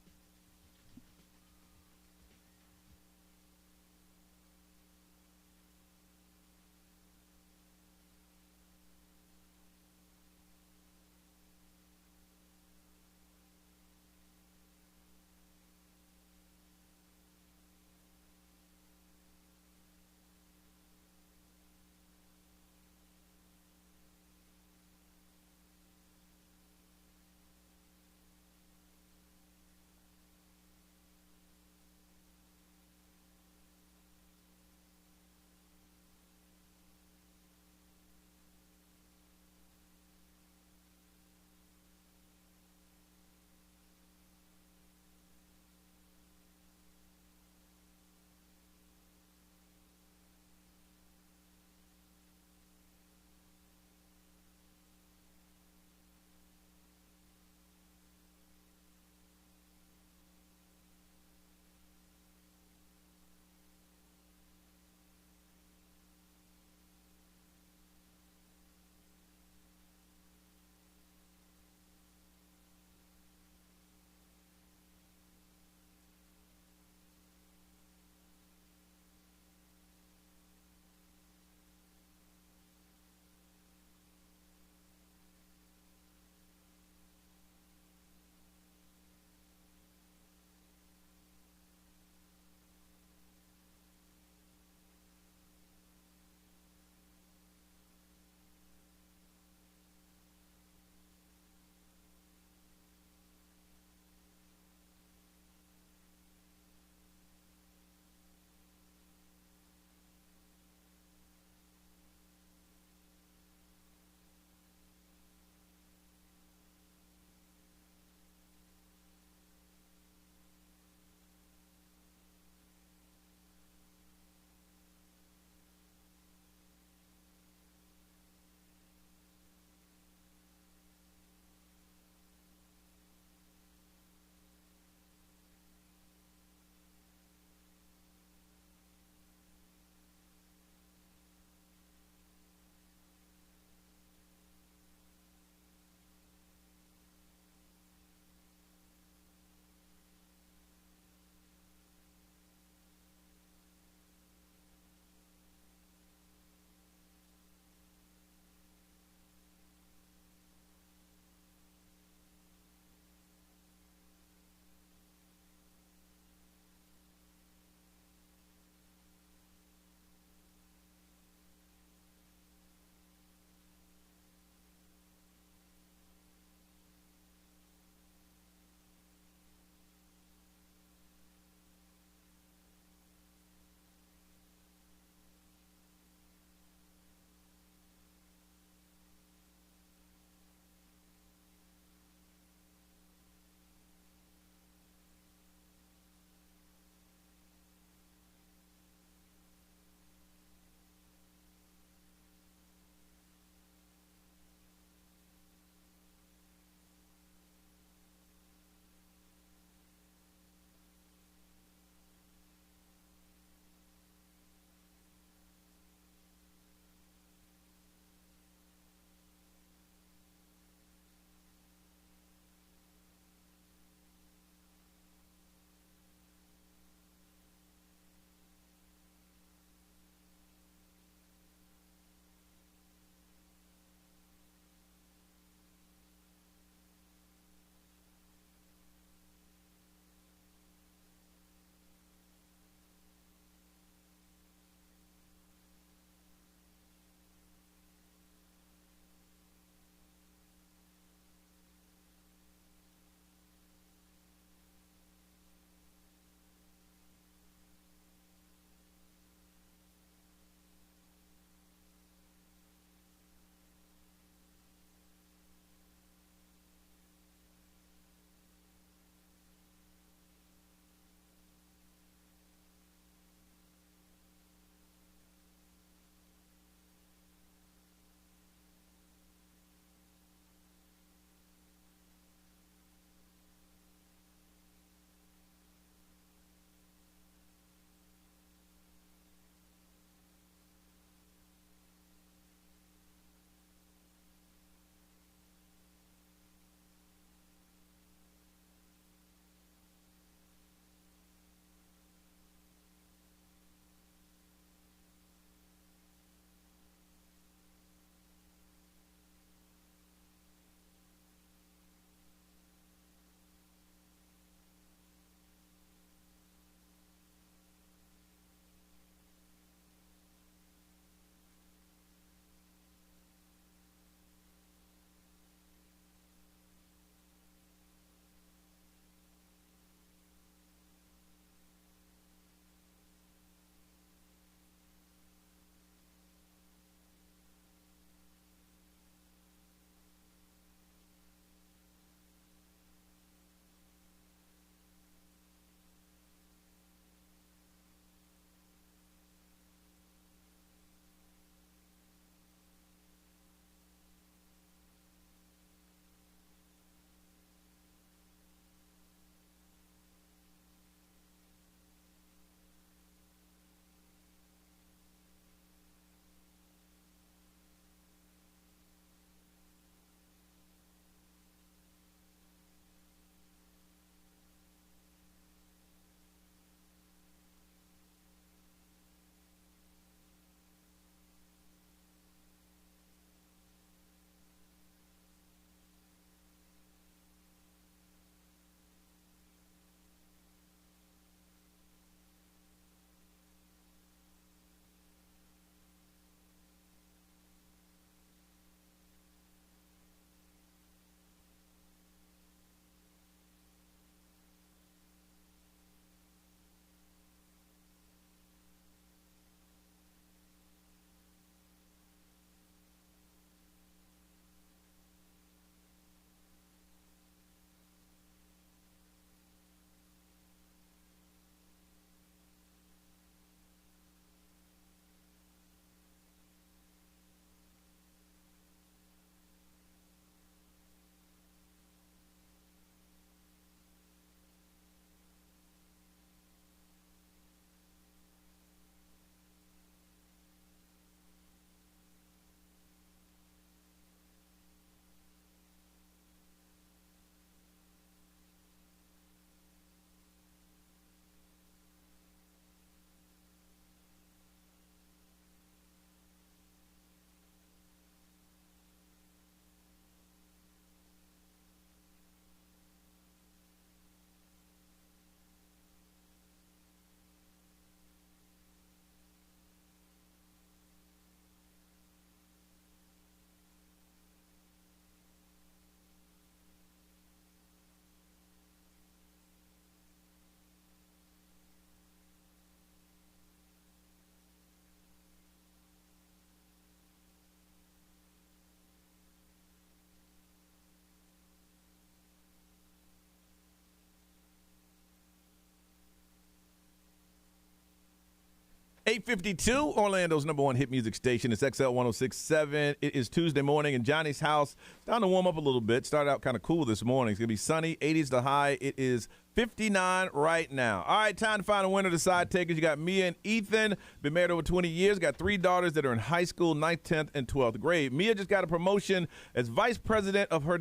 852, Orlando's number one hit music station. It's XL 106.7. It is Tuesday morning in Johnny's house. It's time to warm up a little bit. Started out kind of cool this morning. It's going to be sunny, 80s the high. It is 59 right now. All right, time to find a winner to side takers. You got Mia and Ethan. Been married over 20 years. Got 3 daughters that are in high school, 9th, 10th, and 12th grade. Mia just got a promotion as vice president of her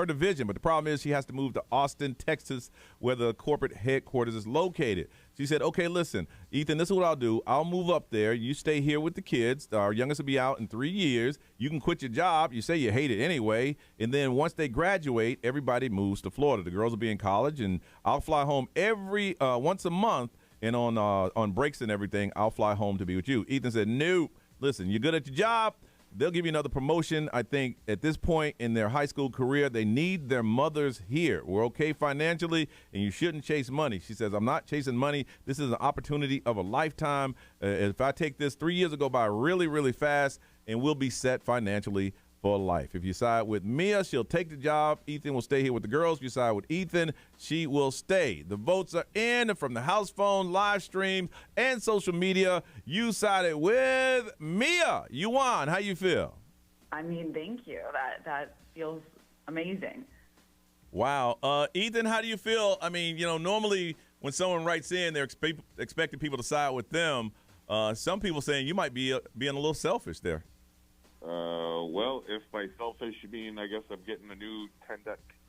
division, but the problem is she has to move to Austin, Texas, where the corporate headquarters is located. She said, okay, listen, Ethan, this is what I'll do. I'll move up there. You stay here with the kids. Our youngest will be out in 3 years. You can quit your job. You say you hate it anyway. And then once they graduate, everybody moves to Florida. The girls will be in college, and I'll fly home every once a month. And on breaks and everything, I'll fly home to be with you. Ethan said, no, listen, you're good at your job. They'll give you another promotion. I think at this point in their high school career, they need their mothers here. We're okay financially, and you shouldn't chase money. She says, I'm not chasing money. This is an opportunity of a lifetime. If I take this, 3 years will go by really, really fast, and we'll be set financially for life. If you side with Mia, she'll take the job. Ethan will stay here with the girls. If you side with Ethan, she will stay. The votes are in from the house phone, live stream, and social media. You sided with Mia. You won. How you feel? I mean, thank you. That feels amazing. Wow. Ethan, how do you feel? I mean, normally when someone writes in, they're expecting people to side with them. Some people saying you might be being a little selfish there. Well, if by selfish you mean, I guess I'm getting a new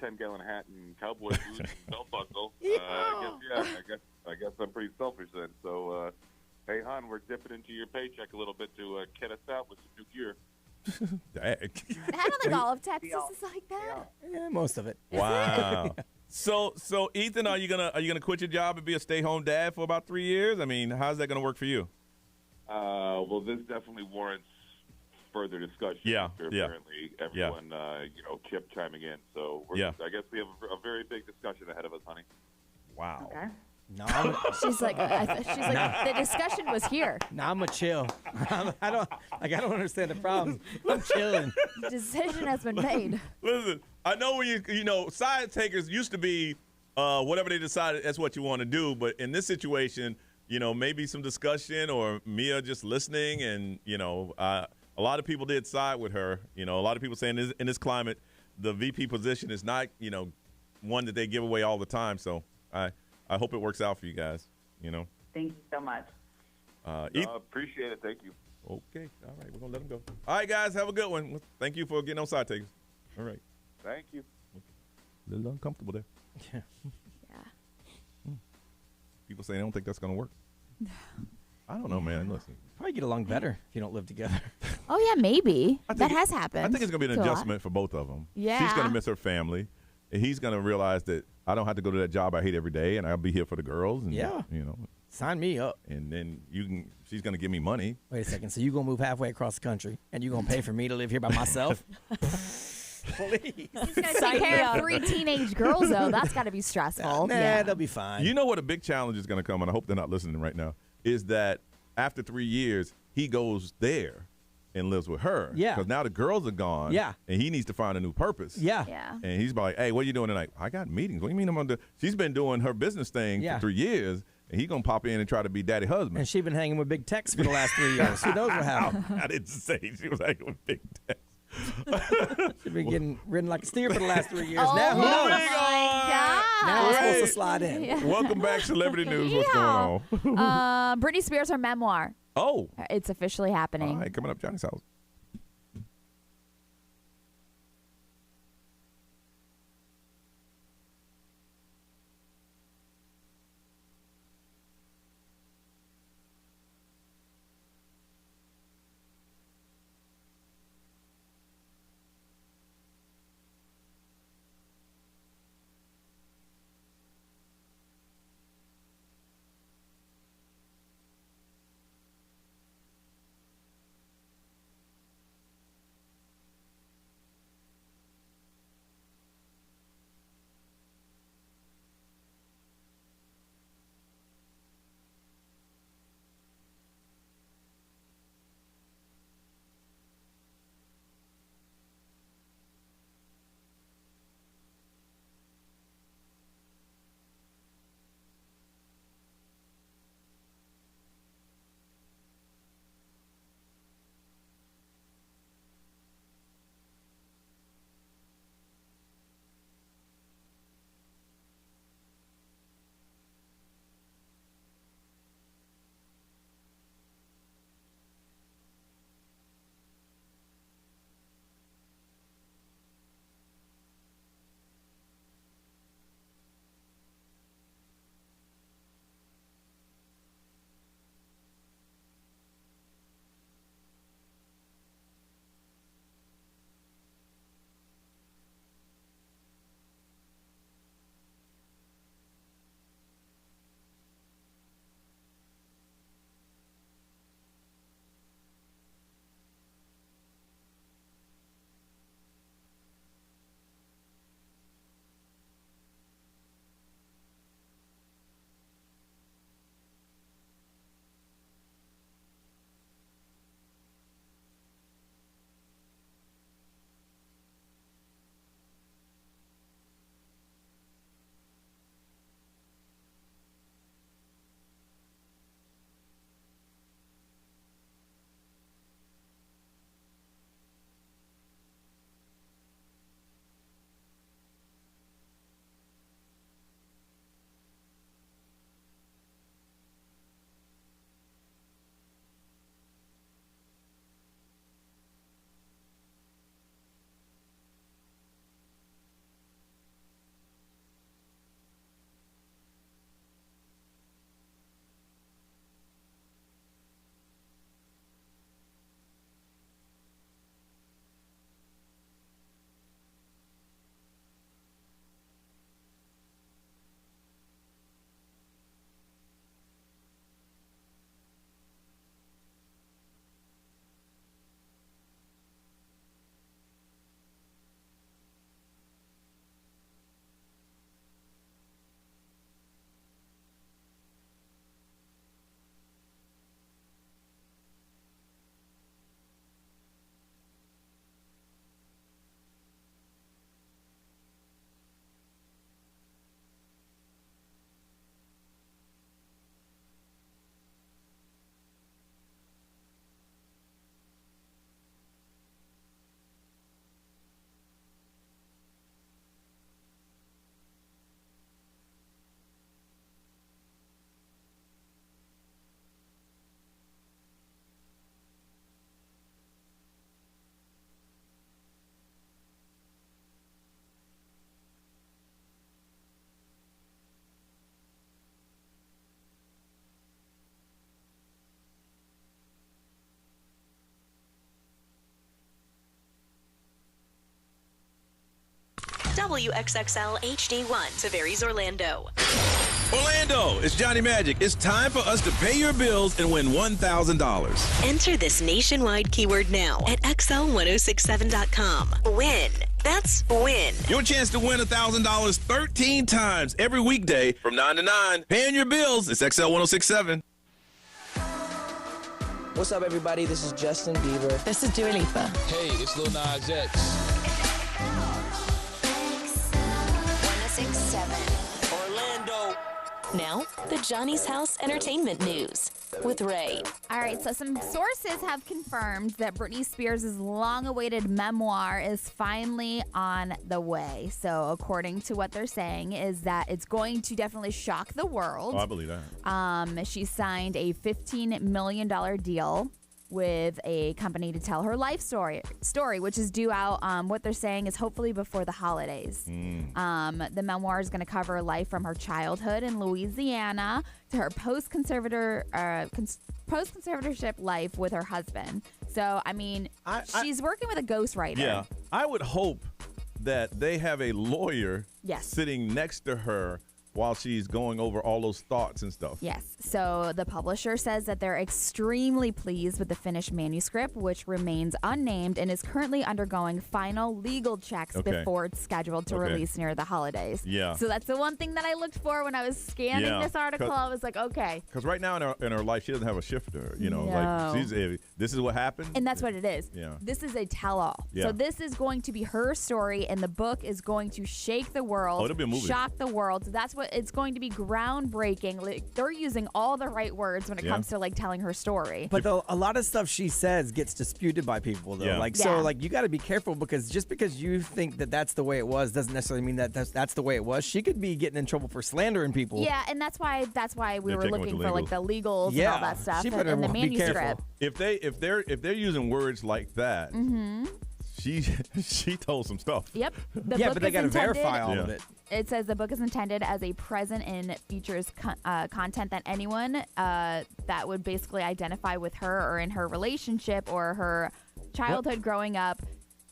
10-gallon hat and cowboy boots and belt buckle. I guess I'm pretty selfish then. So, hey, hon, we're dipping into your paycheck a little bit to get us out with some new gear. I don't think all of Texas is like that. Yeah, most of it. Wow. So Ethan, are you gonna quit your job and be a stay-home dad for about 3 years? I mean, how's that gonna work for you? Well, this definitely warrants further discussion. Yeah, apparently everyone, Chip chiming in. So I guess we have a very big discussion ahead of us, honey. Wow. Okay. No, She's like, the discussion was here. No, I'm a chill. I don't understand the problem. I'm chilling. Decision has been made. Listen, I know when side takers used to be whatever they decided that's what you want to do, but in this situation, maybe some discussion or Mia just listening, and a lot of people did side with her. A lot of people saying in this climate, the VP position is not, one that they give away all the time. So I hope it works out for you guys. Thank you so much. Appreciate it. Thank you. Okay. All right. We're going to let them go. All right, guys. Have a good one. Thank you for getting on side takers. All right. Thank you. A little uncomfortable there. Yeah. People say they don't think that's going to work. I don't know, man. Listen. Probably get along better if you don't live together. Oh, yeah, maybe. That has happened. I think it's going to be an adjustment for both of them. Yeah. She's going to miss her family, and he's going to realize that I don't have to go to that job I hate every day, and I'll be here for the girls. And, Sign me up. And then she's going to give me money. Wait a second. So you're going to move halfway across the country, and you're going to pay for me to live here by myself? Please. He's going to take care of 3 teenage girls, though. That's got to be stressful. Nah, they'll be fine. You know what a big challenge is going to come, and I hope they're not listening right now, is that after 3 years, he goes there and lives with her. Yeah. Because now the girls are gone. Yeah. And he needs to find a new purpose. Yeah. And he's like, hey, what are you doing tonight? I got meetings. What do you mean I'm going to do? She's been doing her business thing for 3 years, and he's going to pop in and try to be daddy husband. And she's been hanging with Big Tex for the last 3 years. Who knows what happened? I didn't say she was hanging with Big Tex. She's been getting ridden like a steer for the last 3 years. Oh, now who knows? my God. Now we're supposed to slide in. Yeah. Welcome back, Celebrity News. What's going on? Britney Spears, her memoir. Oh. It's officially happening. All right, coming up, Johnny's house. WXXL HD1, Tavares, Orlando. Orlando, it's Johnny Magic. It's time for us to pay your bills and win $1,000. Enter this nationwide keyword now at XL1067.com. Win. That's win. Your chance to win $1,000 13 times every weekday from 9 to 9. Paying your bills. It's XL 1067. What's up, everybody? This is Justin Bieber. This is Dua Lipa. Hey, it's Lil Nas X. 1067. Orlando. Now, the Johnny's House Entertainment News with Ray. All right, so some sources have confirmed that Britney Spears' long-awaited memoir is finally on the way. So according to what they're saying is that it's going to definitely shock the world. Oh, I believe that. She signed a $15 million deal with a company to tell her life story, which is due out, what they're saying is hopefully before the holidays. The memoir is going to cover life from her childhood in Louisiana to her post-conservatorship life with her husband. So, I mean, she's working with a ghostwriter. Yeah. I would hope that they have a lawyer Yes. sitting next to her while she's going over all those thoughts and stuff. Yes. So the publisher says that they're extremely pleased with the finished manuscript, which remains unnamed and is currently undergoing final legal checks before it's scheduled to release near the holidays. Yeah. So that's the one thing that I looked for when I was scanning this article. I was like, okay. Because right now in her life, she doesn't have a shifter. You know, No. like this is what happened. And that's what it is. Yeah. This is a tell-all. Yeah. So this is going to be her story, and the book is going to shake the world, Oh, it'll be a movie. shock the world. So that's what it's going to be groundbreaking. Like, they're using all the right words when it comes to like telling her story. But a lot of stuff she says gets disputed by people, though. Yeah. So you got to be careful, because just because you think that that's the way it was doesn't necessarily mean that that's the way it was. She could be getting in trouble for slandering people. Yeah, and that's why we They're were checking with looking the for like the legals and all that stuff She and better the be careful. manuscript. If they're using words like that, she told some stuff. Yep. The Yeah, book but they is got to intended- verify all of it. It says the book is intended as a present and features content that anyone that would basically identify with her or in her relationship or her childhood growing up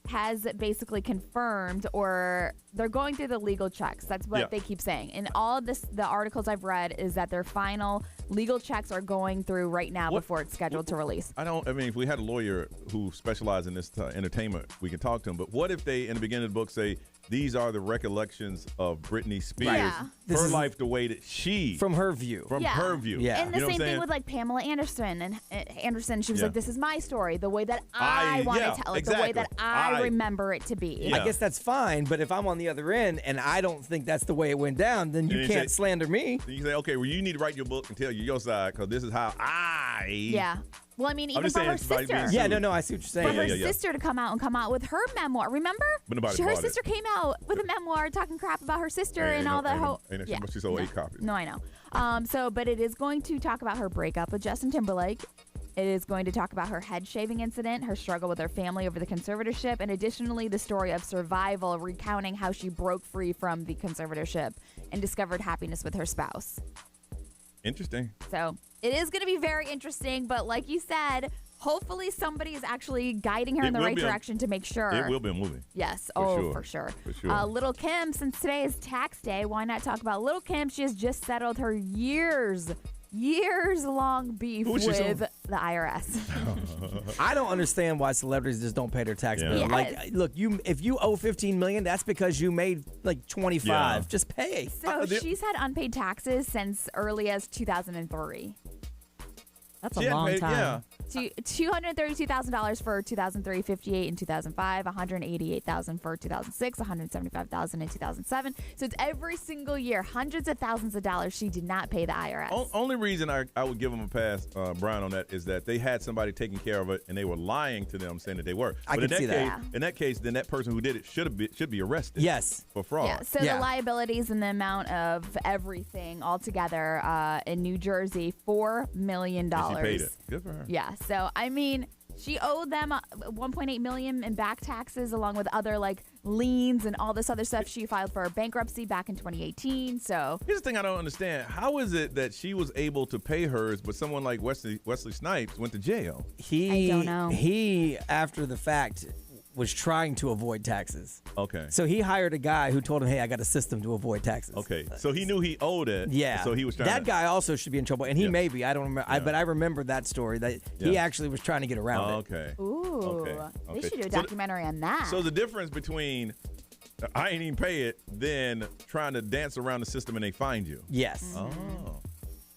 has basically confirmed, or they're going through the legal checks. That's what they keep saying. And all of this, the articles I've read, is that their final legal checks are going through right now before it's scheduled to release. If we had a lawyer who specialized in this entertainment, we can talk to him. But what if they, in the beginning of the book, say, these are the recollections of Britney Spears, Yeah. her life the way that she, From her view. her view. And the You know what same I'm thing saying? with like Pamela Anderson. And Anderson, she was Yeah. like, this is my story, the way that I want to tell it, the way that I remember it to be. I guess that's fine, but if I'm on the other end and I don't think that's the way it went down, then you And can't say- slander me. You say, okay, well, you need to write your book and tell your side, because this is how I. Yeah. Well, I mean, I'm even just for saying her it's about sister. being Yeah, sued. no, I see what you're saying. For her sister to come out with her memoir. Remember? But nobody Her bought it. sister came out with a memoir talking crap about her sister and all the whole. She sold 8 copies. No, I know. But it is going to talk about her breakup with Justin Timberlake. It is going to talk about her head shaving incident, her struggle with her family over the conservatorship, and additionally the story of survival, recounting how she broke free from the conservatorship and discovered happiness with her spouse. Interesting. So it is going to be very interesting, but like you said, hopefully somebody is actually guiding her in the right direction to make sure. It will be a movie. Yes. For For sure. For sure. Little Kim, since today is tax day, why not talk about Little Kim? She has just settled her years-long beef with the IRS. I don't understand why celebrities just don't pay their tax bill. Yes. Like, look, if you owe $15 million, that's because you made like 25. Yeah. Just pay. So she's had unpaid taxes since early as 2003. That's a long time. Yeah. $232,000 for 2003, $58,000 in 2005, $188,000 for 2006, $175,000 in 2007. So it's every single year, hundreds of thousands of dollars she did not pay the IRS. Only reason I would give them a pass, Brian, on that is that they had somebody taking care of it and they were lying to them saying that they were. I but can see that. In that case, then that person who did it should be arrested. Yes. For fraud. Yeah, so the liabilities and the amount of everything altogether in New Jersey, $4 million. And she paid it. Good for her. Yeah, so I mean, she owed them $1.8 million in back taxes, along with other like liens and all this other stuff. She filed for bankruptcy back in 2018. So here's the thing I don't understand: how is it that she was able to pay hers, but someone like Wesley Snipes went to jail? I don't know. He, after the fact, was trying to avoid taxes. Okay. So he hired a guy who told him, hey, I got a system to avoid taxes. Okay. So he knew he owed it. Yeah. So he was trying That guy also should be in trouble. And he may be. I don't remember. But I remember that story that he actually was trying to get around it. Okay. Ooh. They should do a documentary on that. So the difference between I ain't even pay it than trying to dance around the system and they find you. Yes. Oh.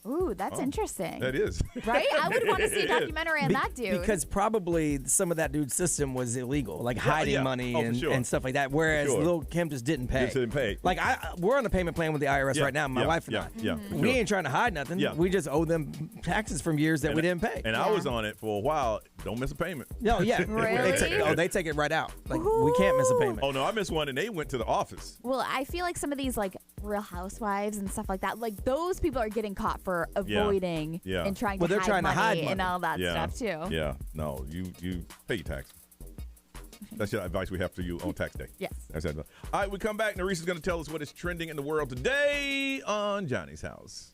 Ooh, that's interesting. That is. Right? I would want to see a documentary on that dude. Because probably some of that dude's system was illegal, like hiding money and stuff like that. Whereas Lil Kim just didn't pay. Just didn't pay. Like we're on a payment plan with the IRS right now, my wife and I. Yeah. We ain't trying to hide nothing. Yeah. We just owe them taxes from years that we didn't pay. And I was on it for a while. Don't miss a payment. No, yeah. Really? They take it right out. Like we can't miss a payment. Oh no, I missed one and they went to the office. Well, I feel like some of these like Real Housewives and stuff like that, like those people are getting caught for avoiding and trying to hide money and all that stuff too. Yeah. No, you pay your tax. That's your advice we have for you on tax day. Yes. That's it. All right, we come back. Nerissa is going to tell us what is trending in the world today on Johnny's House.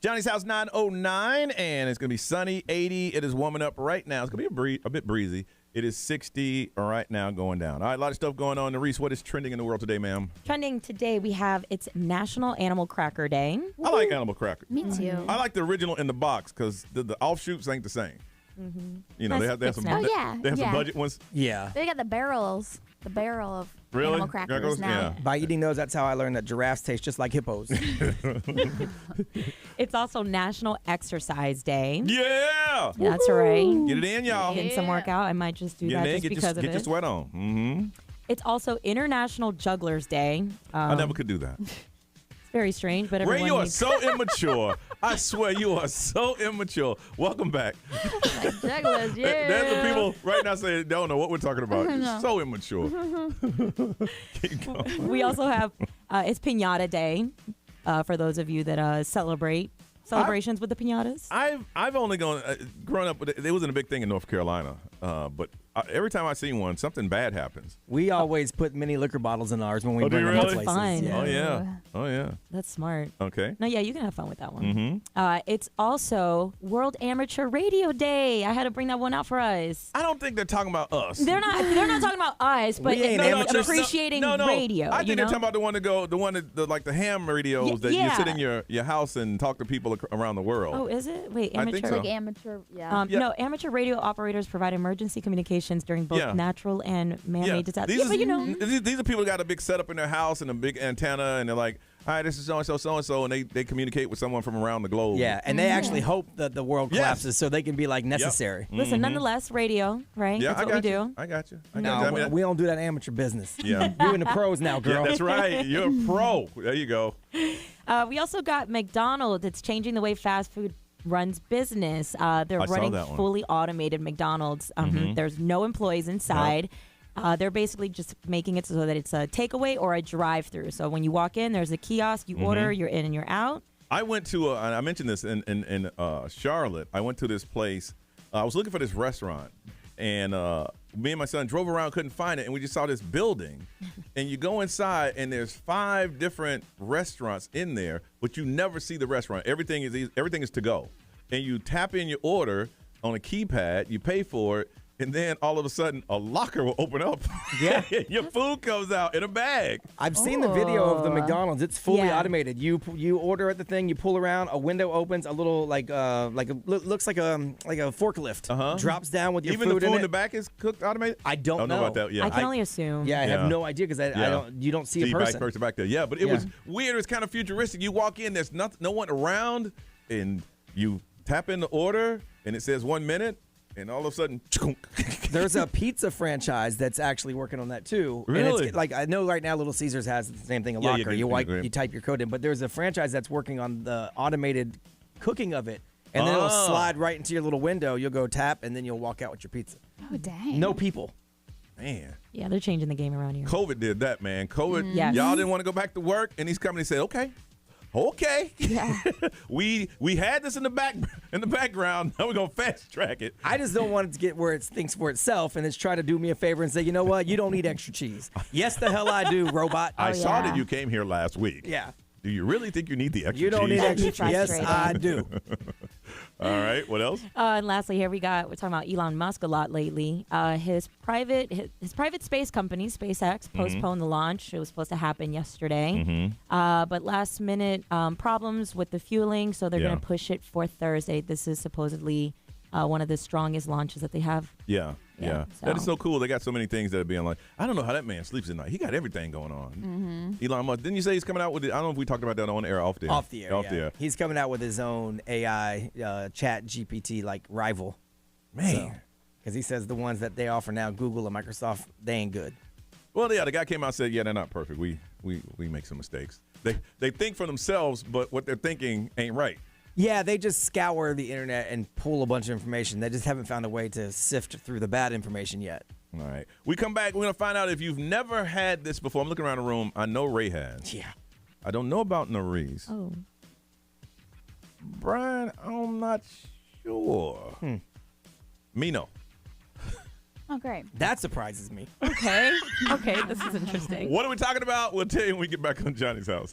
Johnny's House 909, and it's going to be sunny, 80. It is warming up right now. It's going to be a bit breezy. It is 60 right now going down. All right, a lot of stuff going on. Nerissa, what is trending in the world today, ma'am? Trending today, we have it's National Animal Cracker Day. I like animal crackers. Me too. I like the original in the box because the offshoots ain't the same. Mm-hmm. You know, they have some. They have some budget ones. Yeah. They got the barrel of Really? animal crackers now. Yeah. By eating those, that's how I learned that giraffes taste just like hippos. It's also National Exercise Day. Yeah. That's right. Get it in, y'all. Getting some workout. I might just do that just because of it. Get your sweat on. Mm-hmm. It's also International Jugglers Day. I never could do that. It's very strange, but Ray, everyone you are needs- so immature. I swear you are so immature. Welcome back. Jugglers, yeah. There's the people right now saying they don't know what we're talking about. You're so immature. Keep going. We also have it's Piñata Day for those of you that celebrate celebrations with the piñatas. I've only grown up with it. It wasn't a big thing in North Carolina, but every time I see one, something bad happens. We always put mini liquor bottles in ours when we Oh, do bring you them to really? places. Fun. Yeah. Oh yeah. Oh yeah. That's smart. Okay. No, yeah, you can have fun with that one. Mm-hmm. It's also World Amateur Radio Day. I had to bring that one out for us. I don't think they're talking about us. They're not talking about us, but appreciating radio. I think they're talking about the ham radios that you sit in your house and talk to people around the world. Oh, is it? Wait, I amateur. think so. Like amateur, yeah. No, amateur radio operators provide emergency communications during both natural and man-made disasters. These are people who got a big setup in their house and a big antenna, and they're like, "Hi, this is so-and-so, and they communicate with someone from around the globe." Yeah, and they actually hope that the world collapses so they can be like necessary. Listen, nonetheless, radio, right? Yeah, That's what we do. I got you. No, we don't do that amateur business. Yeah. You're in the pros now, girl. Yeah, that's right. You're a pro. There you go. We also got McDonald's. It's changing the way fast food runs business. They're running fully automated McDonald's. There's no employees inside. They're basically just making it so that it's a takeaway or a drive-through. So when you walk in, there's a kiosk. You order, you're in and you're out. I went to I mentioned this in Charlotte. I went to this place. I was looking for this restaurant, and me and my son drove around, couldn't find it, and we just saw this building. And you go inside, and there's 5 different restaurants in there, but you never see the restaurant. Everything is to go, and you tap in your order on a keypad, you pay for it, and then all of a sudden a locker will open up. Yeah. Your food comes out in a bag. I've seen the video of the McDonald's. It's fully automated. You order at the thing, you pull around, a window opens, a little looks like a forklift drops down with your Even food the food in in the it. back is cooked automated. I don't know about that. Yeah, I can only assume. Yeah, I have no idea because you don't see a person. Back there. Yeah, but it was weird. It was kind of futuristic. You walk in, there's no one around, and you tap in the order, and it says 1 minute. And all of a sudden, there's a pizza franchise that's actually working on that too. Really? And it's I know right now Little Caesars has the same thing, a locker. You type your code in, but there's a franchise that's working on the automated cooking of it, and then it'll slide right into your little window. You'll go tap, and then you'll walk out with your pizza. Oh, dang. No people. Man. Yeah, they're changing the game around here. COVID did that, man. COVID, Yes. y'all didn't want to go back to work, and these companies said, okay. Yeah. we had this in the background. Now we're gonna fast track it. I just don't want it to get where it thinks for itself and it's trying to do me a favor and say, you know what, you don't need extra cheese. Yes, the hell I do, robot. I saw that you came here last week. Yeah. Do you really think you need the extra cheese? You don't need extra cheese. Yes, I do. All right. What else? And lastly, we're talking about Elon Musk a lot lately. His private space company, SpaceX, postponed the launch. It was supposed to happen yesterday. But last minute problems with the fueling, so they're going to push it for Thursday. This is supposedly one of the strongest launches that they have. Yeah. So. That is so cool. They got so many things that are being like, I don't know how that man sleeps at night. He got everything going on. Elon Musk. Didn't you say he's coming out with it? I don't know if we talked about that on the air or off the air. Off the air. He's coming out with his own AI chat GPT rival. Man. Because he says the ones that they offer now, Google and Microsoft, they ain't good. Well, yeah, the guy came out and said, yeah, they're not perfect. We make some mistakes. They think for themselves, but what they're thinking ain't right. Yeah, they just scour the internet and pull a bunch of information. They just haven't found a way to sift through the bad information yet. All right. We come back. We're going to find out if you've never had this before. I'm looking around the room. I know Ray has. Yeah. I don't know about Nariz. Oh. Brian, I'm not sure. Me, no. Oh, great. That surprises me. Okay, this is interesting. What are we talking about? We'll tell you when we get back on Johnny's house.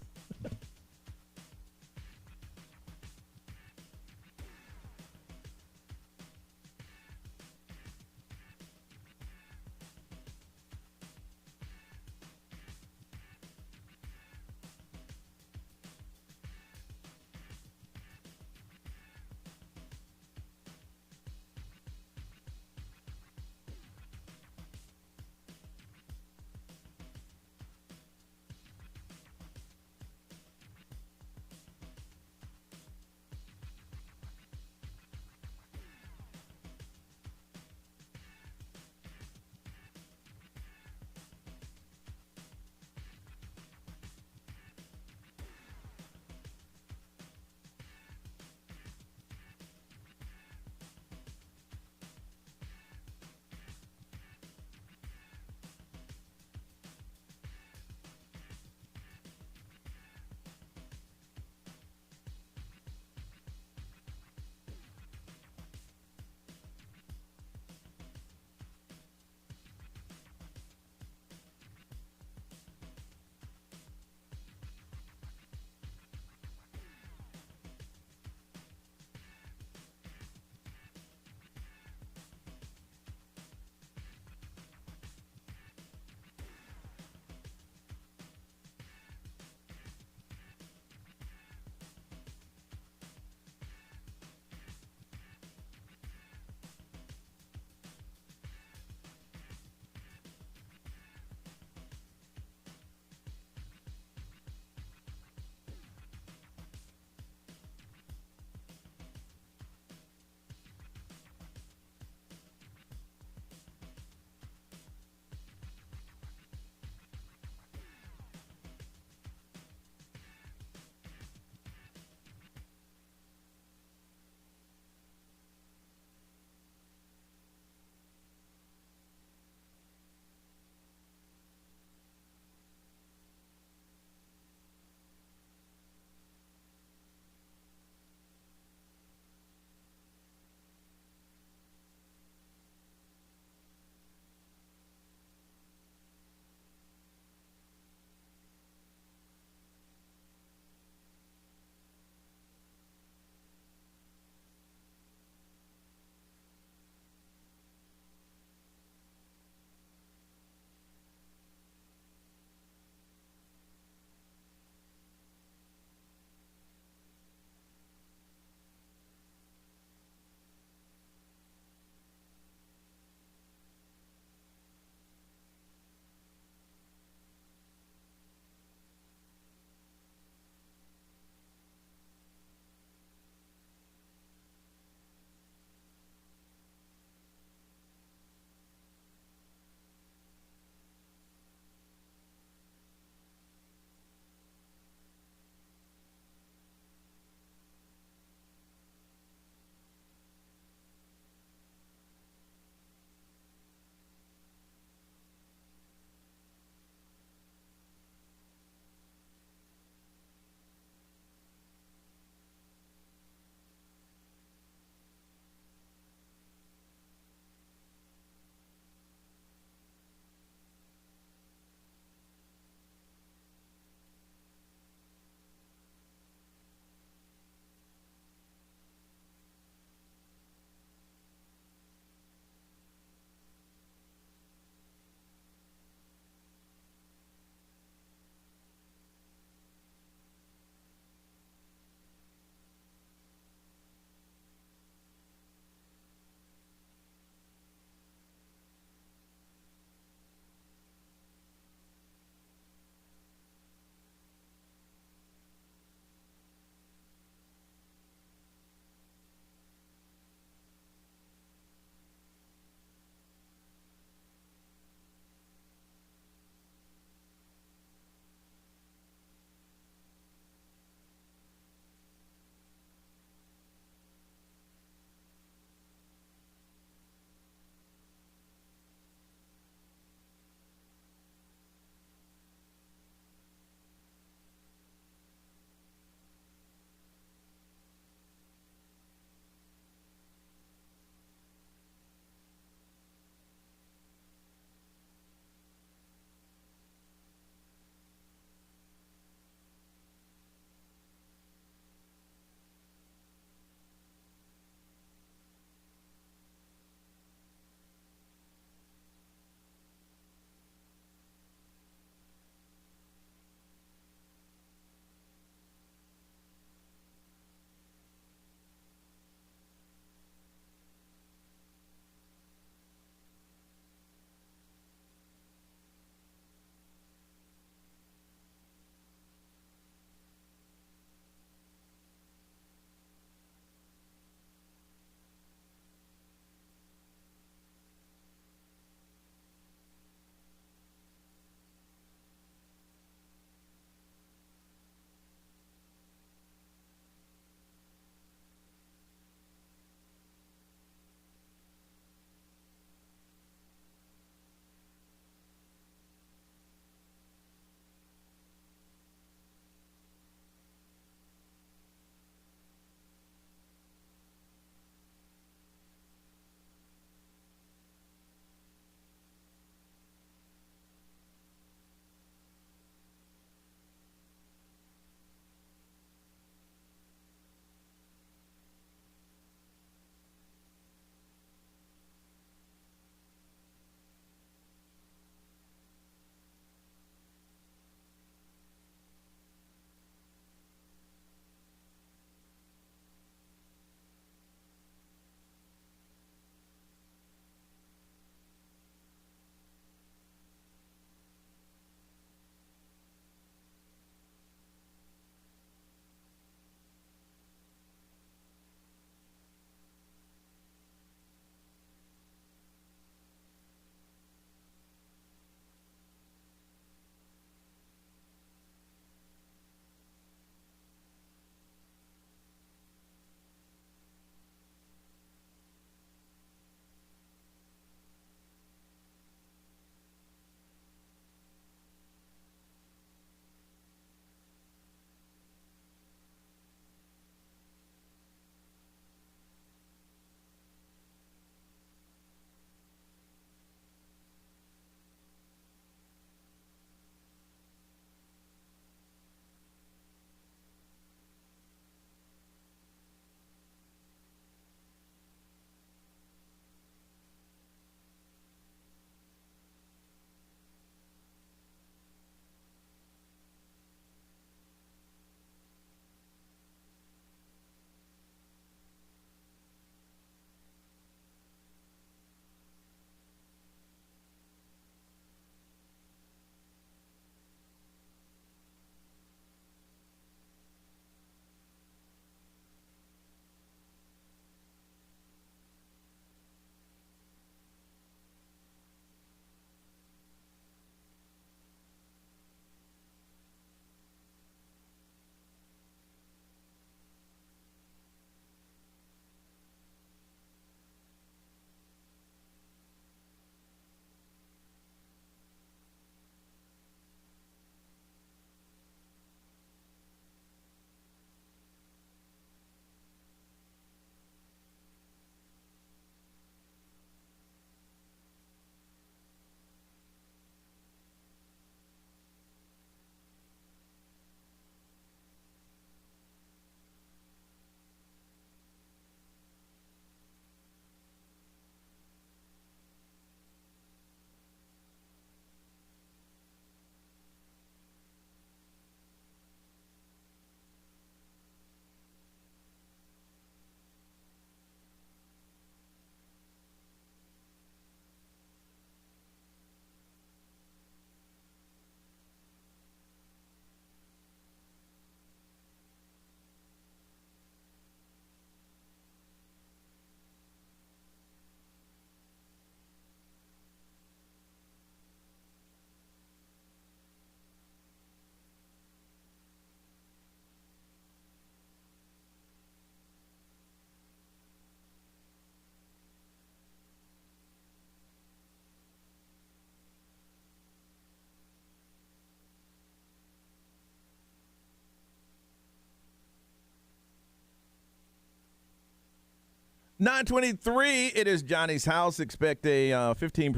9:23. It is Johnny's house. Expect a 15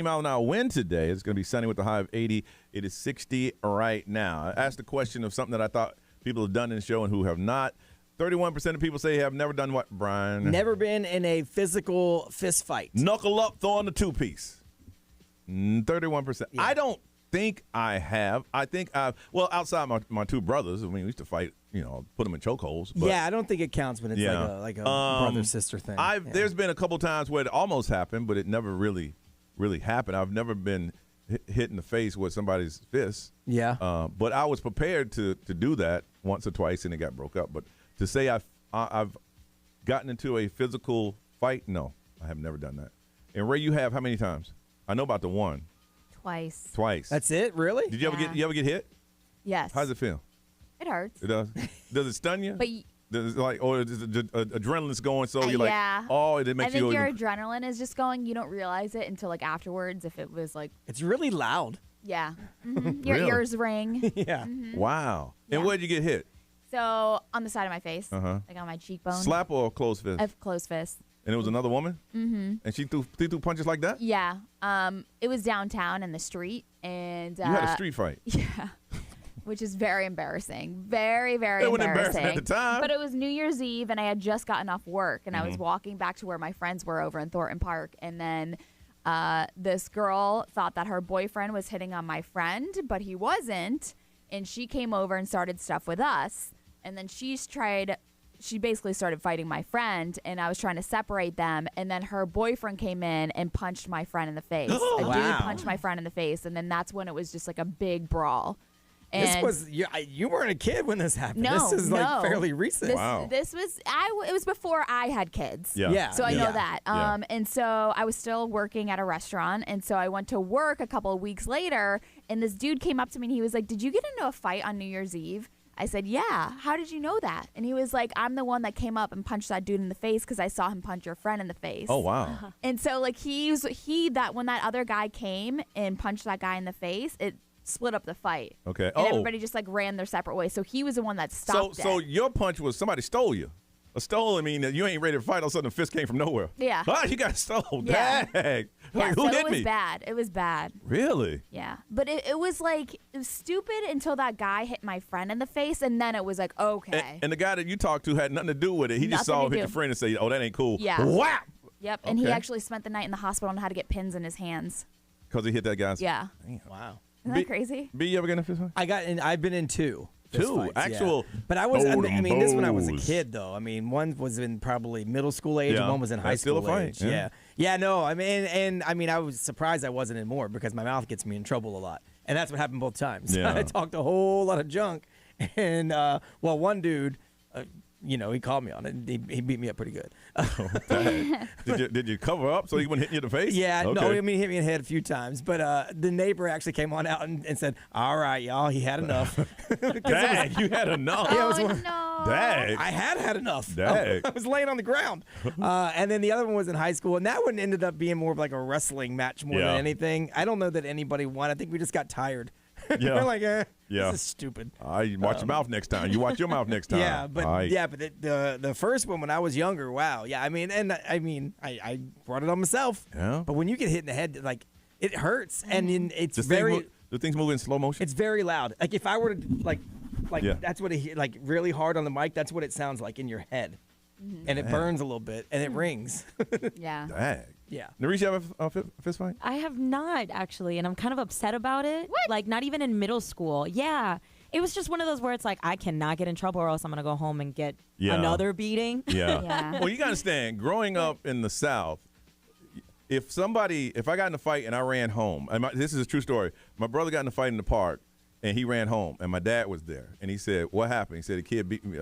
mile an hour wind today. It's going to be sunny with a high of 80. It is 60 right now. I asked the question of something that I thought people have done in the show and who have not. 31% of people say have never done what, Brian? Never been in a physical fist fight. Knuckle up, throwing the two-piece. 31%. Yeah. I don't think I have. I think outside my two brothers. I mean, we used to fight, put them in chokeholds. Yeah, I don't think it counts when it's like a brother-sister thing. There's been a couple times where it almost happened, but it never really happened. I've never been hit in the face with somebody's fist. Yeah. But I was prepared to do that once or twice, and it got broke up. But to say I've gotten into a physical fight, no, I have never done that. And Ray, you have how many times? I know about the one. Twice. That's it? Really? Did you ever get hit? Yes. How does it feel? It hurts. It does. Does it stun you? But does it or is the adrenaline's going so you're yeah. like, oh, it makes you. I think your adrenaline is just going. You don't realize it until afterwards. If it was it's really loud. Yeah. Mm-hmm. Your ears ring. Yeah. Mm-hmm. Wow. And where'd you get hit? So on the side of my face, like on my cheekbone. Slap or closed fist? I have closed fist. And it was another woman? Mm-hmm. And she threw punches like that? Yeah. It was downtown in the street, and you had a street fight. Yeah. Which is very embarrassing. Very, very it embarrassing. It wasn't embarrassing at the time. But it was New Year's Eve, and I had just gotten off work, and I was walking back to where my friends were over in Thornton Park, and then this girl thought that her boyfriend was hitting on my friend, but he wasn't, and she came over and started stuff with us, and then she basically started fighting my friend, and I was trying to separate them, and then her boyfriend came in and punched my friend in the face. A dude punched my friend in the face, and then that's when it was just like a big brawl. And this was you weren't a kid when this happened. No, this is fairly recent. This was it was before I had kids. Yeah. So I know that. And so I was still working at a restaurant, and so I went to work a couple of weeks later, and this dude came up to me and he was like, "Did you get into a fight on New Year's Eve?" I said, "Yeah." "How did you know that?" And he was like, "I'm the one that came up and punched that dude in the face because I saw him punch your friend in the face." Oh, wow. And so like when that other guy came and punched that guy in the face, it split up the fight. Okay. And everybody just ran their separate ways. So he was the one that stopped it. So your punch was somebody stole you. A stole, I mean, you ain't ready to fight. All of a sudden, the fist came from nowhere. Yeah. Ah, you got stole. Yeah. Dang. Yeah, Who hit it was me? bad. It was bad. Really? Yeah. But it was like it was stupid until that guy hit my friend in the face, and then it was like, okay. And the guy that you talked to had nothing to do with it. He just saw hit your friend and say, "Oh, that ain't cool." Yeah. Whap! Yep. And he actually spent the night in the hospital and had to get pins in his hands. Because he hit that guy's. Yeah. Damn. Wow. Isn't that crazy? B, you ever get in a fist fight? I've been in two. Two actual. Yeah. But I was. I mean, this when I was a kid, though. I mean, one was in probably middle school age, and one was in high school still a fight. age. Yeah. Yeah. No. I mean, and I mean, I was surprised I wasn't in more because my mouth gets me in trouble a lot, and that's what happened both times. Yeah. I talked a whole lot of junk, and one dude. He called me on it. And he beat me up pretty good. Did you cover up so he wouldn't hit you in the face? Yeah, okay. No, I mean, he hit me in the head a few times. But the neighbor actually came on out and said, "All right, y'all, he had enough." Dang, you had enough. No. Dang. I had enough. Dang. I was laying on the ground. And then the other one was in high school, and that one ended up being more of like a wrestling match more than anything. I don't know that anybody won. I think we just got tired. Yeah. We're like, this is stupid. You watch your mouth next time. You watch your mouth next time. Yeah, but the first one when I was younger, wow. Yeah, I brought it on myself. Yeah. But when you get hit in the head, like it hurts, and then it's do things move in slow motion? It's very loud. Like if I were to that's what it like really hard on the mic. That's what it sounds like in your head, and it burns a little bit, and it rings. Yeah. Dang. Yeah. Narice, you have a fist fight? I have not, actually, and I'm kind of upset about it. What? Like, not even in middle school. Yeah. It was just one of those where it's like, I cannot get in trouble or else I'm going to go home and get another beating. Yeah. Well, you got to understand, growing up in the South, if I got in a fight and I ran home, this is a true story. My brother got in a fight in the park, and he ran home, and my dad was there. And he said, "What happened?" He said, "A kid beat me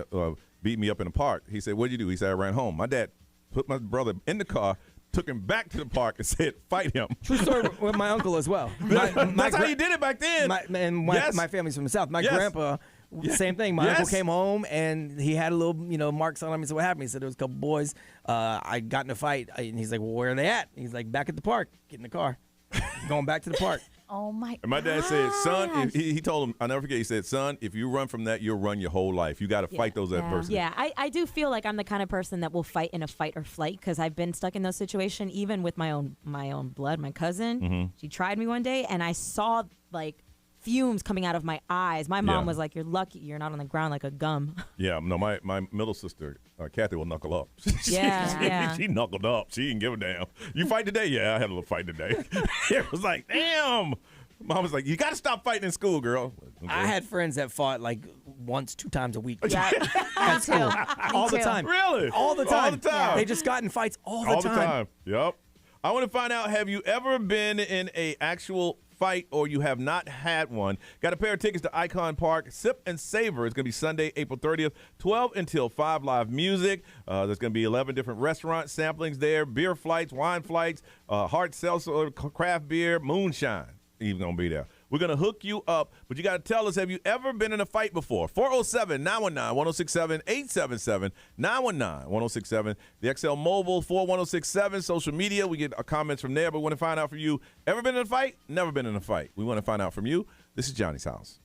up in the park." He said, "What'd you do?" He said, "I ran home." My dad put my brother in the car, took him back to the park and said, "Fight him." True story with my uncle as well. That's how you did it back then. My family's from the South. My grandpa, same thing. My uncle came home and he had a little, marks on him. He said, "What happened?" He said, "There was a couple boys. I got in a fight." And he's like, "Well, where are they at?" He's like, "Back at the park. Get in the car. Going back to the park." Oh my! And my dad said, son, he told him, I'll never forget, he said, son, if you run from that, you'll run your whole life. You got to fight those adversities. Yeah, I do feel like I'm the kind of person that will fight in a fight or flight because I've been stuck in those situations, even with my own blood. My cousin, she tried me one day, and I saw like fumes coming out of my eyes. My mom was like, "You're lucky you're not on the ground like a gum." Yeah, no, my middle sister, Kathy, will knuckle up. She knuckled up. She didn't give a damn. You fight today? Yeah, I had a little fight today. It was like, damn. Mom was like, you got to stop fighting in school, girl. Okay. I had friends that fought like once, 2 times a week. Yeah, at school. All the time. Really? All the time. All the time. They just got in fights all the time. All the time. Yep. I want to find out, have you ever been in a actual fight or you have not had one? Got a pair of tickets to Icon Park. Sip and Savor. It's going to be Sunday, April 30th, 12 until 5 live music. There's going to be 11 different restaurant samplings there, beer flights, wine flights, hard seltzer, craft beer, moonshine. Even going to be there. We're going to hook you up, but you got to tell us, have you ever been in a fight before? 407-919-1067, 877-919-1067. The XL Mobile, 41067. Social media, we get comments from there, but we want to find out from you. Ever been in a fight? Never been in a fight. We want to find out from you. This is Johnny's House.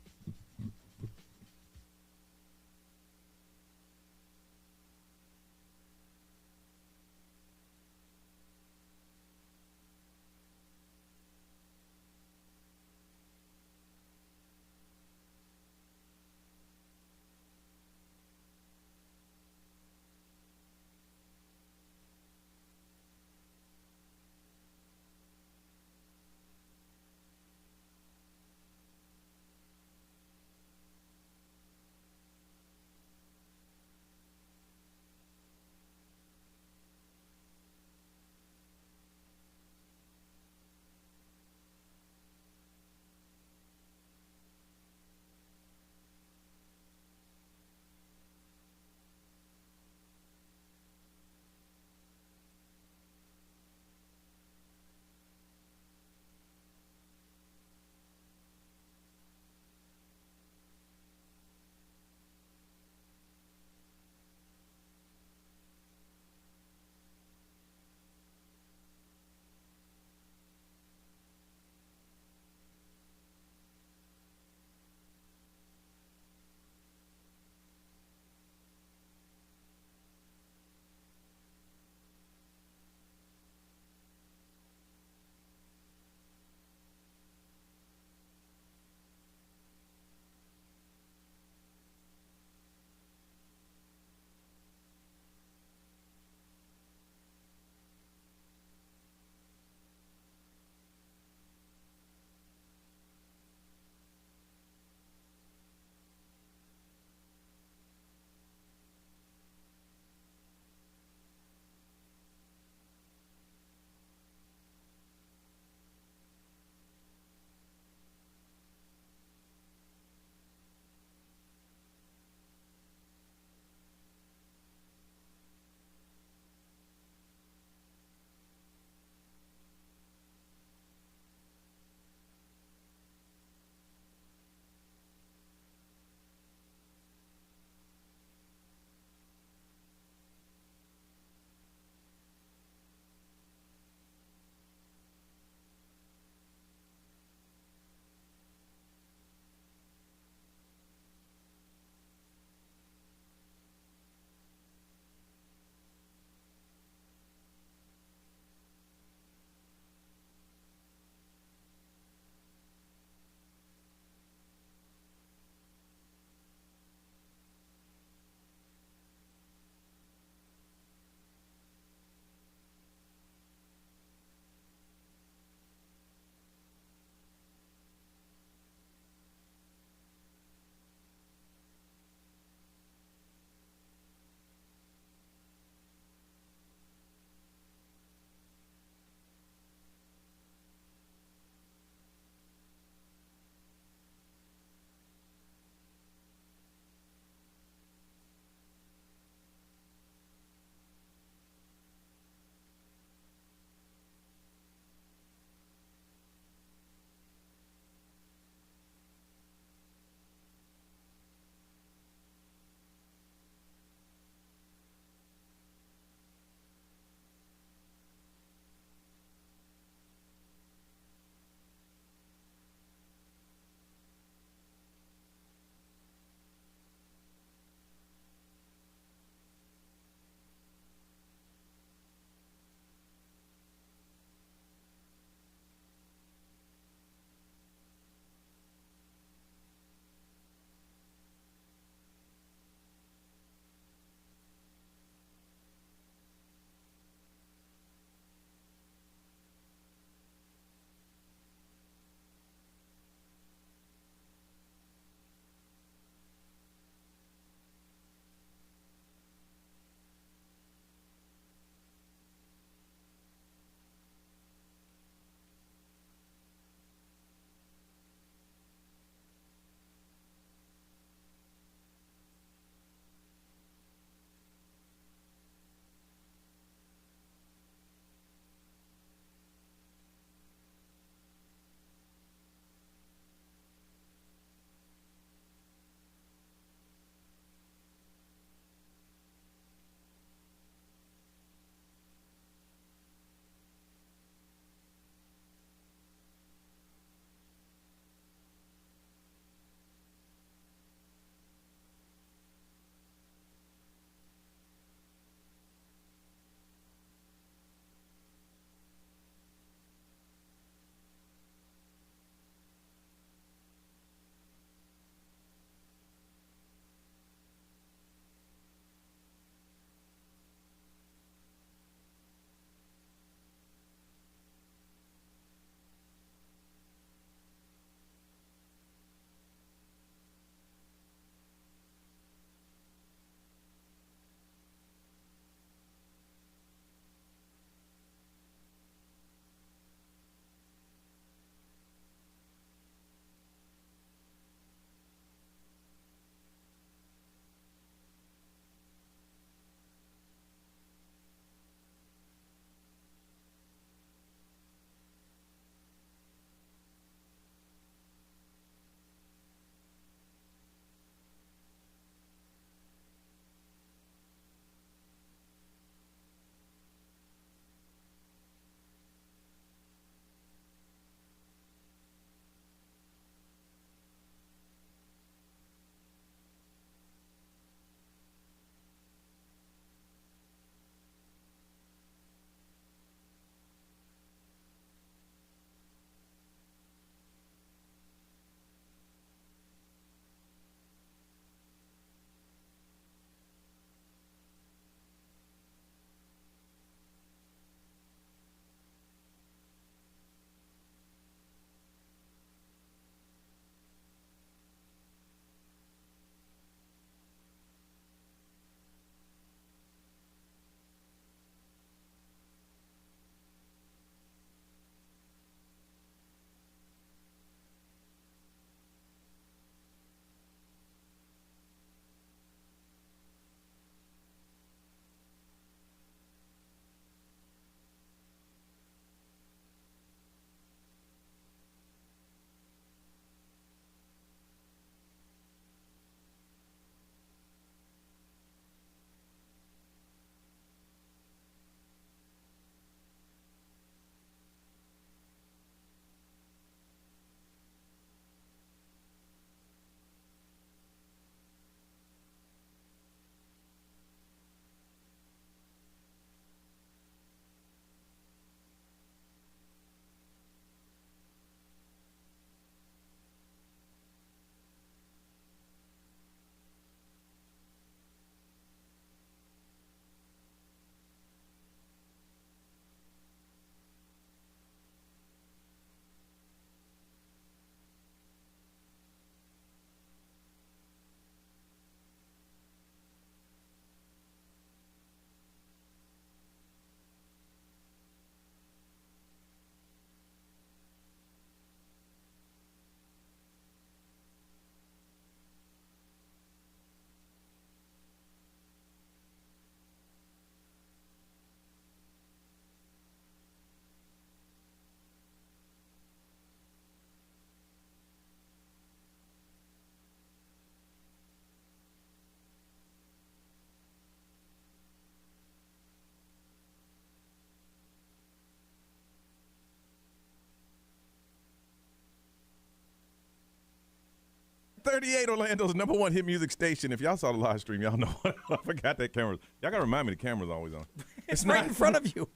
938, Orlando's #1 hit music station. If y'all saw the live stream, y'all know I forgot that camera. Y'all got to remind me the camera's always on. It's right in front of you.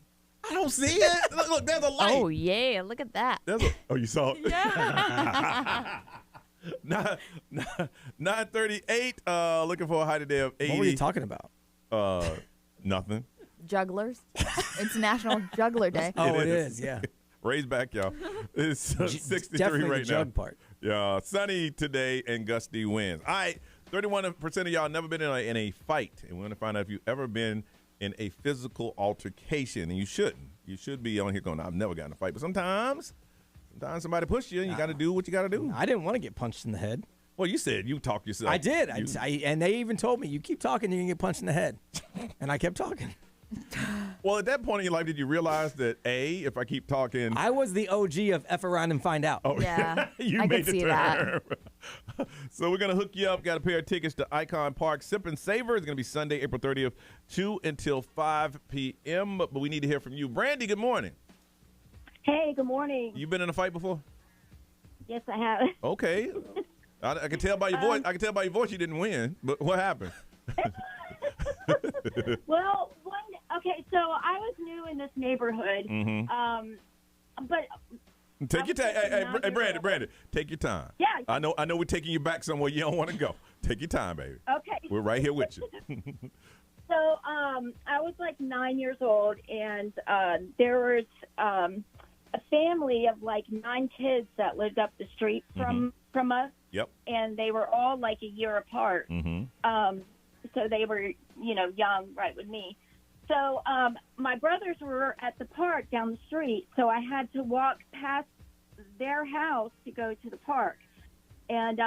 I don't see it. Look, there's a light. Oh, yeah. Look at that. Oh, you saw it? Yeah. 938, looking for a high today of 80. What were you talking about? Nothing. Jugglers. It's National Juggler Day. Oh, it is, yeah. Raise back, y'all. It's 63 definitely right the jug part. Yeah, sunny today and gusty winds. All right, 31% of y'all never been in a fight. And we want to find out if you've ever been in a physical altercation. And you shouldn't. You should be on here going, I've never gotten in a fight. But sometimes somebody pushed you and you got to do what you got to do. I didn't want to get punched in the head. Well, you said you talked yourself. I did. And they even told me, you keep talking, you're going to get punched in the head. And I kept talking. Well, at that point in your life, did you realize that, if I keep talking. I was the OG of F around and find out. Oh, yeah. You I made could the see term. So we're going to hook you up. Got a pair of tickets to Icon Park. Sip and Savor is going to be Sunday, April 30th, 2 until 5 p.m. But we need to hear from you. Brandy, good morning. Hey, good morning. You been in a fight before? Yes, I have. Okay. I can tell by your voice. I can tell by your voice you didn't win. But what happened? Well, okay, so I was new in this neighborhood, but take your time. Hey, Brandon, take your time. Yeah. I know we're taking you back somewhere you don't want to go. Take your time, baby. Okay. We're right here with you. So I was like 9 years old, and there was a family of like 9 kids that lived up the street from us. Yep. And they were all like a year apart. So they were, young, right with me. So my brothers were at the park down the street, so I had to walk past their house to go to the park. And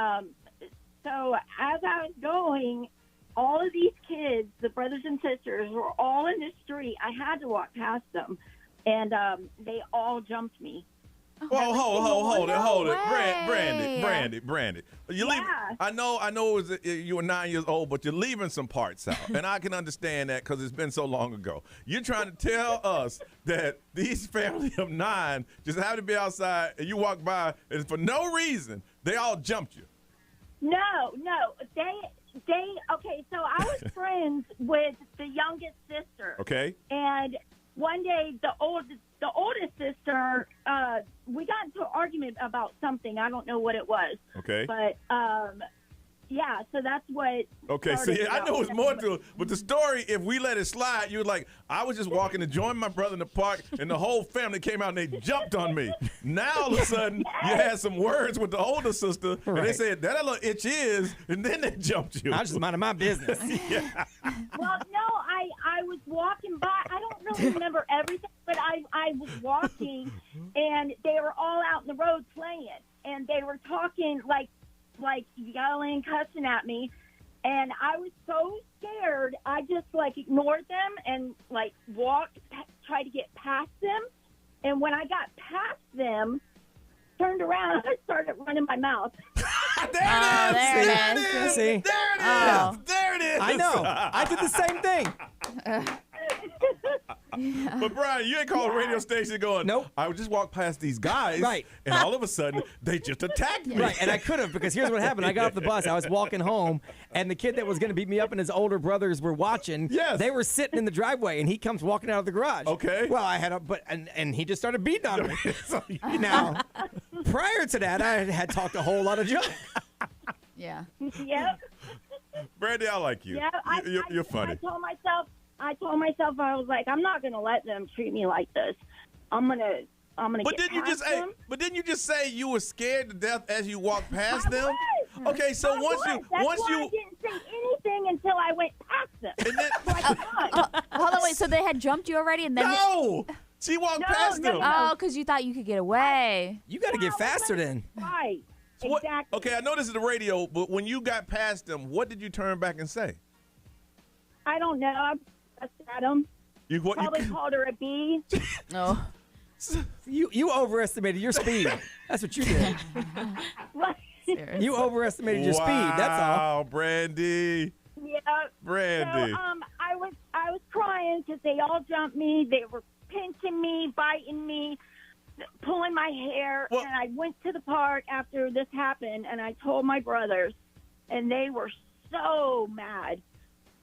so as I was going, all of these kids, the brothers and sisters, were all in the street. I had to walk past them, and they all jumped me. Well, hold it. Brandy. You leave. I know you were 9 years old, but you're leaving some parts out. And I can understand that because it's been so long ago. You're trying to tell us that these family of 9 just happened to be outside and you walk by and for no reason, they all jumped you. No. Okay, so I was friends with the youngest sister. Okay. And one day, the oldest sister, we got into an argument about something. I don't know what it was. Okay. But, yeah, so that's what. Okay, see, I know it's more to it, but the story, if we let it slide, you were like, I was just walking to join my brother in the park, and the whole family came out and they jumped on me. Now, all of a sudden, you had some words with the older sister, and they said, that little itch is, and then they jumped you. I was just minding my business. Yeah. Well, no, I was walking by. I don't really remember everything, but I was walking, and they were all out in the road playing, and they were talking like yelling, cussing at me, and I was so scared. I just ignored them and tried to get past them. And when I got past them, turned around, I started running my mouth. There it is. See? There it is. There it is. I know. I did the same thing. But Brian, you ain't called a radio station going, nope. I would just walk past these guys, right, and all of a sudden, they just attacked me. Right, and I could have, because here's what happened. I got off the bus. I was walking home, and the kid that was going to beat me up and his older brothers were watching. Yes. They were sitting in the driveway, and he comes walking out of the garage. Okay. Well, I had and he just started beating on me. Now, prior to that, I had talked a whole lot of junk. Yeah. Yep. Brandy, I like you. Yeah, you're funny. I told myself, I was like, I'm not going to let them treat me like this. I'm gonna But get didn't you just say you were scared to death as you walked past them? Was. Okay, so I once was. you I didn't say anything until I went past them. And then, hold on, wait. So they had jumped you already, and then no, she walked past them. Oh, because you thought you could get away. You got to get faster then. Right. So exactly. Okay, I know this is the radio, but when you got past them, what did you turn back and say? I don't know. I at them. Probably called her a bee. No. You overestimated your speed. That's what you did. You overestimated your speed. That's all. Wow, Brandy. Yeah. Brandy. So, I was crying because they all jumped me. They were pinching me, biting me. pulling my hair, and I went to the park after this happened, and I told my brothers, and they were so mad.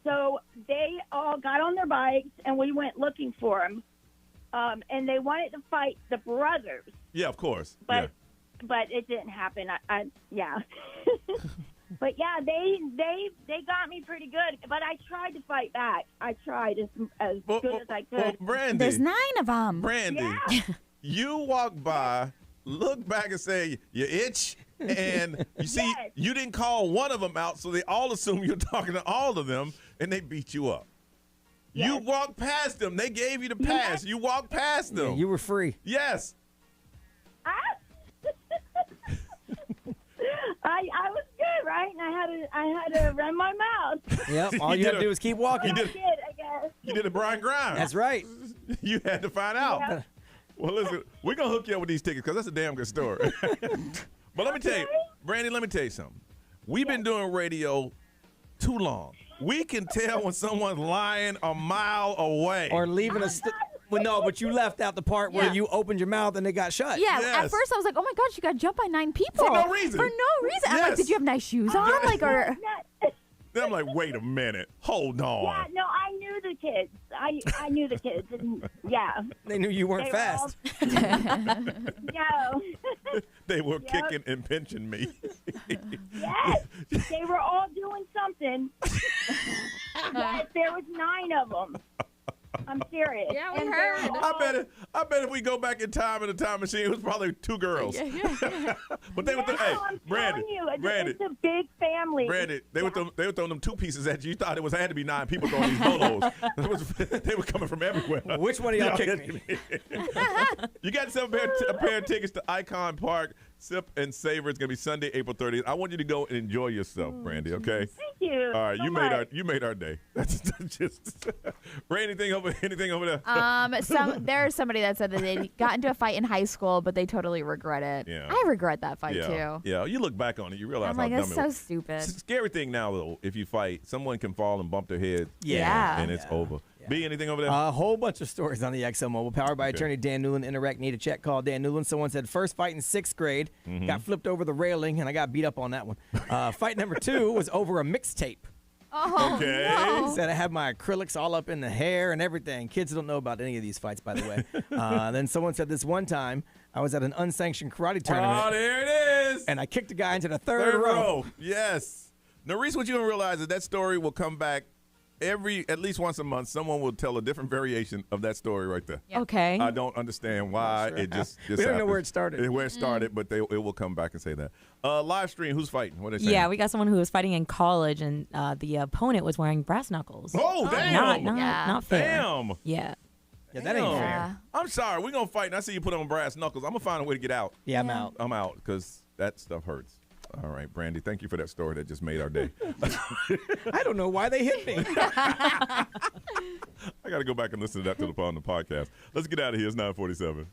So they all got on their bikes, and we went looking for them. And they wanted to fight the brothers. Yeah, of course. But it didn't happen. Yeah. But yeah, they got me pretty good. But I tried to fight back. I tried as good as I could. Well, Brandy, There's 9 of them. Brandy, you walk by, look back and say, you itch, and you see you didn't call one of them out, so they all assume you're talking to all of them, and they beat you up. Yes. You walked past them. They gave you the pass. You walked past them. Yeah, you were free. Yes. I was good, right? And I had to run my mouth. Yep. All you had to do was keep walking. I guess. You did a Brian Grimes. That's right. You had to find out. Yeah. Well, listen, we're going to hook you up with these tickets because that's a damn good story. But let me tell you, Brandy, let me tell you something. We've been doing radio too long. We can tell when someone's lying a mile away. Or leaving well, no, but you left out the part where you opened your mouth and it got shut. Yeah, at first I was like, oh my gosh, you got jumped by 9 people. For no reason. For no reason. I'm like, did you have nice shoes on? Like, or... Then I'm like, wait a minute. Hold on. Yeah, no, I knew the kids. I knew the kids. And, yeah. They knew you weren't fast. No. They were kicking and pinching me. Yes. They were all doing something. Yes, there was 9 of them. I'm serious. Yeah, we heard. I bet if we go back in time in a time machine, it was probably 2 girls. Yeah. But they were Brandy, it's a big family. Brandy, they were throwing them 2 pieces at you. You thought it had to be 9 people throwing these bolos. They were coming from everywhere. Which one of y'all kicked me? You got yourself a pair of tickets to Icon Park. Sip and Savor. It's gonna be Sunday, April 30th. I want you to go and enjoy yourself, Brandy. Okay. Thank you. All right, so you made our day. That's just. Ray, anything over there? There's somebody that said that they got into a fight in high school, but they totally regret it. Yeah. I regret that fight too. Yeah, you look back on it, you realize I'm how like, dumb that's it so was. stupid. It's a scary thing now, though. If you fight, someone can fall and bump their head. Yeah. And it's over. B, anything over there? A whole bunch of stories on the XL Mobile, powered by attorney Dan Newland. Interact, need a check, call Dan Newland. Someone said, first fight in 6th grade, got flipped over the railing, and I got beat up on that one. Fight number 2 was over a mixtape. Oh, okay. no. Said I had my acrylics all up in the hair and everything. Kids don't know about any of these fights, by the way. Then someone said this one time, I was at an unsanctioned karate tournament. Oh, there it is. And I kicked a guy into the third row. Yes. Now, Reese, what you don't realize is that story will come back at least once a month. Someone will tell a different variation of that story right there. Yep. Okay. I don't understand why it just we don't know happens. where it started. Where it started, but it will come back and say that. Live stream, who's fighting? What are they saying? Yeah, we got someone who was fighting in college, and the opponent was wearing brass knuckles. Oh, damn. Not fair. Damn. Yeah. Yeah, that ain't fair. I'm sorry. We're going to fight, and I see you put on brass knuckles. I'm going to find a way to get out. Yeah, I'm out. I'm out because that stuff hurts. All right, Brandy, thank you for that story that just made our day. I don't know why they hit me. I got to go back and listen to that on the podcast. Let's get out of here. It's 9:47.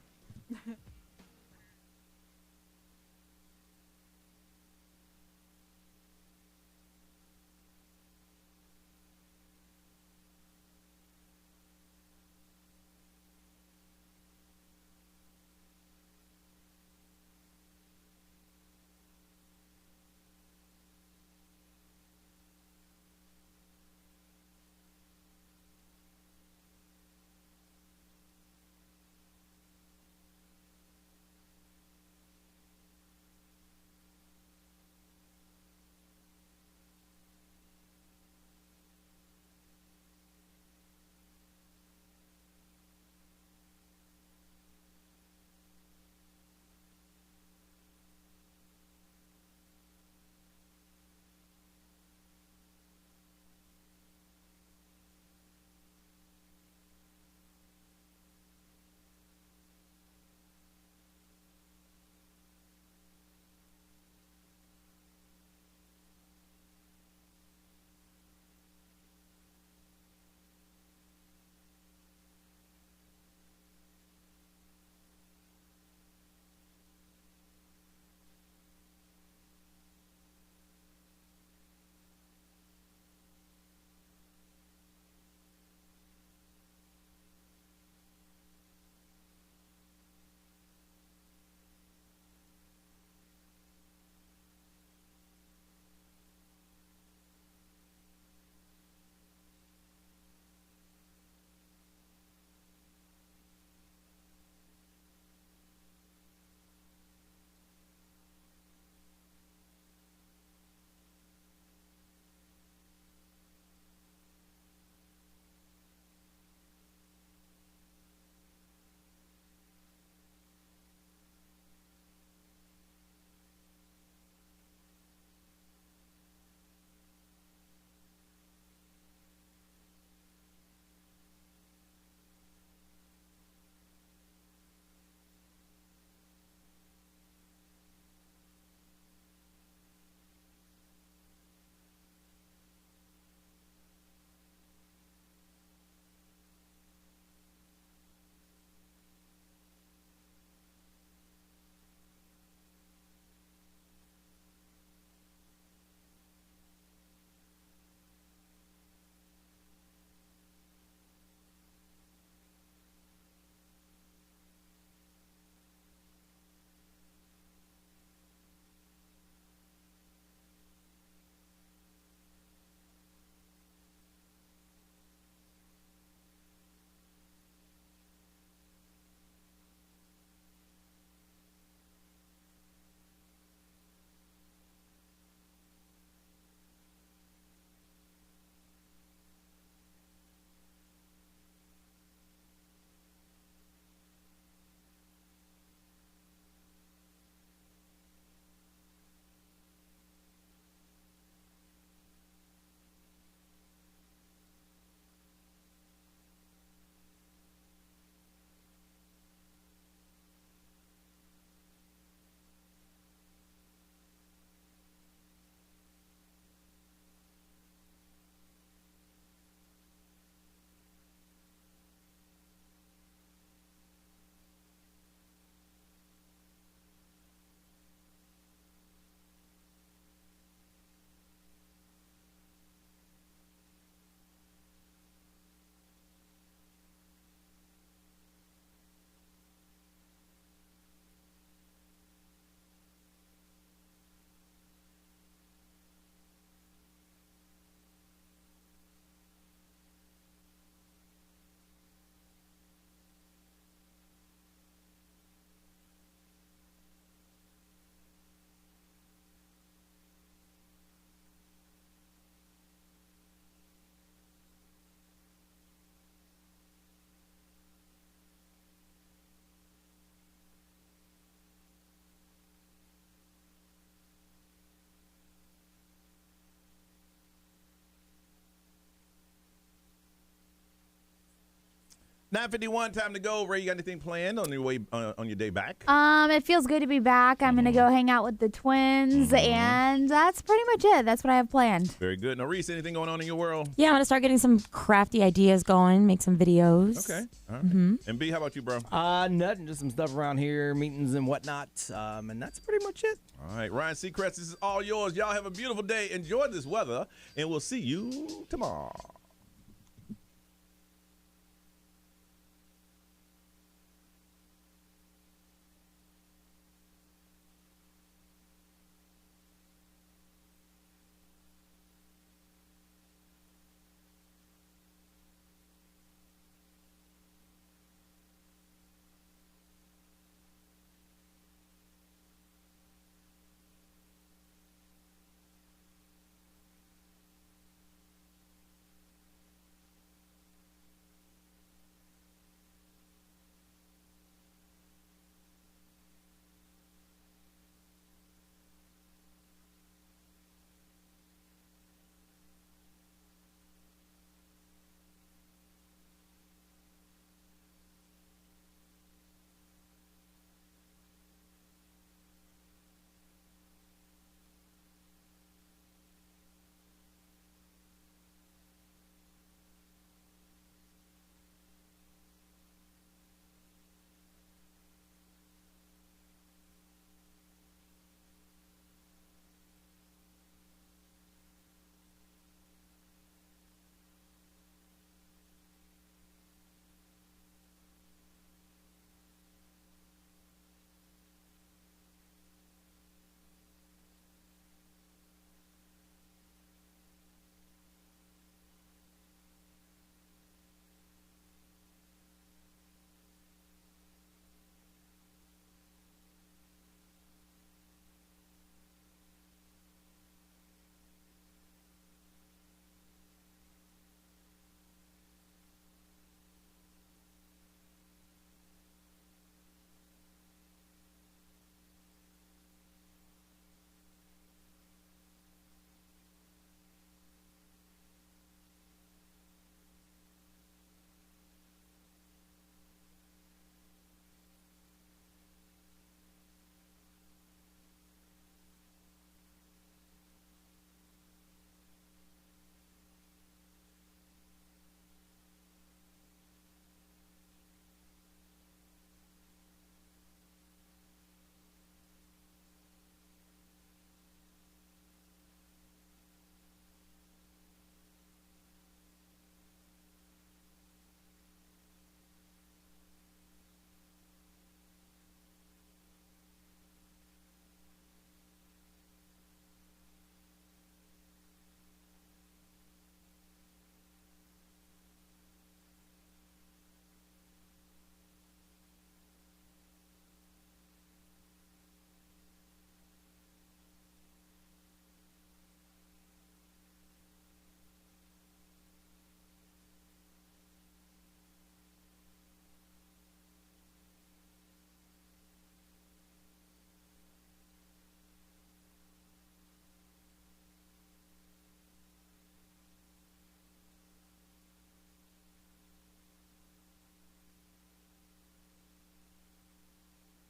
9:51, time to go. Ray, you got anything planned on your way on your day back? It feels good to be back. I'm gonna go hang out with the twins, and that's pretty much it. That's what I have planned. Very good. Now, Reese, anything going on in your world? Yeah, I'm gonna start getting some crafty ideas going, make some videos. Okay. All right. Mm-hmm. And B, how about you, bro? Nothing, just some stuff around here, meetings and whatnot, and that's pretty much it. All right, Ryan Seacrest, this is all yours. Y'all have a beautiful day. Enjoy this weather, and we'll see you tomorrow.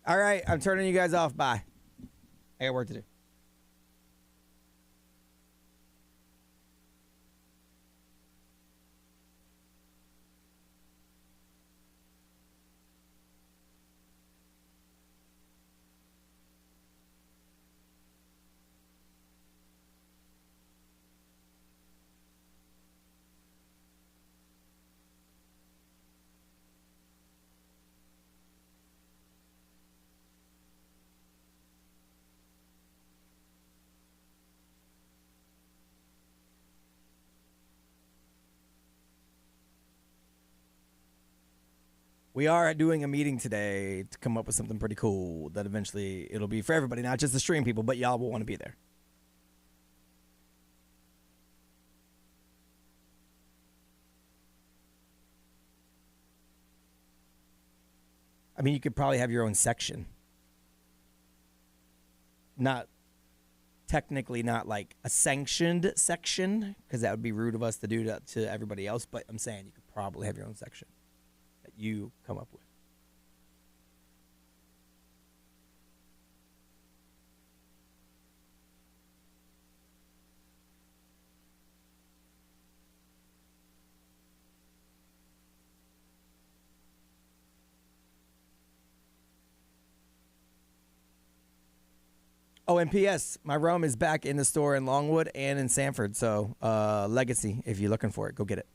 All right, I'm turning you guys off. Bye. I got work to do. We are doing a meeting today to come up with something pretty cool that eventually it'll be for everybody, not just the stream people, but y'all will want to be there. I mean, you could probably have your own section. Not technically not like a sanctioned section, because that would be rude of us to do that to everybody else, but I'm saying you could probably have your own section that you come up with. Oh, and P.S., my rum is back in the store in Longwood and in Sanford. So, Legacy, if you're looking for it, go get it.